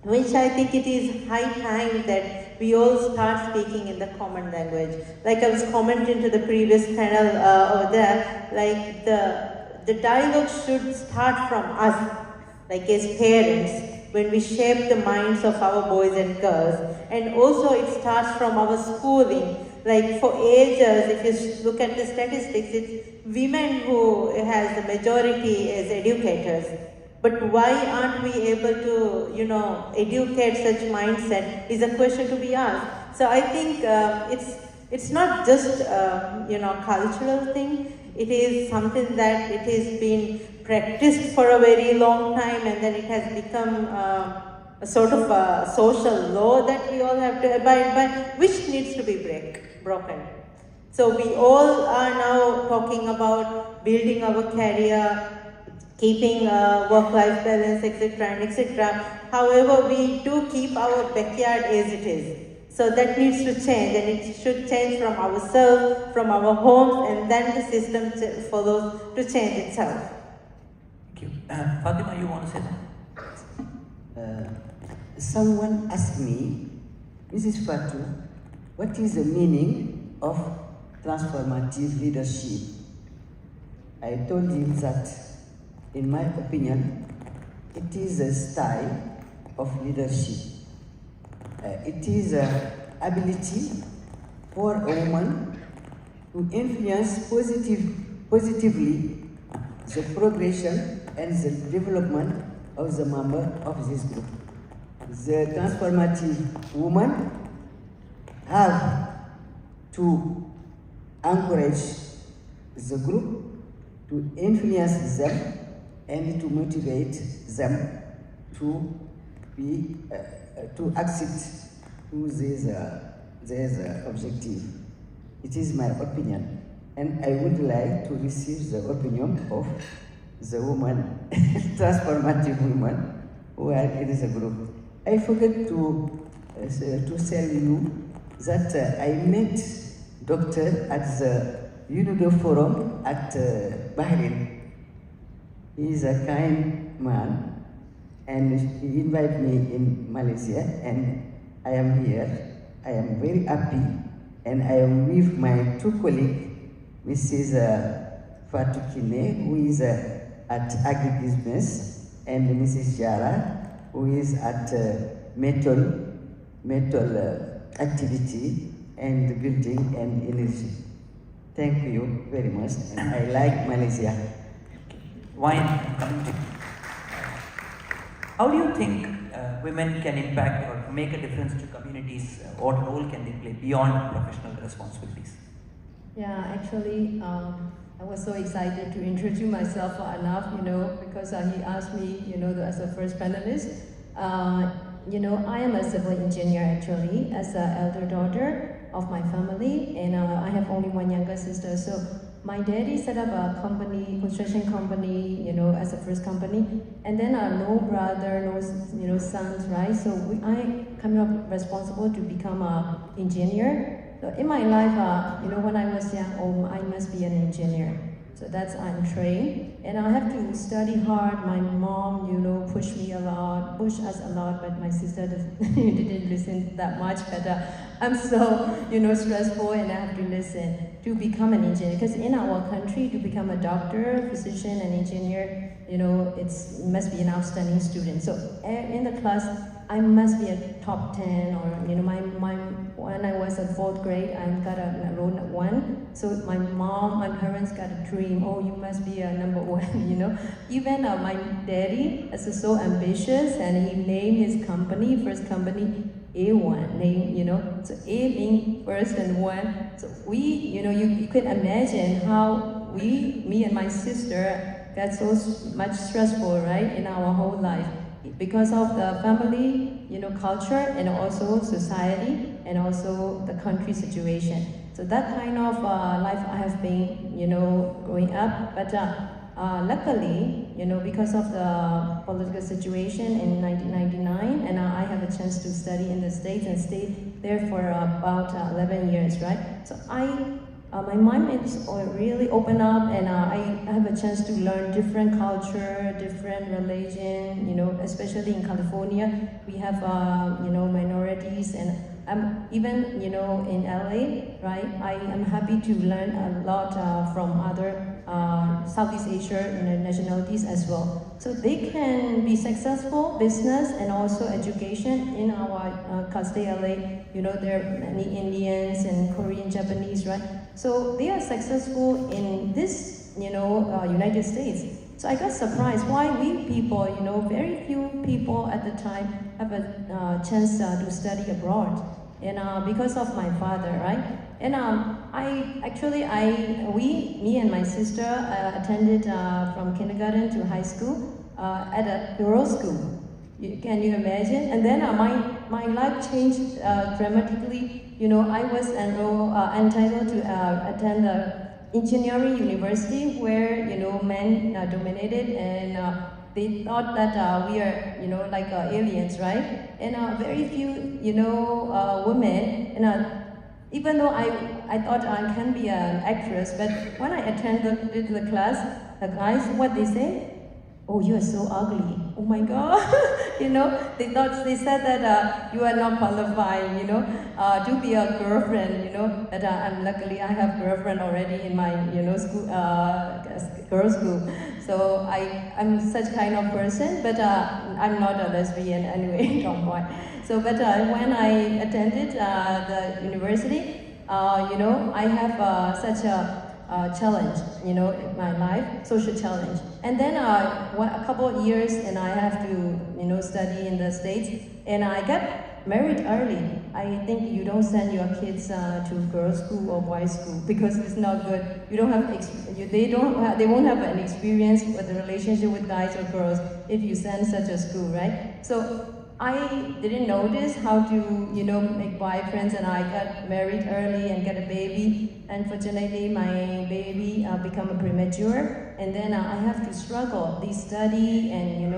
which I think it is high time that we all start speaking in the common language. Like I was commenting to the previous panel over there, like the dialogue should start from us, like as parents, when we shape the minds of our boys and girls. And also it starts from our schooling. Like for ages, if you look at the statistics, it's women who has the majority as educators. But why aren't we able to, you know, educate such mindset is a question to be asked. So I think it's not just, you know, cultural thing. It is something that it has been practiced for a very long time, and then it has become a sort of a social law that we all have to abide by, which needs to be broken. So we all are now talking about building our career, keeping work-life balance, etc. and etc. However, we do keep our backyard as it is. So that needs to change, and it should change from ourselves, from our homes, and then the system follows to change itself. Thank you. Fatima, you want to say that? Someone asked me, Mrs. Fatu, what is the meaning of transformative leadership? I told him that, in my opinion, it is a style of leadership. It is an ability for a woman to influence positively the progression and the development of the member of this group. The transformative woman have to encourage the group, to influence them, and to motivate them to be to access to this objective. It is my opinion, and I would like to receive the opinion of the woman, transformative woman, who are in the group. I forgot to tell you that I met doctor at the UNIDO forum at Bahrain. He is a kind man, and he invited me in Malaysia, and I am here. I am very happy, and I am with my two colleagues, Mrs. Fatou Kine, who is at agribusiness, and Mrs. Jara, who is at metal activity and building and energy. Thank you very much, and I like Malaysia. Wine. How do you think women can impact or make a difference to communities? What role can they play beyond professional responsibilities? Yeah, actually, I was so excited to introduce myself for Anaf, you know, because he asked me, you know, as a first panelist. You know, I am a civil engineer actually, as an elder daughter of my family, and I have only one younger sister. So my daddy set up a company, construction company, as a first company, and then no brother, no sons, right? So I come up responsible to become an engineer. So in my life, when I was young, I must be an engineer. So that's I'm trained, and I have to study hard. My mom, pushed me a lot, pushed us a lot, but my sister didn't listen that much. But I'm so, stressful, and I have to listen to become an engineer. Because in our country, to become a doctor, physician, and engineer, it must be an outstanding student. So in the class, I must be a top 10, or when I was at 4th grade, I got a roll 1. So my parents got a dream. Oh, you must be a number 1. Even my daddy is so ambitious, and he named his company, first company, A1 name. So A being first and 1. So we, you could imagine how me and my sister got so much stressful, right, in our whole life. Because of the family, culture, and also society, and also the country situation. So that kind of life I have been, growing up. But luckily, because of the political situation in 1999, and I have a chance to study in the States and stayed there for about 11 years, right? So my mind is really open up, and I have a chance to learn different culture, different religion, especially in California, we have, minorities, and even, in LA, right, I am happy to learn a lot from other Southeast Asia nationalities as well. So they can be successful business and also education in our Castle LA. There are many Indians and Korean, Japanese, right? So they are successful in this, United States. So I got surprised why we people, very few people at the time have a chance to study abroad. And because of my father, right? And me and my sister attended from kindergarten to high school at a girls' school. Can you imagine? And then my life changed dramatically. I was entitled to attend the engineering university where, men dominated, and they thought that we are, like aliens, right? And very few, women, and even though I thought I can be an actress, but when I attended the class, the guys, what they say? Oh, you are so ugly. Oh my God. They said that you are not qualified, to be a girlfriend, But luckily I have girlfriend already in my, school, girls' school. So I'm such kind of person, but I'm not a lesbian anyway, don't worry. So, but when I attended the university, I have such a challenge, in my life, social challenge. And then a couple of years, and I have to, study in the States, and I got married early. I think you don't send your kids to girls' school or boys' school because it's not good. You don't have they won't have an experience with the relationship with guys or girls if you send such a school, right? So I didn't notice how to, make boyfriends, and I got married early and got a baby. Unfortunately, my baby became a premature, and then I have to struggle, the study and,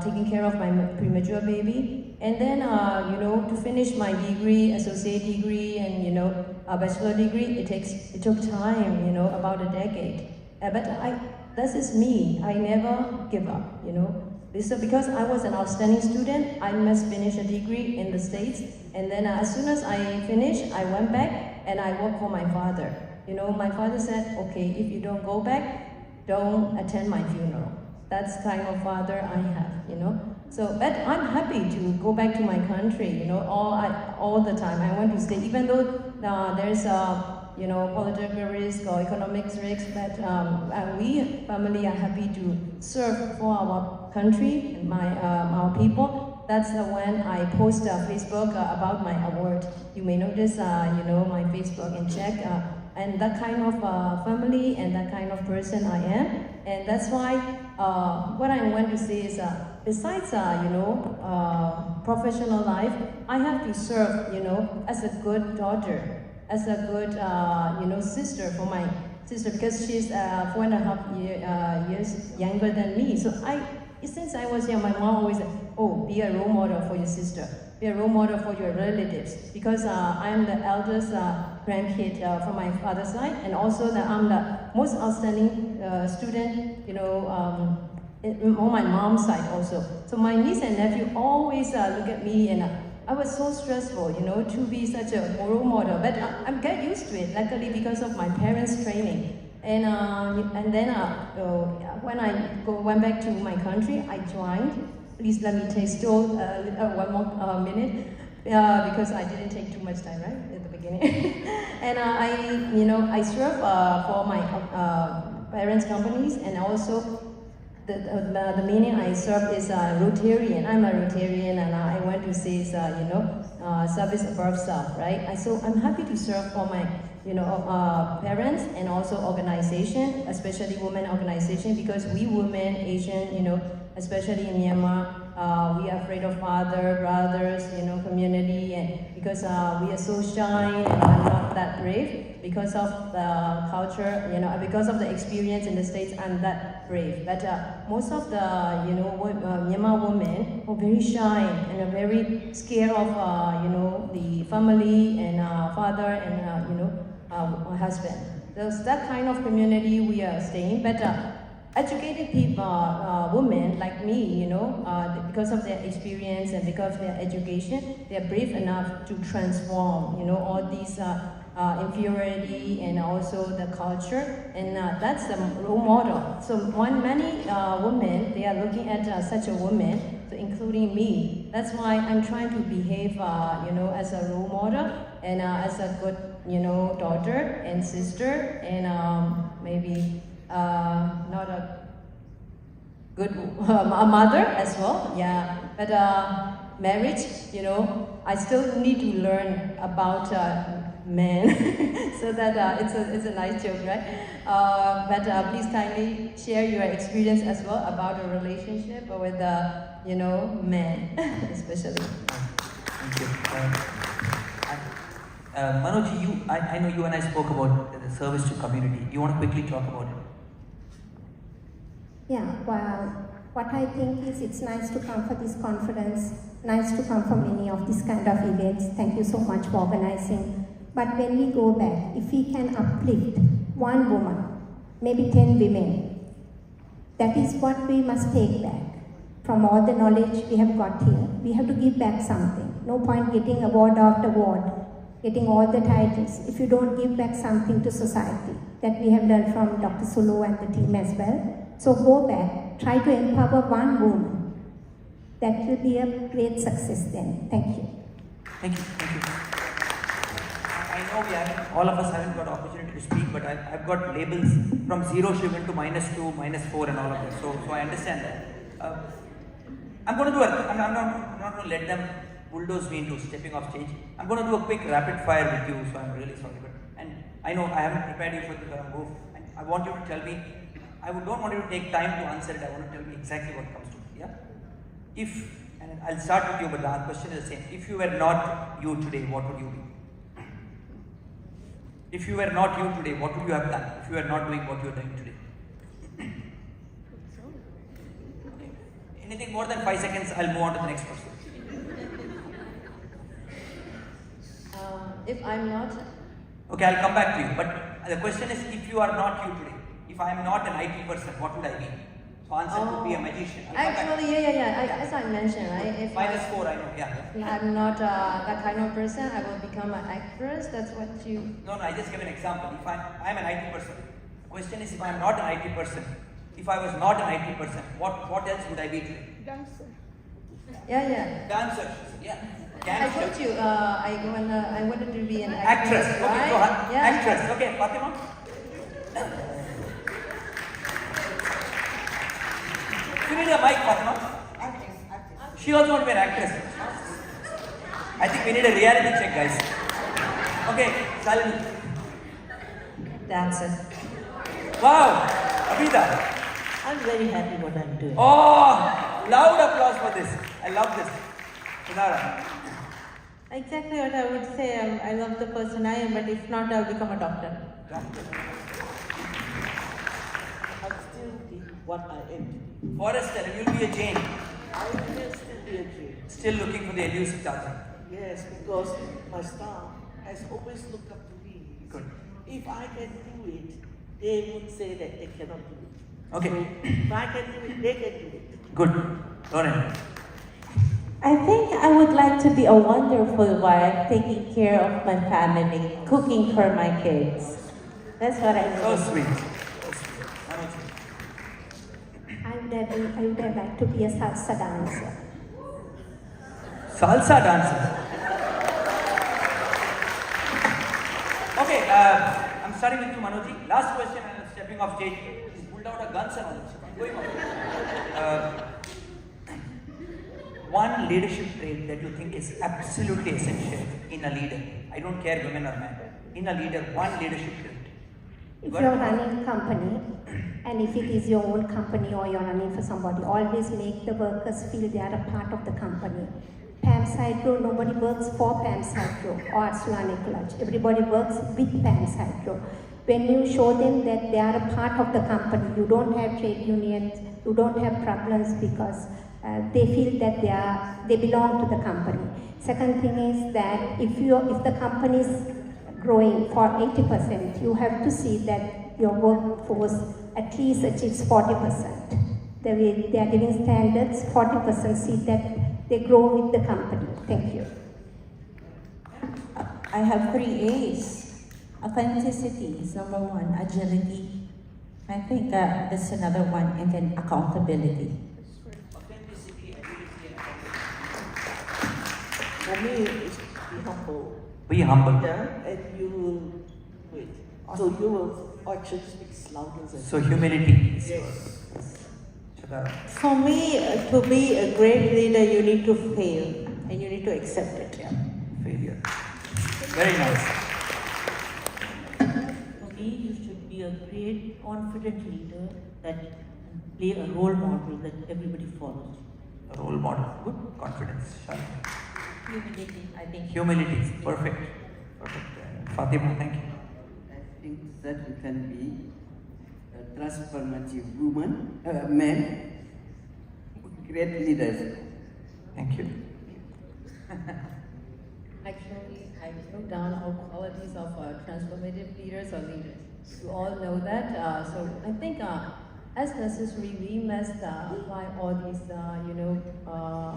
taking care of my premature baby. And then, to finish my degree, associate degree, and, a bachelor degree, it took time, about a decade. But this is me. I never give up, So because I was an outstanding student, I must finish a degree in the States. And then as soon as I finished, I went back and I worked for my father. My father said, okay, if you don't go back, don't attend my funeral. That's the kind of father I have, So, but I'm happy to go back to my country, all the time. I want to stay, even though there's political risk or economic risk, but we family are happy to serve for our country and our people. That's when I post Facebook about my award. You may notice, my Facebook and check, and that kind of family and that kind of person I am. And that's why what I want to say is, besides, professional life, I have to serve, as a good daughter, as a good, sister for my sister because she's 4.5 years younger than me. So since I was young, my mom always said, oh, be a role model for your sister, be a role model for your relatives, because I'm the eldest grandkid from my father's side, and also I'm the most outstanding student, on my mom's side also. So my niece and nephew always look at me, and I was so stressful, to be such a role model. But I'm get used to it, luckily, because of my parents' training. And then when I went back to my country, I joined. Please let me take still one more minute, because I didn't take too much time, right, at the beginning. And I serve for my parents' companies, and also the meaning I serve is Rotarian. I'm a Rotarian, and I want to say service above self, right? So I'm happy to serve for my parents and also organization, especially women organization, because we women, Asian, especially in Myanmar, we are afraid of father, brothers, community, and because we are so shy and I'm not that brave. Because of the culture, because of the experience in the States, I'm that brave. But most of the, Myanmar women are very shy and are very scared of, the family and father and, husband. There's that kind of community we are staying. But educated people, women like me, because of their experience and because of their education, they're brave enough to transform, all these inferiority and also the culture, and that's the role model. So many women, they are looking at such a woman, so including me. That's why I'm trying to behave, as a role model and as a good, daughter and sister, and maybe not a good a mother as well, yeah. But marriage, I still need to learn about men, so that it's a nice joke, right? But please kindly share your experience as well about a relationship with men, especially. Thank you. Manoj, I know you and I spoke about the service to community. You want to quickly talk about it? Yeah, well, what I think is it's nice to come for this conference, nice to come for many of these kind of events. Thank you so much for organizing. But when we go back, if we can uplift one woman, maybe 10 women, that is what we must take back. From all the knowledge we have got here, we have to give back something. No point getting award after award, getting all the titles, if you don't give back something to society. That we have learned from Dr. Sulu and the team as well. So go back, try to empower one woman. That will be a great success then. Thank you. Thank you. Thank you. I know all of us haven't got opportunity to speak, but I've got labels from 0 Shivan to -2, -4 and all of that. So I understand that. I'm going to do I'm not going to let them bulldoze me into stepping off stage. I'm going to do a quick rapid fire with you, so I'm really sorry. And I know I haven't prepared you for the move, and I want you to tell me, I don't want you to take time to answer it, I want to tell me exactly what comes to me, yeah? And I'll start with you, but the question is the same. If you were not you today, what would you be? If you were not you today, what would you have done? If you were not doing what you are doing today? Okay. Anything more than 5 seconds, I'll move on to the next person. If I'm not... Okay, I'll come back to you. But the question is, if you are not you today, if I am not an IT person, what would I be? So answer could be a magician. Actually, yeah. As I mentioned, right? If -4, I know, yeah. I'm not that kind of person, I will become an actress. That's what you... No, I just give an example. If I'm an IT person, the question is, if I'm not an IT person, if I was not an IT person, what else would I be today? Dancer. Yeah. Dancer, yeah. I told you, I wanted to be an actress. Actress, okay, right? so actress, okay, Fatima? You need a mic, Fatima. She also wants to be an actress. I think we need a reality check, guys. Okay, Salini. Dancer. Wow, Abida. I'm very happy what I'm doing. Oh, loud applause for this. I love this. Sunara. Exactly what I would say. I love the person I am, but if not, I'll become a doctor. what I am to be. Forrester, and you'll be a Jane. I will still be a Jane. Still looking for the elusive Tarzan. Yes, because my staff has always looked up to me. Good. If I can do it, they would say that they cannot do it. Okay. So if I can do it, they can do it. Good. Lauren. I think I would like to be a wonderful wife, taking care of my family, cooking for my kids. That's what I So want. sweet. I would have liked to be a salsa dancer. Salsa dancer. Okay, I'm starting with you, Manoji. Last question, and I'm stepping off stage. He's pulled out a gun, sir. Going on. One leadership trait that you think is absolutely essential in a leader. I don't care women or men. In a leader, one leadership trait. If you're running a company, and if it is your own company or you're running for somebody, always make the workers feel they are a part of the company. Pam Hydro, nobody works for Pam Hydro or Arslan Nicolaj. Everybody works with Pam Hydro. When you show them that they are a part of the company, you don't have trade unions, you don't have problems because they feel that they belong to the company. Second thing is that if the company is growing for 80%, you have to see that your workforce at least achieves 40%. They are giving standards, 40% see that they grow with the company. Thank you. I have 3 A's. Authenticity is number 1. Agility. I think that's another one. And then accountability. For me, it's be humble. Be humble. Yeah, and you will wait. So you will actually speak louder than So humility. Yes. For me, to be a great leader, you need to fail and you need to accept it. Yeah. Failure. Very nice. For me, you should be a great, confident leader that play a role model that everybody follows. A role model. Good. Confidence. Humility, I think. Humility. Perfect. Perfect. Fatima, thank you. I think that you can be a transformative woman, man, great leaders. Thank you. Actually, I wrote down all qualities of transformative leaders or leaders. You all know that. So I think as necessary, we must apply all these,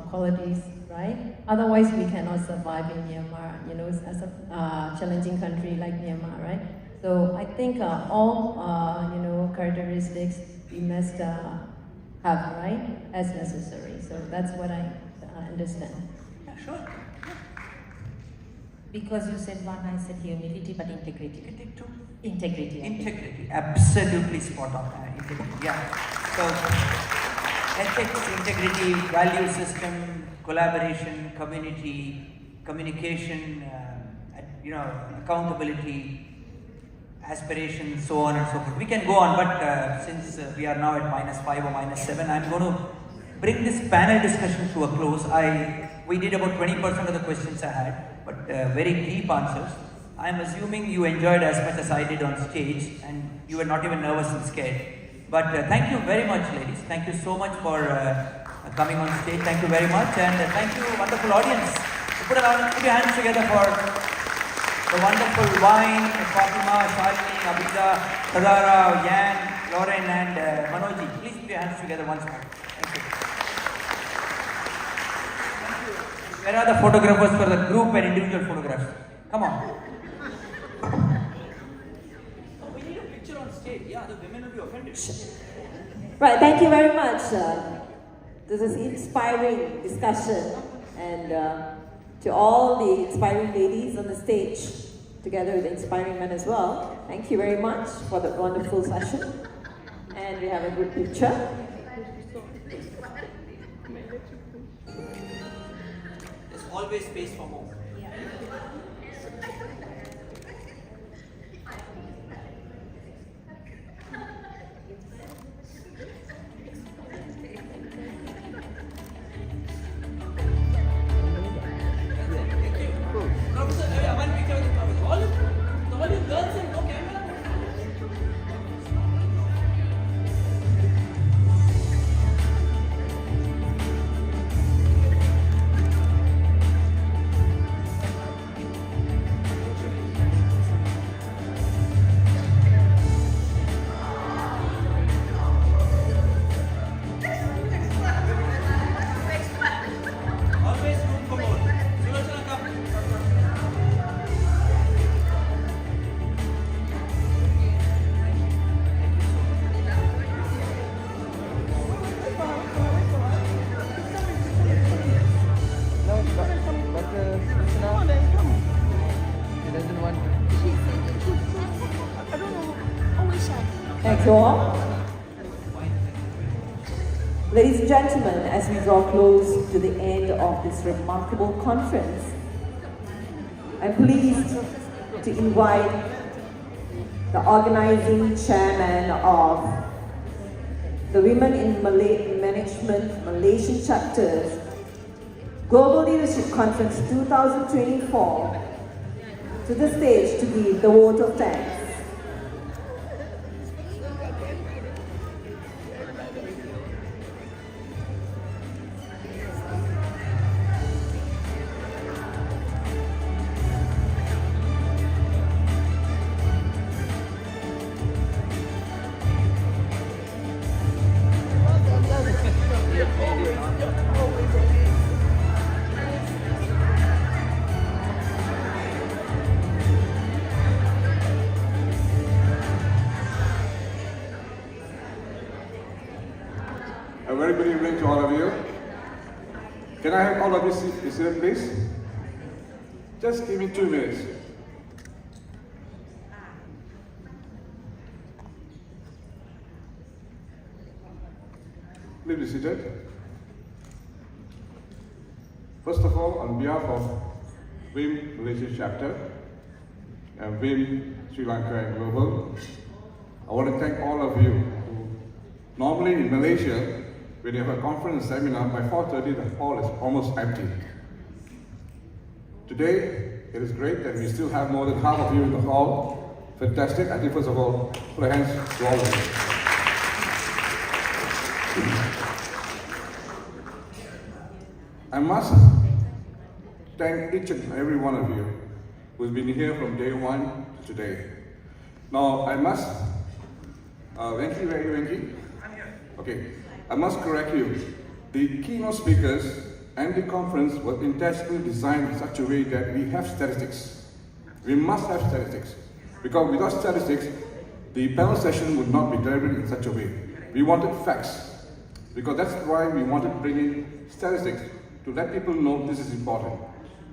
qualities, right? Otherwise, we cannot survive in Myanmar, as a challenging country like Myanmar, right? So I think all, characteristics we must have, right, as necessary. So that's what I understand. Yeah, sure. Because you said one, I said humility, but integrity. You take 2. Integrity. Integrity. Absolutely spot on. Integrity. Yeah. So, ethics, integrity, value system, collaboration, community, communication, accountability, aspiration, so on and so forth. We can go on, but since we are now at -5 or -7, I'm going to bring this panel discussion to a close. We did about 20% of the questions I had, but very deep answers. I'm assuming you enjoyed as much as I did on stage, and you were not even nervous and scared. But thank you very much, ladies. Thank you so much for coming on stage. Thank you very much, and thank you, wonderful audience. Put your hands together for the wonderful wine, Fatima, Shalini, Abida, Sadara, Yan, Lauren, and Manoji. Please put your hands together once more. Thank you. Where are the photographers for the group and individual photographs? Come on. Oh, we need a picture on stage. Yeah, the women will be offended. Right, thank you very much. This is inspiring discussion, and to all the inspiring ladies on the stage, together with the inspiring men as well, thank you very much for the wonderful session. And we have a good picture. There's always space for more. sure. Ladies and gentlemen, as we draw close to the end of this remarkable conference, I'm pleased to invite the organizing chairman of the Women in Management Malaysian Chapters Global Leadership Conference 2024 to the stage to give the vote of thanks. A very good evening to all of you. Can I have all of you sit, please? Just give me 2 minutes. Please be seated. First of all, on behalf of WIM Malaysia Chapter and WIM Sri Lanka and Global, I want to thank all of you. Normally in Malaysia, when you have a conference seminar, by 4:30 the hall is almost empty. Today, it is great that we still have more than half of you in the hall. Fantastic. I think first of all, put a hands to all of you. I must thank each and every one of you who's been here from day one to today. Now, I must, Venki, where are you, Venki? I'm here. Okay. I must correct you. The keynote speakers and the conference was intentionally designed in such a way that we have statistics. We must have statistics. Because without statistics, the panel session would not be delivered in such a way. We wanted facts. Because that's why we wanted to bring in statistics to let people know this is important.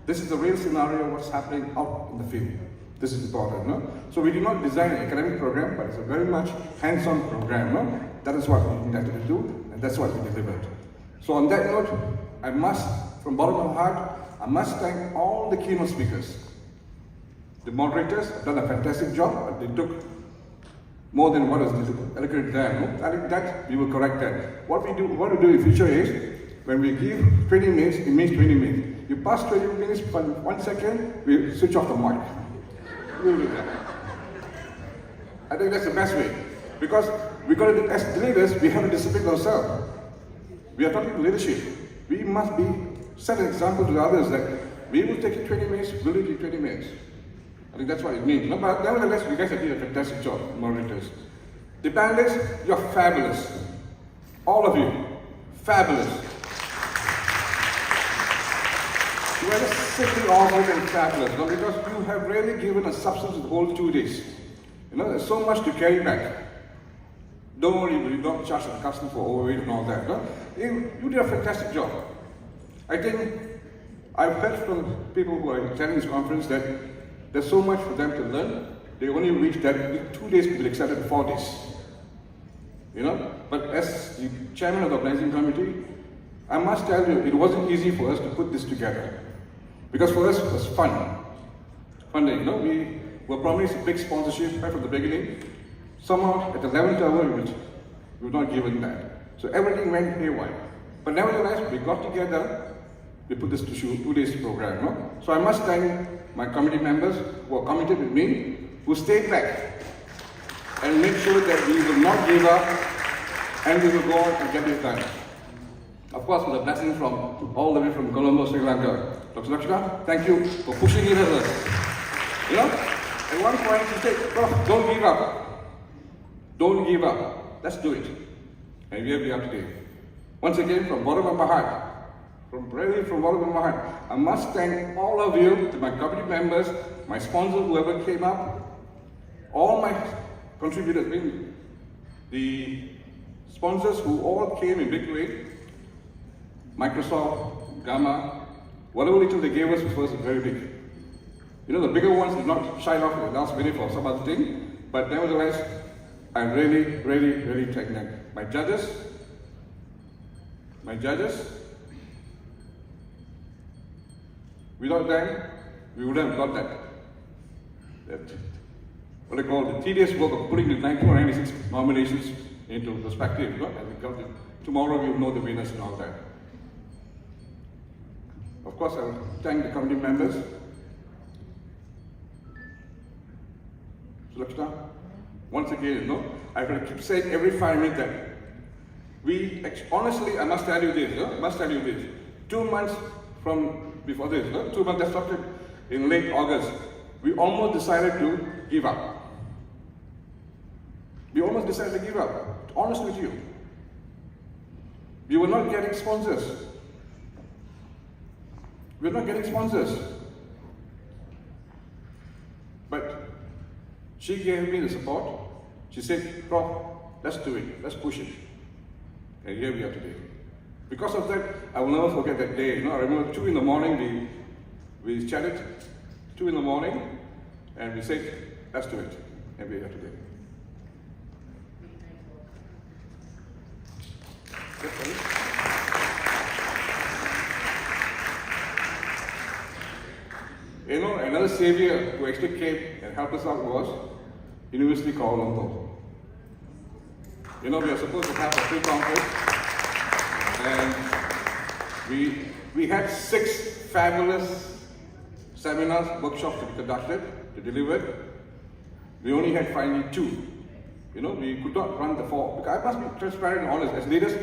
This is the real scenario, what's happening out in the field. This is important, no? So we did not design an academic program, but it's a very much hands-on program, no? That is what we intended to do, and that's what we delivered. So on that note, I must, from bottom of my heart, I must thank all the keynote speakers. The moderators have done a fantastic job, but they took more than what was allocated there. No? I think that we will correct that. What we do in future is, when we give 20 minutes, it means 20 minutes. You pass 20 minutes, for 1 second, we switch off the mic. We'll do that. I think that's the best way. Because as leaders, we have to discipline ourselves. We are talking leadership. We must set an example to the others that we will take 20 minutes, we'll do it in 20 minutes. I think that's what it means. No, but nevertheless, you guys have done a fantastic job, moderators. The panelists, you're fabulous. All of you, fabulous. You are just simply awesome and fabulous, no? Because you have really given a substance to the whole 2 days. You know, there's so much to carry back. Don't worry, we don't charge the customer for overweight and all that. No? You did a fantastic job. I think I've heard from people who are attending this conference that there's so much for them to learn. They only reach that 2 days could be accepted in 4 days. You know? But as the chairman of the organizing committee, I must tell you, it wasn't easy for us to put this together. Because for us, it was fun. Funding, you know, we were promised a big sponsorship right from the beginning. Somehow, at the 11th hour, we were not given that. So everything went haywire. But nevertheless, we got together, we put this to 2 days program. No? So I must thank my committee members who are committed with me, who stayed back and make sure that we will not give up and we will go on and get this done. Of course, with a blessing from all the way from Colombo, Sri Lanka. Dr. Lakshana, thank you for pushing it at us. You know, at one point you say, oh, don't give up. Don't give up. Let's do it. And here we are today. Once again, from bottom of my heart, from bottom of my heart, I must thank all of you, my committee members, my sponsor, whoever came up, all my contributors, the sponsors who all came in big way, Microsoft, Gamma, whatever little they gave us was very big. You know, the bigger ones did not shine off at the last minute for some other thing, but nevertheless, I really, really, really thank them. My judges, without them, we wouldn't have got that what they call the tedious work of putting the 1996 nominations into perspective. Tomorrow we will know the winners and all that. Of course, I will thank the committee members. Sulakshana, once again, I will keep saying every 5 minutes that honestly, I must tell you this, 2 months from before this, 2 months that started in late August, we almost decided to give up. Honest with you. We were not getting sponsors. But she gave me the support. She said, Prof, let's do it, let's push it. And here we are today. Because of that, I will never forget that day. I remember 2 in the morning, we chatted, 2 in the morning, and we said, let's do it. And we are here today. Another savior who actually came and helped us out was University Kuala Lumpur. We are supposed to have a free conference, and we had 6 fabulous seminars, workshops to be conducted, to deliver. We only had finally 2. We could not run the 4. Because I must be transparent and honest. As leaders,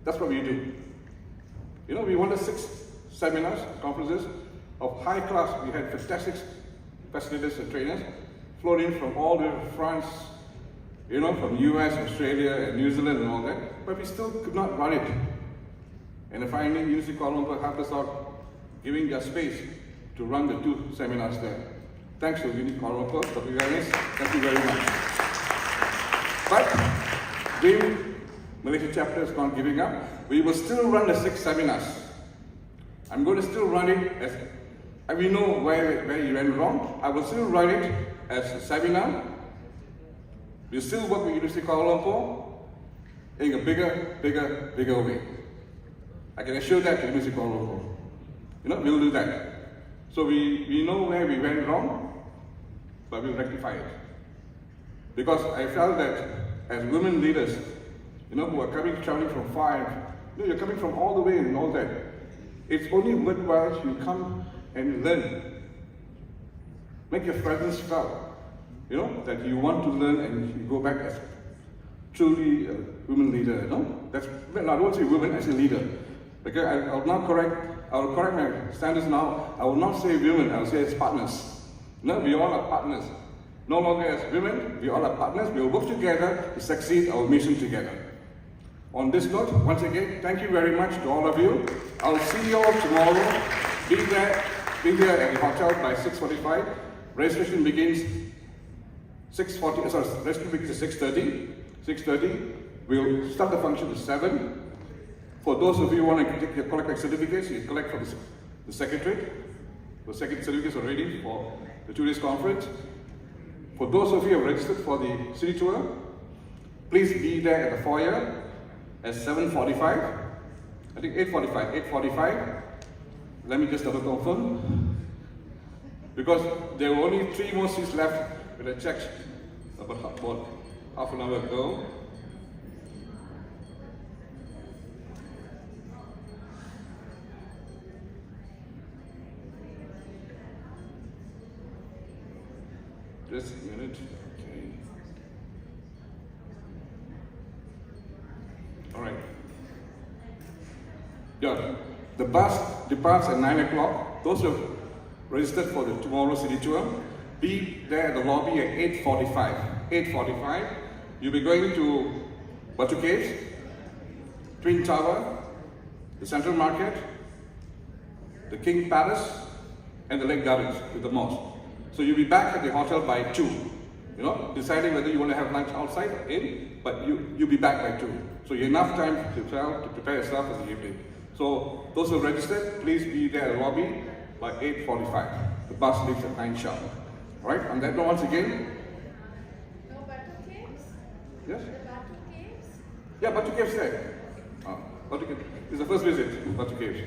that's what we do. We wanted 6 seminars, conferences of high class. We had fantastic facilitators and trainers flown in from all the way from France, from US, Australia, and New Zealand and all that. But we still could not run it. And finally, University Kuala Lumpur helped us out, giving their space to run the 2 seminars there. Thanks to University Kuala Lumpur, thank you very much. But Dream Malaysia chapter is not giving up. We will still run the 6 seminars. I'm going to still run it as, and we know where you went wrong. I will still run it as a seminar. We'll still work with University Kuala Lumpur in a bigger way. I can assure that to University Kuala Lumpur. We'll do that. So we know where we went wrong, but we'll rectify it. Because I felt that as women leaders, who are traveling from far, you're coming from all the way and all that. It's only worthwhile you come and learn. Make your presence felt. That you want to learn and you go back as truly a women leader. I don't say women, I say leader. Because I will correct my standards now. I will not say women, I will say as partners. We all are partners. No longer as women, we all are partners. We will work together to succeed our mission together. On this note, once again, thank you very much to all of you. I'll see you all tomorrow. Be there at the hotel by 6:45. Registration begins registration begins at 6:30. 6:30. We'll start the function at 7. For those of you who want to collect certificates, you collect from the secretary. The secretary certificates are ready for the 2 days conference. For those of you who have registered for the city tour, please be there at the foyer at 7:45. I think 8:45. 8:45. Let me just double confirm. Because there were only 3 more seats left when I checked about half an hour ago. Just a minute. Okay. All right. Yeah, the bus departs at 9 o'clock. Those who have registered for the tomorrow city tour, be there at the lobby at 8:45. 8:45. You'll be going to Batu Caves, Twin Tower, the Central Market, the King Palace, and the Lake Gardens with the mosque. So you'll be back at the hotel by 2. Deciding whether you want to have lunch outside or in, but you'll be back by 2. So you have enough time to travel to prepare yourself for the evening. So those who have registered, please be there at the lobby by 8:45. The bus leaves at 9 sharp. Alright, on that note, once again. No Batu Caves? Yes? Yeah, Batu Caves there. Batu Caves. It's the first visit, Batu Caves.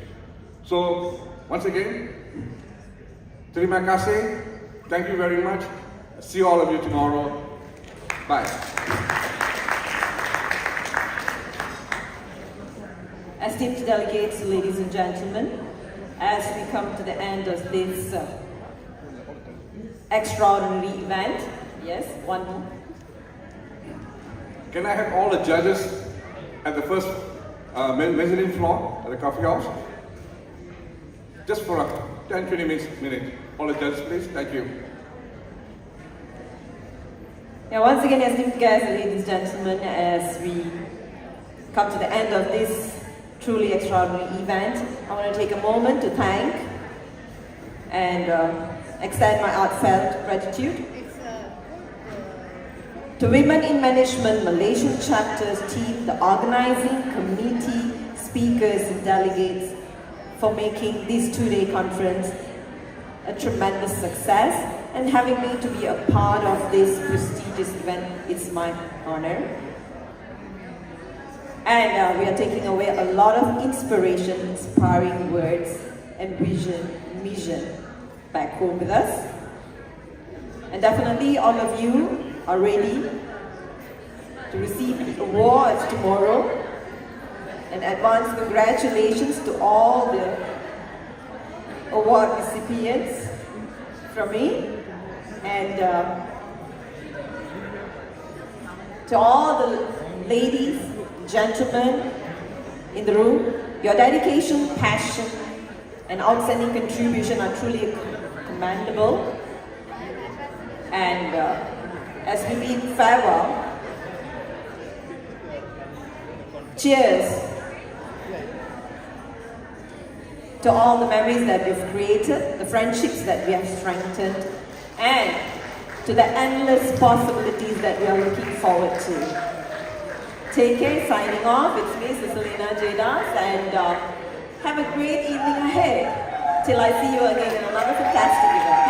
So, once again, terima kasih. Thank you very much. See all of you tomorrow. Bye. Esteemed delegates, ladies and gentlemen, as we come to the end of this extraordinary event, yes, one more. Can I have all the judges at the first mezzanine floor at the coffee house? Just for a 10-20 minutes. All the judges, please. Thank you. Yeah, once again, esteemed guests, ladies and gentlemen, as we come to the end of this truly extraordinary event, I want to take a moment to thank and extend my heartfelt gratitude to Women in Management Malaysian Chapters team, the organizing committee, speakers and delegates for making this two-day conference a tremendous success and having me to be a part of this prestigious event. It's my honor. And we are taking away a lot of inspiration, inspiring words and mission back home with us. And definitely all of you are ready to receive the awards tomorrow. And advance congratulations to all the award recipients from me. And to all the ladies, gentlemen in the room, your dedication, passion, and outstanding contribution are truly commendable. And as we bid farewell, cheers to all the memories that we've created, the friendships that we have strengthened, and to the endless possibilities that we are looking forward to. Take care, signing off. It's me, Cecilina Jadas, and have a great evening ahead. Till I see you again in another fantastic event.